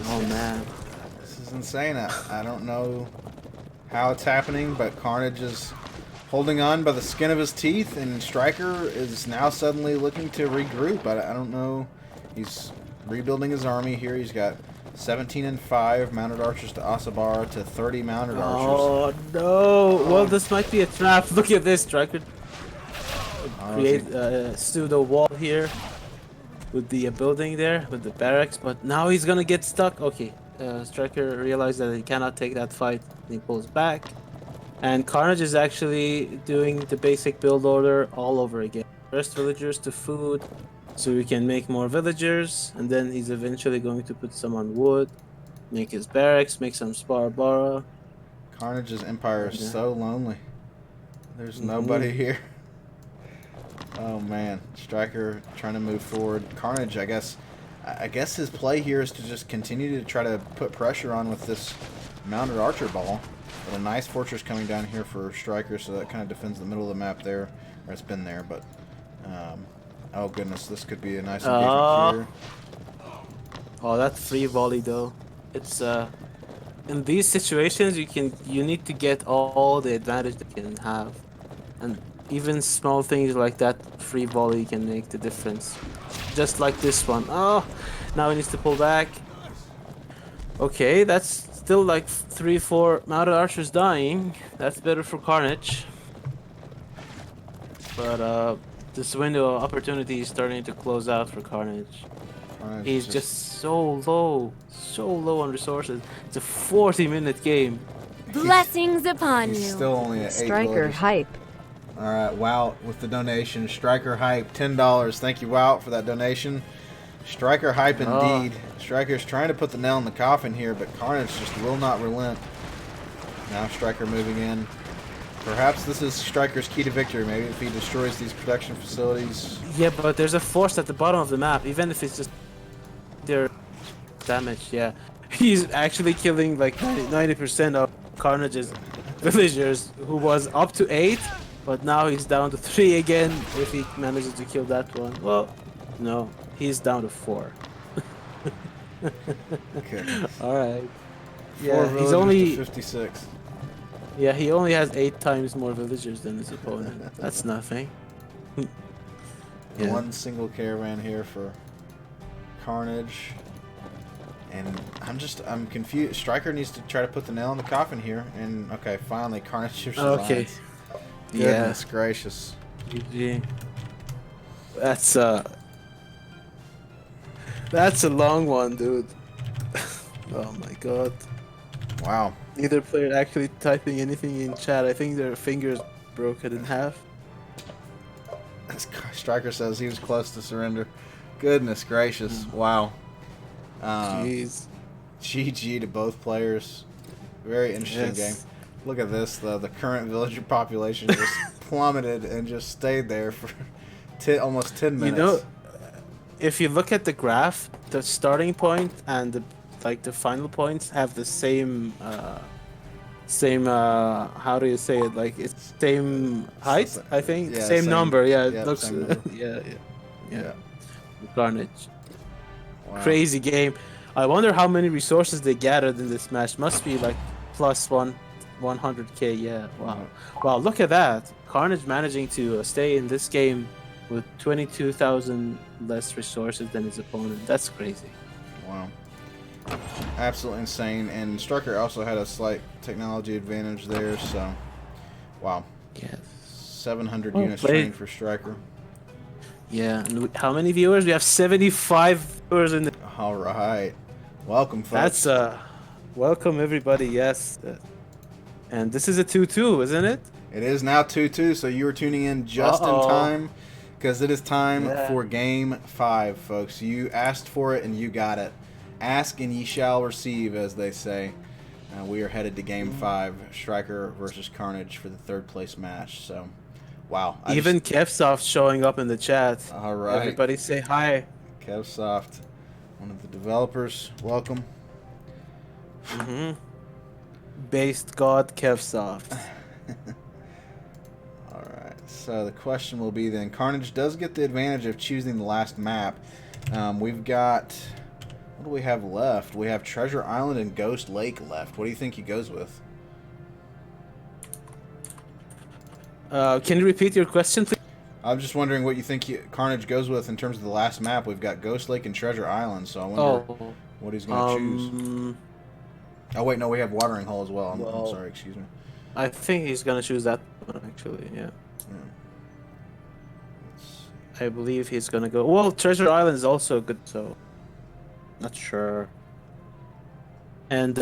Oh man. This is insane. I don't know how it's happening, but Carnage is holding on by the skin of his teeth, and Striker is now suddenly looking to regroup. I don't know. He's rebuilding his army here. He's got 17 and 5 mounted archers to Asabara to 30 mounted archers. Oh no! Well, this might be a trap. Look at this, Striker. Create a pseudo wall here with the building there, with the barracks, but now he's gonna get stuck. Okay, Striker realized that he cannot take that fight. He pulls back, and Carnage is actually doing the basic build order all over again. First villagers to food, so we can make more villagers, and then he's eventually going to put some on wood, make his barracks, make some Sparbara. Carnage's empire is so lonely. There's nobody here. Oh man, Striker trying to move forward. Carnage, I guess his play here is to just continue to try to put pressure on with this mounted archer ball. But a nice fortress coming down here for Striker, so that kind of defends the middle of the map there, or it's been there. But oh goodness, this could be a nice engagement here. Oh, that free volley though. It's in these situations you need to get all the advantage that you can have, and even small things like that free volley can make the difference. just like this one. Oh, now he needs to pull back. Okay, that's still like 3-4 mounted archers dying. That's better for Carnage. But this window of opportunity is starting to close out for Carnage. Carnage He's is just so low on resources. It's a 40-minute game. Blessings upon he's you. still only at 8 Striker villagers. hype. All right, Wow with the donation. Striker Hype, $10. Thank you, Wow, for that donation. Striker Hype indeed. Striker's trying to put the nail in the coffin here, but Carnage just will not relent. Now Striker moving in. Perhaps this is Striker's key to victory. Maybe if he destroys these production facilities. Yeah, but there's a force at the bottom of the map. Even if it's just their damage, yeah. He's actually killing like 90% of Carnage's villagers, who was up to 8, but now he's down to 3 again if he manages to kill that one. Well, no, he's down to 4. Okay. Alright. 4 Yeah, villagers he's only... to 56. Yeah, he only has 8 times more villagers than his opponent. That's nothing. Yeah. One single caravan here for Carnage. And I'm confused. Striker needs to try to put the nail in the coffin here. And okay, finally Carnage resigns. Okay. Goodness gracious. GG. That's a long one, dude. Oh my god. Wow. Neither player actually typing anything in chat. I think their fingers broken in half. Striker says he was close to surrender. Goodness gracious. Wow. Jeez. GG to both players. Very interesting game. Look at this though. The current villager population just plummeted and just stayed there for almost 10 minutes. You know, if you look at the graph, the starting point and the final points have the same how do you say it? Like it's same height, I think. Yeah, same number. Yeah, it yeah, looks. same number. Yeah. Carnage. Wow. Crazy game. I wonder how many resources they gathered in this match. Must be like plus 100k. Yeah. Wow. Wow. Look at that. Carnage managing to stay in this game with 22,000 less resources than his opponent. That's crazy. Wow. Absolutely insane. And Striker also had a slight technology advantage there, so wow. Yes. 700 Well units played. trained for Striker. Yeah. And how many viewers? We have 75 viewers in the... All right. Welcome, folks. That's welcome everybody. Yes. And this is a 2-2, isn't it? It is now 2-2, so you are tuning in just in time because it is time for Game 5, folks. You asked for it and you got it. Ask and ye shall receive, as they say. We are headed to Game 5, Striker versus Carnage for the 3rd place match. So, wow. Even Kevsoft showing up in the chat. All right. Everybody say hi. Kevsoft, one of the developers. Welcome. Based God Kevsoft. Alright, so the question will be then, Carnage does get the advantage of choosing the last map. We've got, what do we have left? We have Treasure Island and Ghost Lake left. What do you think he goes with? Can you repeat your question, please? I'm just wondering what you think Carnage goes with in terms of the last map. We've got Ghost Lake and Treasure Island, so I wonder what he's going to choose. Oh wait, no, we have Watering Hole as well. I'm sorry, excuse me. I think he's gonna choose that one actually. Yeah. I believe he's gonna go. Well, Treasure Island is also good, so not sure. And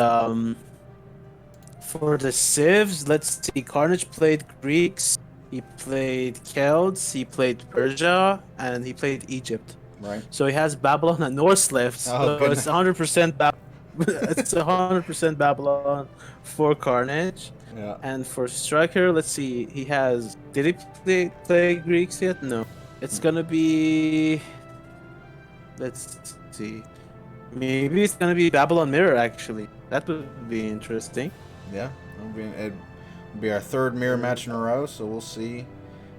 for the civs, let's see. Carnage played Greeks. He played Celts. He played Persia, and he played Egypt. Right. So he has Babylon and Norse left. Oh, So it's 100% it's 100% Babylon for Carnage. Yeah. And for Striker, let's see. He has. Did he play Greeks yet? No. It's gonna be. Let's see. Maybe it's gonna be Babylon Mirror. Actually, that would be interesting. Yeah. It'd be our 3rd mirror match in a row, so we'll see.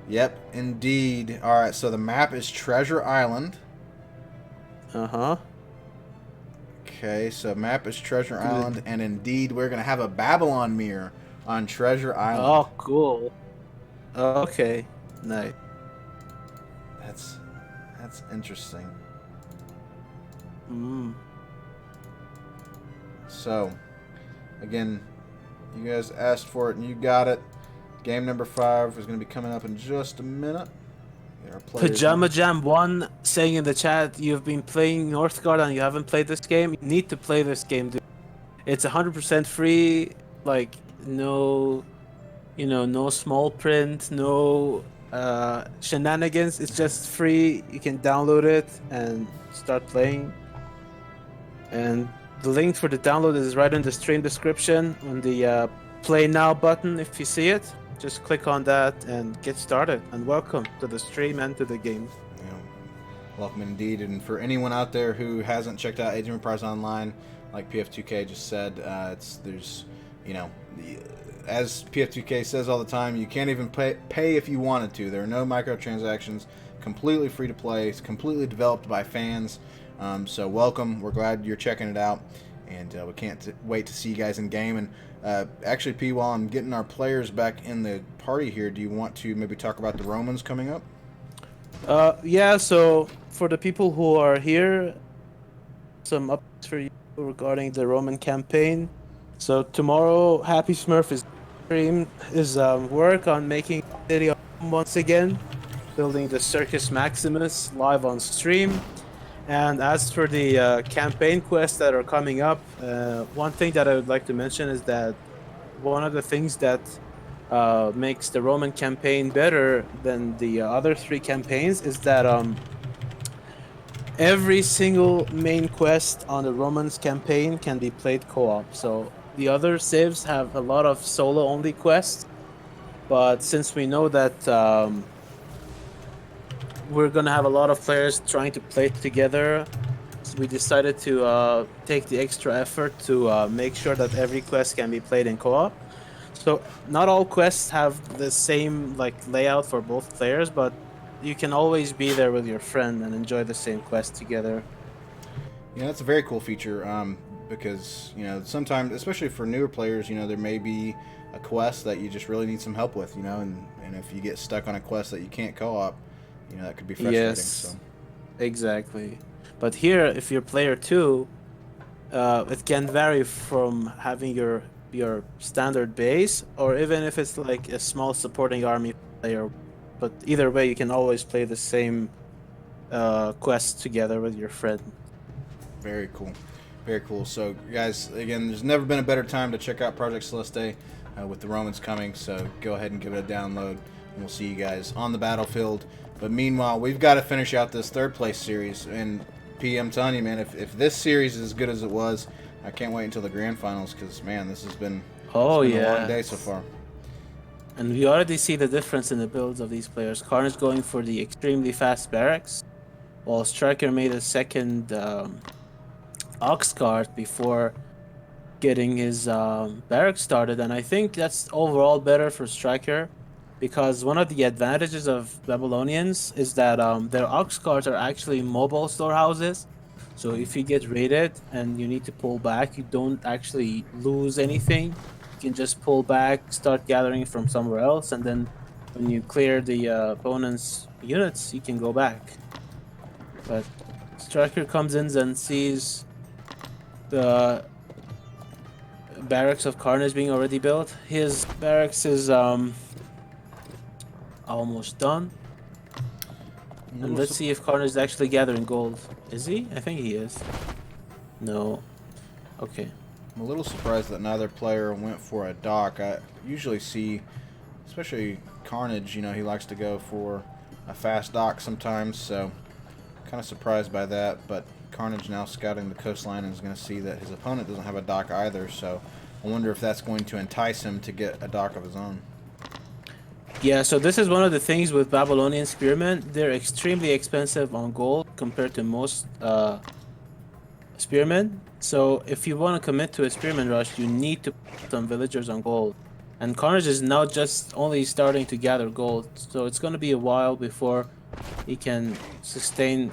Yep, indeed. All right. So the map is Treasure Island. Okay, so map is Treasure Island, and indeed we're gonna have a Babylon mirror on Treasure Island. Oh, cool. Okay, nice. That's interesting. So, again, you guys asked for it and you got it. Game number 5 is going to be coming up in just a minute. Pajama Jam 1 saying in the chat, you've been playing Northgard and you haven't played this game. You need to play this game, dude. It's 100% free, like no, no small print, no shenanigans. It's just free. You can download it and start playing. And the link for the download is right in the stream description on the Play Now button. If you see it, just click on that and get started. And welcome to the stream and to the game. Yeah. Welcome indeed. And for anyone out there who hasn't checked out Age of Empires Online, like PF2K just said, there's, as PF2K says all the time, you can't even pay if you wanted to. There are no microtransactions. Completely free to play. It's completely developed by fans. So welcome. We're glad you're checking it out, and we can't wait to see you guys in game. And actually, P, while I'm getting our players back in the party here, do you want to maybe talk about the Romans coming up? Yeah. So for the people who are here, some updates for you regarding the Roman campaign. So tomorrow, Happy Smurf is stream his work on making City of Rome once again, building the Circus Maximus live on stream. And as for the campaign quests that are coming up, one thing that I would like to mention is that one of the things that makes the Roman campaign better than the other 3 campaigns is that every single main quest on the Romans campaign can be played co-op. So the other civs have a lot of solo-only quests, but since we know that we're gonna have a lot of players trying to play together, so we decided to take the extra effort to make sure that every quest can be played in co-op. So not all quests have the same layout for both players, but you can always be there with your friend and enjoy the same quest together. Yeah, that's a very cool feature, because sometimes, especially for newer players, there may be a quest that you just really need some help with, and if you get stuck on a quest that you can't co-op, that could be frustrating. Yes, so. Exactly. But here, if you're player 2, it can vary from having your standard base, or even if it's like a small supporting army player. But either way, you can always play the same quest together with your friend. Very cool. Very cool. So, guys, again, there's never been a better time to check out Project Celeste with the Romans coming. So go ahead and give it a download, and we'll see you guys on the battlefield. But meanwhile, we've got to finish out this 3rd place series. And P, I'm telling you, man, if this series is as good as it was, I can't wait until the grand finals, because, man, this has been, a long day so far. And we already see the difference in the builds of these players. Carnage going for the extremely fast Beorix, while Striker made a second Ox card before getting his Beorix started. And I think that's overall better for Striker, because one of the advantages of Babylonians is that their Ox cards are actually mobile storehouses. So if you get raided and you need to pull back, you don't actually lose anything. You can just pull back, start gathering from somewhere else, and then when you clear the opponent's units, you can go back. But Striker comes in and sees the barracks of Carnage being already built. His barracks is almost done. And let's see if Carnage is actually gathering gold. Is he? I think he is. No. Okay. I'm a little surprised that neither player went for a dock. I usually see, especially Carnage, he likes to go for a fast dock sometimes, so kind of surprised by that. But Carnage now scouting the coastline and is going to see that his opponent doesn't have a dock either, so I wonder if that's going to entice him to get a dock of his own. Yeah, so this is one of the things with Babylonian Spearmen. They're extremely expensive on gold compared to most Spearmen. So if you want to commit to a Spearman rush, you need to put some villagers on gold. And Carnage is now just only starting to gather gold, so it's going to be a while before he can sustain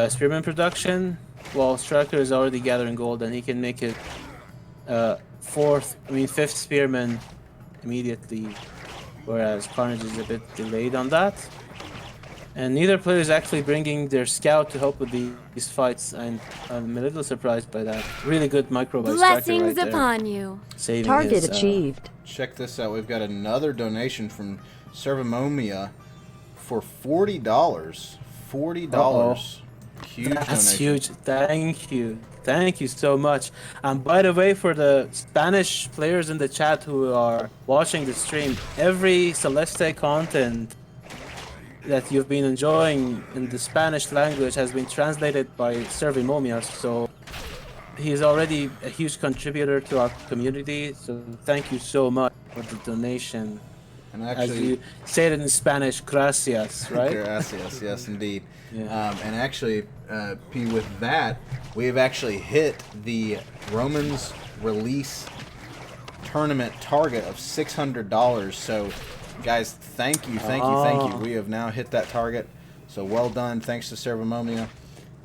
Spearman production, while Striker is already gathering gold and he can make it 5th Spearman immediately, whereas Carnage is a bit delayed on that. And neither player is actually bringing their scout to help with these fights, and I'm a little surprised by that. Really good micro by Striker right Blessings there. upon you. Saving Target his, achieved. Check this out. We've got another donation from Servamomia for $40. $40. Huge That's donation. huge. Thank you so much. And by the way, for the Spanish players in the chat who are watching the stream, every Celeste content that you've been enjoying in the Spanish language has been translated by Servimomia, so he's already a huge contributor to our community, so thank you so much for the donation. And As actually, you say it in Spanish, gracias, right? Gracias, yes, indeed. Yeah. And actually, P, with that, we have actually hit the Romans release tournament target of $600. So, guys, thank you. We have now hit that target. So, well done. Thanks to Servamomia.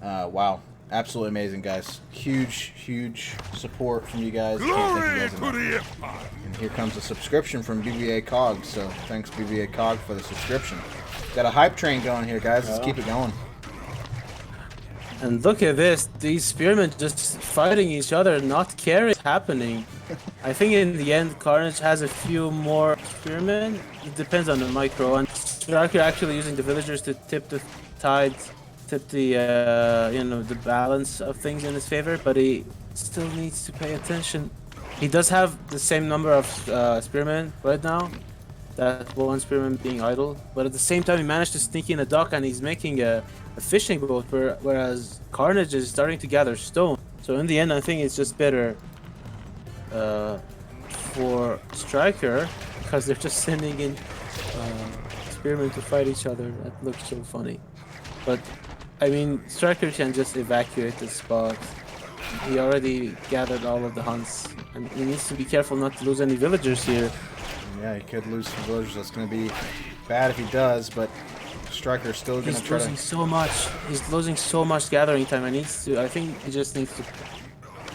Wow. Absolutely amazing, guys. Huge support from you guys. Can't thank you guys enough. And here comes a subscription from BBA Cog. So, thanks, BBA Cog, for the subscription. Got a hype train going here, guys. Let's keep it going. And look at this, these spearmen just fighting each other, not caring what's happening. I think in the end, Carnage has a few more spearmen. It depends on the micro. And Striker actually using the villagers to tip the tides, tip the, the balance of things in his favor, but he still needs to pay attention. He does have the same number of spearmen right now, that one spearman being idle, but at the same time he managed to sneak in a dock and he's making a fishing boat, whereas Carnage is starting to gather stone. So in the end, I think it's just better for Striker, because they're just sending in spearmen to fight each other. That looks so funny. But I mean, Striker can just evacuate the spot. He already gathered all of the hunts, and he needs to be careful not to lose any villagers here. Yeah, he could lose some villagers. That's going to be bad if he does, but Striker's still going to try to... He's losing so much. He's losing so much gathering time. I think he just needs to...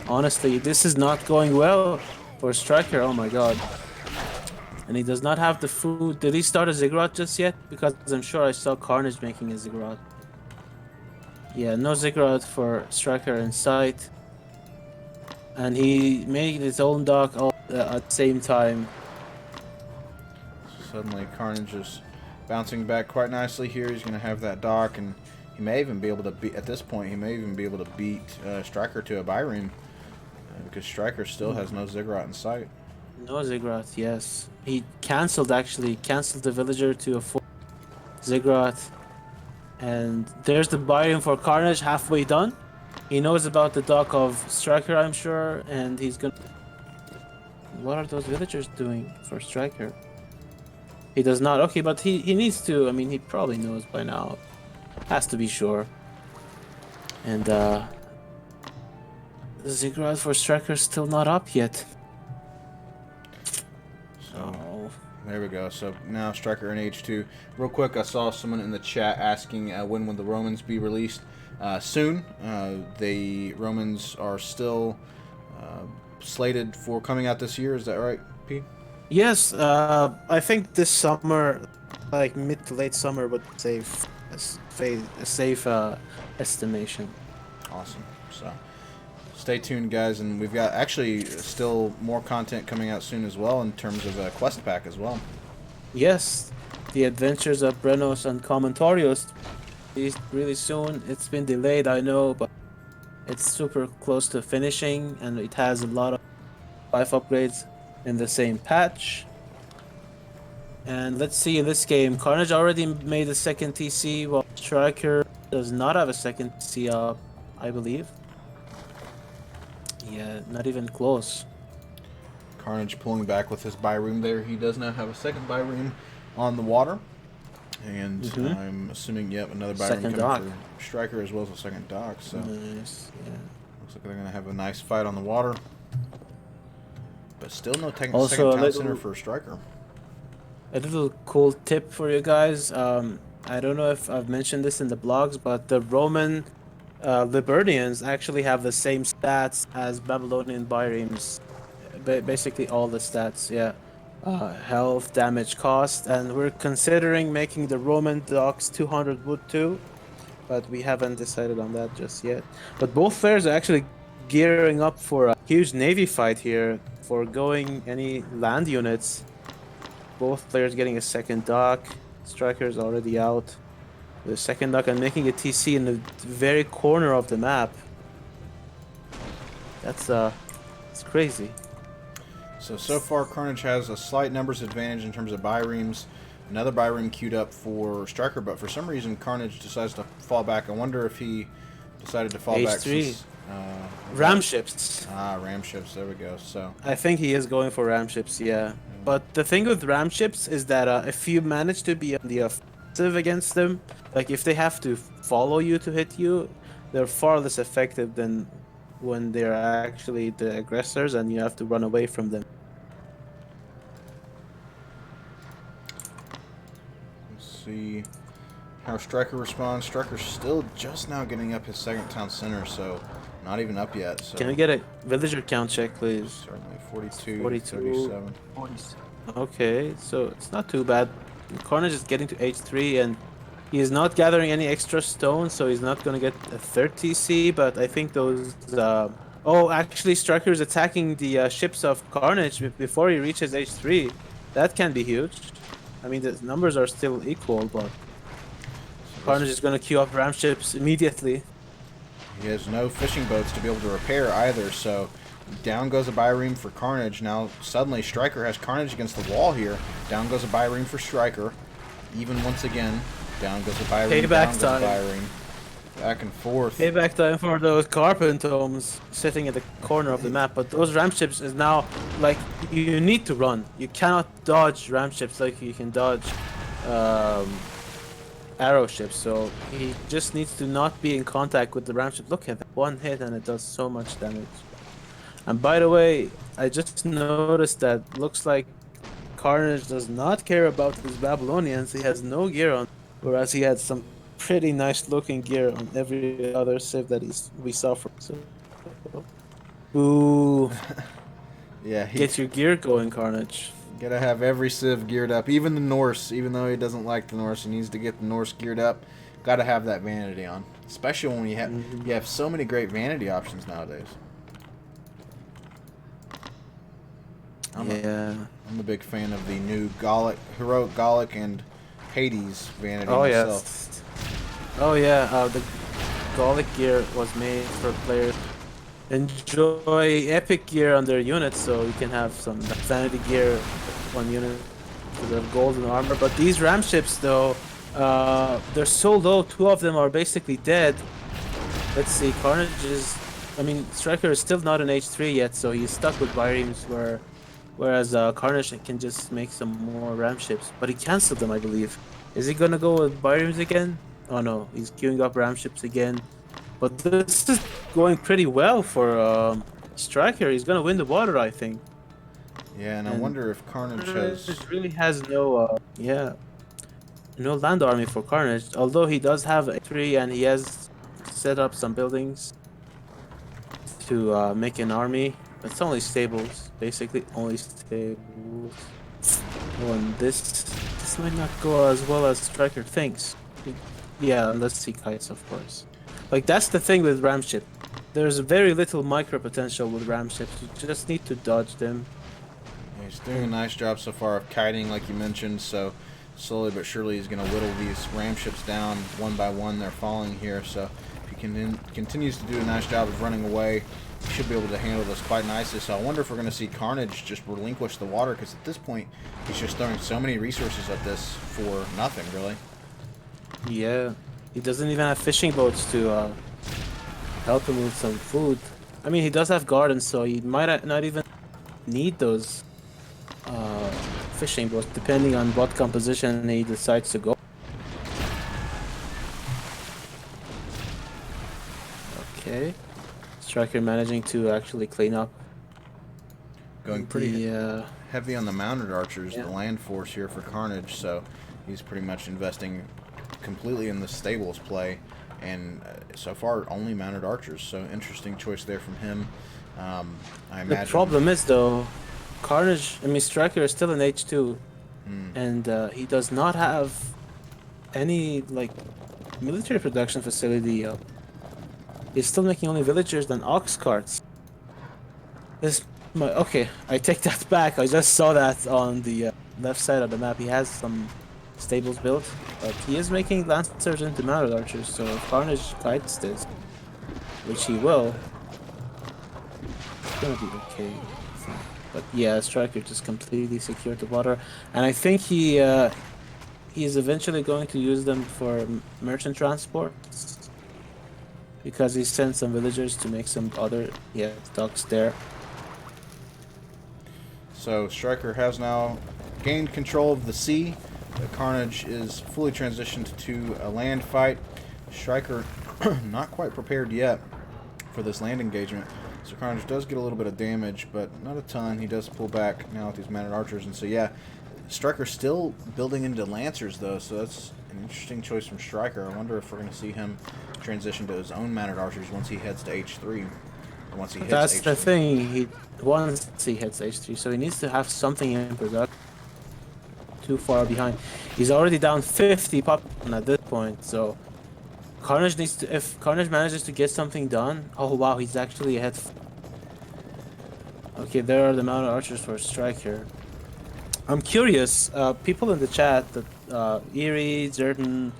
Honestly, this is not going well for Striker. Oh my god. And he does not have the food. Did he start a ziggurat just yet? Because I'm sure I saw Carnage making a ziggurat. Yeah, no ziggurat for Striker in sight. And he made his own dock all at the same time. Suddenly, Carnage is bouncing back quite nicely here. He's going to have that dock, and he may even be able to beat... At this point, he may even be able to beat Striker to a Byreme, because Striker still has no ziggurat in sight. No ziggurat, yes. He canceled the villager to a full ziggurat. And there's the Byreme for Carnage, halfway done. He knows about the dock of Striker, I'm sure, and he's gonna... What are those villagers doing for Striker? He does not. Okay, but he needs to. I mean, he probably knows by now. Has to be sure. And the ziggurat for Striker still not up yet. So, there we go. So, now Striker in H2. Real quick, I saw someone in the chat asking when will the Romans be released? Soon. The Romans are still slated for coming out this year. Is that right, P? Yes, I think this summer, like mid to late summer, would a safe estimation. Awesome. So, stay tuned, guys, and we've got actually still more content coming out soon as well in terms of a quest pack as well. Yes, the adventures of Brenos and Commentarios is really soon. It's been delayed, I know, but it's super close to finishing, and it has a lot of life upgrades in the same patch. And let's see, in this game, Carnage already made a second TC, while Striker does not have a second TC up, I believe. Yeah, not even close. Carnage pulling back with his Byreme there. He does not have a second Byreme on the water. And I'm assuming, yep, another Byreme coming for Striker as well as a second dock. So Nice, yeah. looks like they're going to have a nice fight on the water. But still no second Also, town center for Striker. A little cool tip for you guys. I don't know if I've mentioned this in the blogs, but the Roman Liburnians actually have the same stats as Babylonian Byremes. Basically all the stats, yeah. health, damage, cost, and we're considering making the Roman docks 200 wood too, but we haven't decided on that just yet. But both players are actually gearing up for a huge navy fight here, foregoing any land units. Both players getting a second dock. Striker's already out. The second dock and making a TC in the very corner of the map. That's it's crazy. So far, Carnage has a slight numbers advantage in terms of Bireams. Another Biream queued up for Striker, but for some reason, Carnage decides to fall back. I wonder if he decided to fall back since... Ram ships. Ram ships. There we go. So I think he is going for ram ships, yeah. But the thing with ram ships is that if you manage to be on the offensive against them, like if they have to follow you to hit you, they're far less effective than when they're actually the aggressors and you have to run away from them. let's see how Striker responds. Striker's still just now getting up his second town center, so not even up yet. So Can we get a villager count check, please? certainly 42, 42. 37. Okay, so it's not too bad. Carnage is getting to H3 and he is not gathering any extra stones, so he's not gonna get a 30C, but I think those... Oh, actually Striker is attacking the ships of Carnage before he reaches H3. That can be huge. I mean, the numbers are still equal, but Carnage is gonna queue up ram ships immediately. He has no fishing boats to be able to repair either, so down goes a Biream for Carnage. Now suddenly Striker has Carnage against the wall here. Down goes a Biream for Striker. Even once again, down goes a Biream, Payback down goes a time. Biream. Back and forth. Payback time for those Carpentomes sitting at the corner of the map, but those ram ships is now, like, you need to run. You cannot dodge ram ships like you can dodge arrow ships, so he just needs to not be in contact with the ram ship. Look at that, one hit and it does so much damage. And by the way, I just noticed that looks like Carnage does not care about his Babylonians. He has no gear on, whereas he had some pretty nice looking gear on every other civ that we saw from. So, ooh, Yeah, get your gear going, Carnage. gotta have every civ geared up. Even the Norse, even though he doesn't like the Norse, he needs to get the Norse geared up. Gotta have that vanity on, especially when you have so many great vanity options nowadays. I'm a big fan of the new Gallic, Heroic Gallic, and Hades vanity myself. Yes. Oh yeah, the Gallic gear was made for players enjoy epic gear on their units, so you can have some vanity gear on unit for the golden armor. But these ram ships, though, they're so low. Two of them are basically dead. Let's see, Carnage is... I mean, Striker is still not in H3 yet, so he's stuck with Bireams, whereas Carnage can just make some more ram ships. But he canceled them, I believe. Is he gonna go with Bireams again? Oh no, he's queuing up ram ships again. But this is going pretty well for Striker. He's gonna win the water, I think. Yeah, and I wonder if Carnage has... really has no, no land army for Carnage. Although he does have a 3 and he has set up some buildings to make an army. It's only stables, basically only stables. Oh, and this might not go as well as Striker thinks. Yeah, unless he kites, of course. Like, that's the thing with ram ship. There's very little micro potential with ram ships. You just need to dodge them. Yeah, he's doing a nice job so far of kiting, like you mentioned, so slowly but surely he's going to whittle these ram ships down one by one. They're falling here, so if he continues to do a nice job of running away, he should be able to handle this quite nicely. So I wonder if we're going to see Carnage just relinquish the water, because at this point he's just throwing so many resources at this for nothing, really. Yeah, he doesn't even have fishing boats to help him with some food. I mean, he does have gardens, so he might not even need those fishing boats, depending on what composition he decides to go. Okay, Striker managing to actually clean up. Going pretty heavy on the mounted archers, the land force here for Carnage, so he's pretty much investing completely in the stables play, and so far only mounted archers, so interesting choice there from him. I imagine the problem is, though, Carnage, I mean Striker is still in H2, and he does not have any like military production facility. He's still making only villagers and ox carts. Okay, I take that back. I just saw that on the left side of the map. He has some stables built, but he is making lancers into mounted archers. So if Carnage guides this, which he will, it's gonna be okay. I think. But yeah, Striker just completely secured the water, and I think he's eventually going to use them for merchant transports because he sent some villagers to make some other docks there. So Striker has now gained control of the sea. The Carnage is fully transitioned to a land fight. Striker not quite prepared yet for this land engagement. So Carnage does get a little bit of damage, but not a ton. He does pull back now with these mounted archers. And so yeah, Striker still building into Lancers though, so that's an interesting choice from Striker. I wonder if we're going to see him transition to his own mounted archers once he heads to H3. Or once he hits That's H3. the thing, once he hits H3, so he needs to have something in production. Too far behind. He's already down 50 population at this point, so Carnage needs to, if Carnage manages to get something done, oh wow, he's actually ahead. Okay, there are the mounted archers for Striker. I'm curious, people in the chat, that Eerie, Zerden,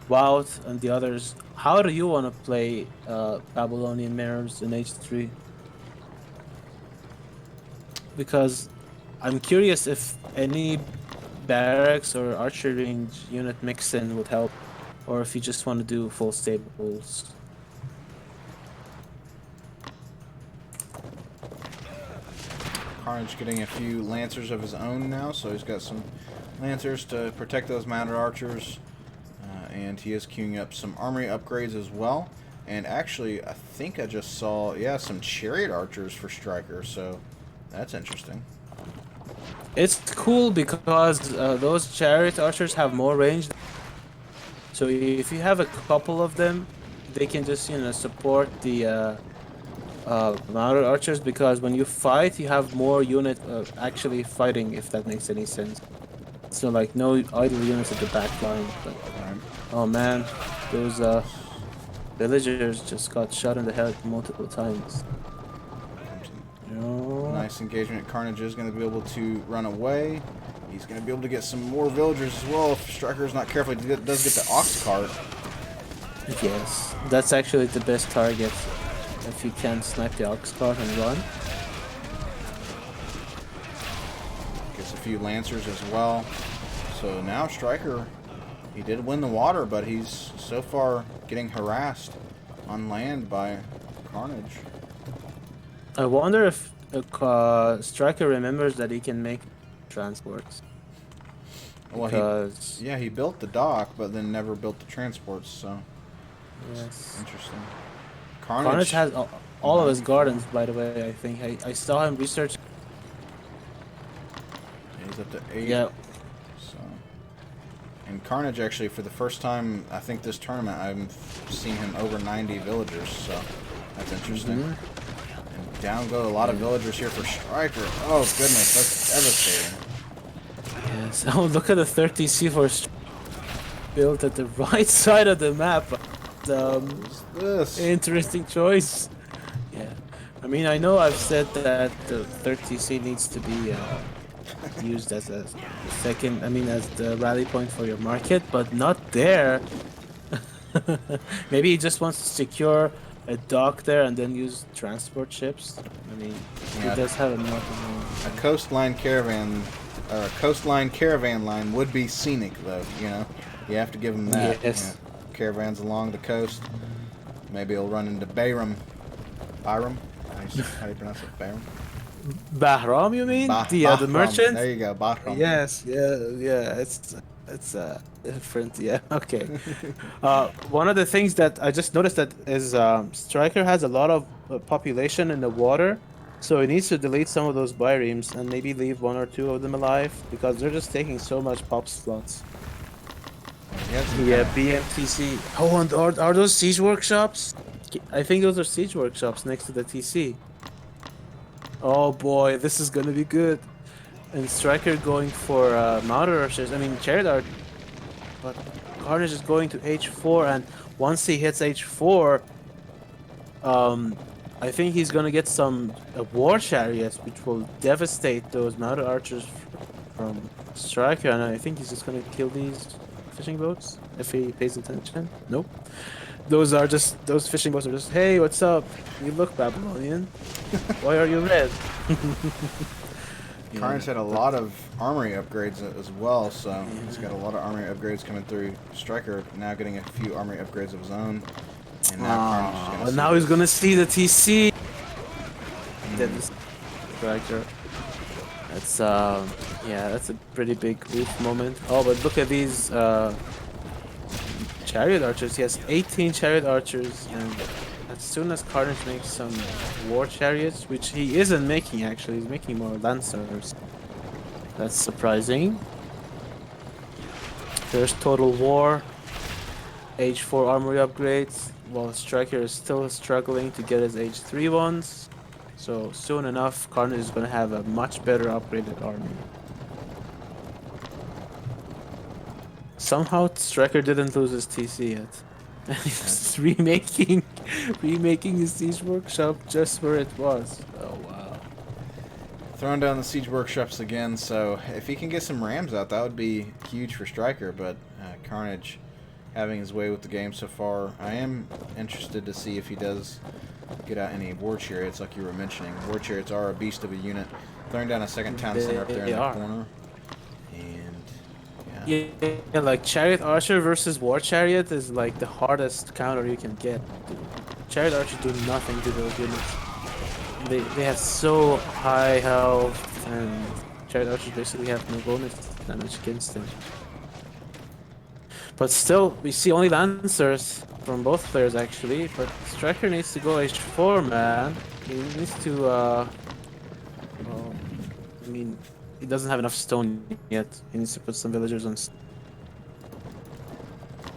Wout, and the others, how do you want to play Babylonian Mirrors in H3? Because I'm curious if any barracks or archer range unit mix-in would help, or if you just want to do full stables. Carnage getting a few Lancers of his own now, so he's got some Lancers to protect those mounted archers. And he is queuing up some armory upgrades as well. And actually, I think I just saw, yeah, some chariot archers for Striker, so that's interesting. It's cool because those chariot archers have more range. So if you have a couple of them, they can just, you know, support the mounted archers, because when you fight, you have more unit actually fighting, if that makes any sense. So like no idle units at the back line. But, oh man, those villagers just got shot in the head multiple times. Nice engagement. Carnage is going to be able to run away. He's going to be able to get some more villagers as well if Striker's not careful. He does get the ox cart. Yes, that's actually the best target if you can snipe the ox cart and run. Gets a few Lancers as well. So now Striker, he did win the water, but he's so far getting harassed on land by Carnage. I wonder if Striker remembers that he can make transports. Well, because yeah, he built the dock, but then never built the transports, so yes. interesting. Carnage has all of his gardens, by the way, I think. I saw him research. He's up to 8. Yeah. So, and Carnage actually, for the first time, I think this tournament, I've seen him over 90 villagers, so that's interesting. And down go a lot of villagers here for Striker. Oh goodness, that's devastating. Yes. Oh, look at the 30 C4 built at the right side of the map. This Interesting choice. Yeah. I mean, I know I've said that the 30C needs to be used as a second, as the rally point for your market, but not there. Maybe he just wants to secure a dock there and then use transport ships. I mean, yeah, he does have enough. A coastline caravan line would be scenic, though. You know, you have to give him that. Yes. You know, caravans along the coast. Maybe he'll run into Bayram. Byram? How do you pronounce it? Bayram? Bahram, you mean? The Bahram. merchant? There you go, Bahram. Yes, yeah. It's different. Yeah, okay. One of the things that I just noticed that is Striker has a lot of population in the water, so he needs to delete some of those bireams and maybe leave 1 or 2 of them alive, because they're just taking so much pop slots. Yeah, BMTC. Oh, and are those siege workshops? I think those are siege workshops next to the TC. Oh boy, this is gonna be good. And Striker going for mounted archers. I mean, chariot archer. But Carnage is going to H4, and once he hits H4, I think he's gonna get some war chariots, which will devastate those mounted archers from Striker, and I think he's just gonna kill these fishing boats if he pays attention. Nope. Those fishing boats are just, hey, what's up? You look Babylonian. Why are you red? Carnage had a lot of armory upgrades as well, so he's got a lot of armory upgrades coming through. Striker now getting a few armory upgrades of his own. And now Carnage is now he's gonna see the TC. Striker. That's yeah, that's a pretty big oof moment. Oh, but look at these chariot archers. He has 18 chariot archers, and as soon as Carnage makes some war chariots, which he isn't making actually, he's making more lancers. That's surprising. There's total war, H4 armory upgrades, while Striker is still struggling to get his H3 ones. So soon enough, Carnage is gonna have a much better upgraded army. Somehow Striker didn't lose his TC yet. He's remaking his siege workshop just where it was. Oh wow. throwing down the siege workshops again, so if he can get some rams out, that would be huge for Striker, but Carnage having his way with the game so far. I am interested to see if he does get out any war chariots like you were mentioning. War chariots are a beast of a unit. Throwing down a second town center up there in the corner. And yeah, like chariot archer versus war chariot is like the hardest counter you can get. Chariot archers do nothing to those units. They have so high health, and chariot archers basically have no bonus damage against them. But still, we see only lancers from both players actually. But Striker needs to go H4, man. He needs to well, I mean, he doesn't have enough stone yet. He needs to put some villagers on.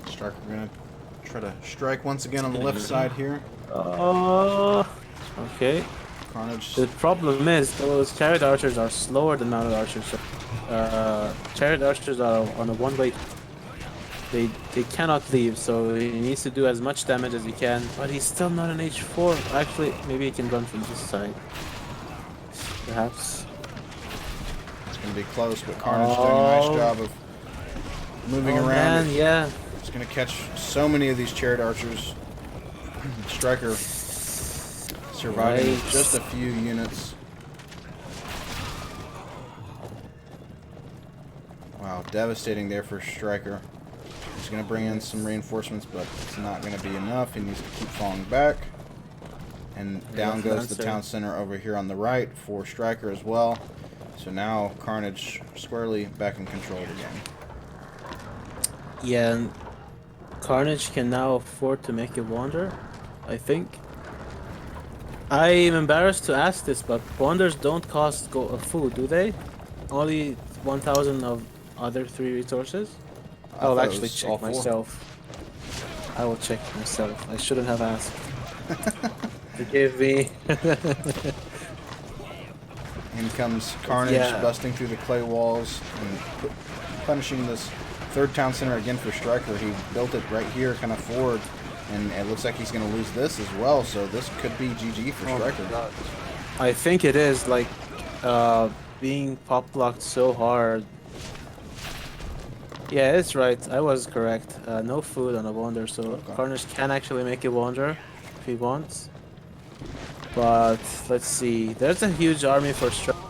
Striker gonna try to strike once again on the left side here. Okay. Carnage. The problem is those chariot archers are slower than mounted archers. So, chariot archers are on a one-way. They cannot leave, so he needs to do as much damage as he can. But he's still not an H4. Actually, maybe he can run from this side. Perhaps. It's gonna be close, but Carnage doing a nice job of moving around. Man, yeah. It's gonna catch so many of these chariot archers. Striker surviving with just a few units. Wow, devastating there for Striker. He's going to bring in some reinforcements, but it's not going to be enough. He needs to keep falling back. And down goes the town center over here on the right for Striker as well. So now Carnage squarely back in control again. Yeah, and Carnage can now afford to make a wander, I think. I'm embarrassed to ask this, but wanders don't cost food, do they? Only 1,000 of other 3 resources? I'll actually check myself. I will check myself. I shouldn't have asked. Forgive me. In comes Carnage busting through the clay walls and punishing this third town center again for Striker. He built it right here, kind of forward, and it looks like he's going to lose this as well. So this could be GG for Striker. I think it is, like, being pop blocked so hard. Yeah, it's right. I was correct. No food on a wander, so Carnage can actually make a wander if he wants. But let's see. There's a huge army for Striker.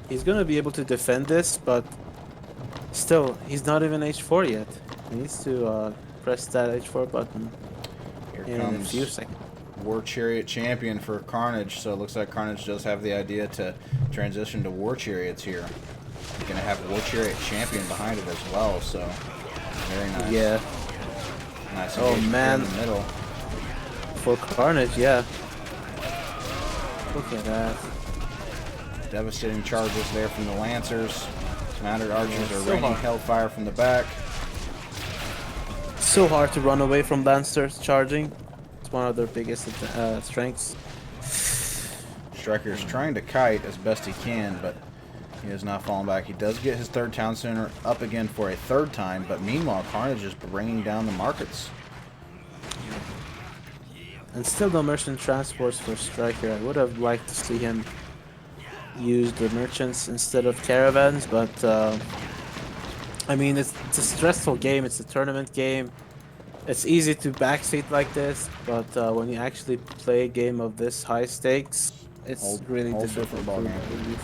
He's gonna be able to defend this, but still, he's not even H4 yet. He needs to press that H4 button in a few seconds. War Chariot champion for Carnage, so it looks like Carnage does have the idea to transition to War Chariots here. He's going to have War Chariot champion behind it as well, so very nice. Yeah. Nice. Oh man. In the middle. For Carnage, yeah. Look at that. Devastating charges there from the Lancers. Mounted archers are raining hellfire from the back. So hard to run away from Lancers charging. It's one of their biggest strengths. Striker is trying to kite as best he can, but he has not fallen back. He does get his third town center up again for a third time, but meanwhile, Carnage is bringing down the markets. And still no merchant transports for Striker. I would have liked to see him use the merchants instead of caravans, but I mean, it's a stressful game. It's a tournament game. It's easy to backseat like this, but when you actually play a game of this high stakes, it's really difficult. Ball game.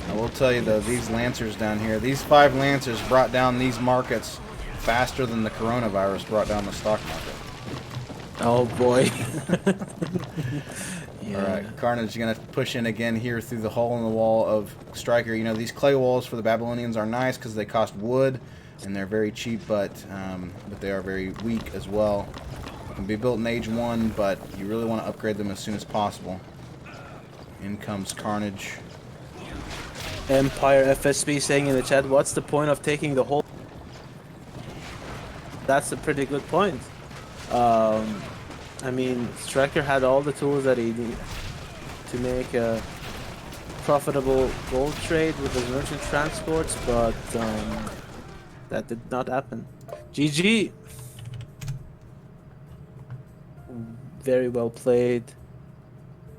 I will tell you though, these Lancers down here, these 5 Lancers brought down these markets faster than the coronavirus brought down the stock market. Oh boy. Yeah. Alright, Carnage is going to push in again here through the hole in the wall of Striker. You know, these clay walls for the Babylonians are nice because they cost wood and they're very cheap, but they are very weak as well. They can be built in Age 1, but you really want to upgrade them as soon as possible. In comes Carnage. Empire FSB saying in the chat, what's the point of taking the whole... That's a pretty good point. I mean, Striker had all the tools that he needed to make a profitable gold trade with his merchant transports, but that did not happen. GG! Very well played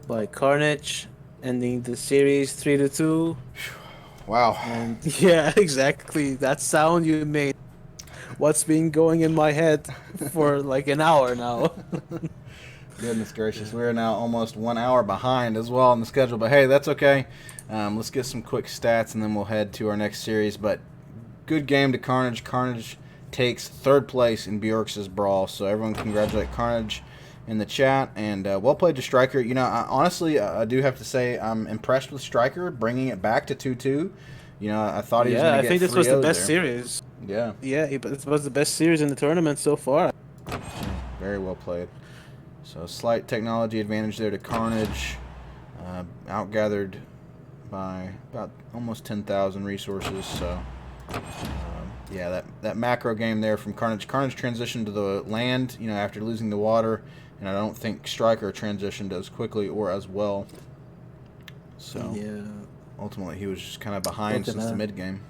by Carnage, ending the series 3-2. Wow. And yeah, exactly. That sound you made. What's been going in my head for like an hour now. Goodness gracious, we're now almost 1 hour behind as well on the schedule, but hey, that's okay. Let's get some quick stats and then we'll head to our next series. But good game to Carnage. Carnage takes 3rd place in Beorix's Brawl, so everyone congratulate Carnage in the chat, and well played to Striker. You know, honestly, I do have to say I'm impressed with Striker bringing it back to 2-2. You know, I thought he was going to get 3-0 I think this was the best there. series. Yeah. Yeah, it was the best series in the tournament so far. Very well played. So slight technology advantage there to Carnage. Outgathered by about almost 10,000 resources. So yeah, that macro game there from Carnage. Carnage transitioned to the land, you know, after losing the water, and I don't think Striker transitioned as quickly or as well. So yeah, ultimately he was just kind of behind since the mid game.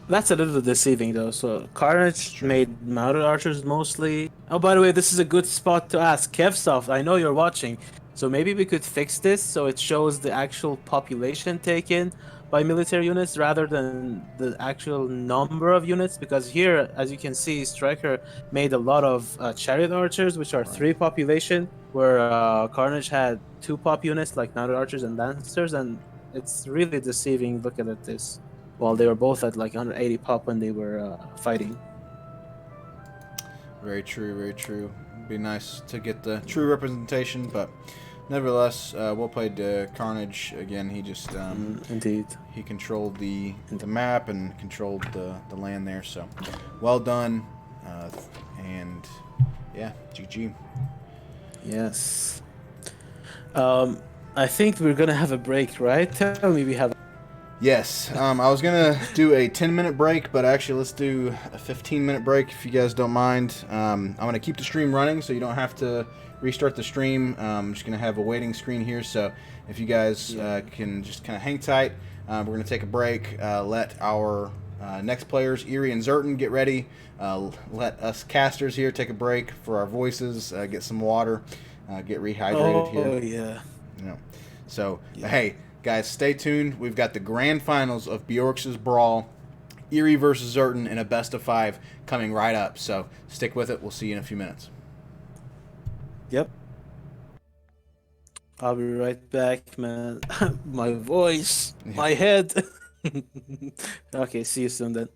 That's a little deceiving though. So Carnage made mounted archers mostly. Oh, by the way, this is a good spot to ask Kevsoft. I know you're watching, so maybe we could fix this so it shows the actual population taken by military units rather than the actual number of units, because here, as you can see, Striker made a lot of chariot archers, which are 3 population, where Carnage had 2 pop units like mounted archers and lancers, and it's really deceiving. Look at this. While they were both at like 180 pop when they were fighting. Very true, very true. It'd be nice to get the true representation, but nevertheless, well played Carnage. Again, he just indeed, he controlled the map and controlled the land there. So well done, and yeah, GG. Yes. I think we're gonna have a break, right? Tell me we have. Yes, I was gonna do a 10-minute break, but actually let's do a 15-minute break if you guys don't mind. I'm gonna keep the stream running so you don't have to restart the stream. I'm just gonna have a waiting screen here, so if you guys can just kind of hang tight, we're gonna take a break. Let our next players, Eerie and Zerton, get ready. Let us casters here take a break for our voices, get some water, get rehydrated here. Oh yeah. You know, so hey. Guys, stay tuned. We've got the grand finals of Beorix's Brawl, Eerie versus Zerton in a best of 5 coming right up. So stick with it. We'll see you in a few minutes. Yep. I'll be right back, man. My voice, my head. Okay, see you soon then.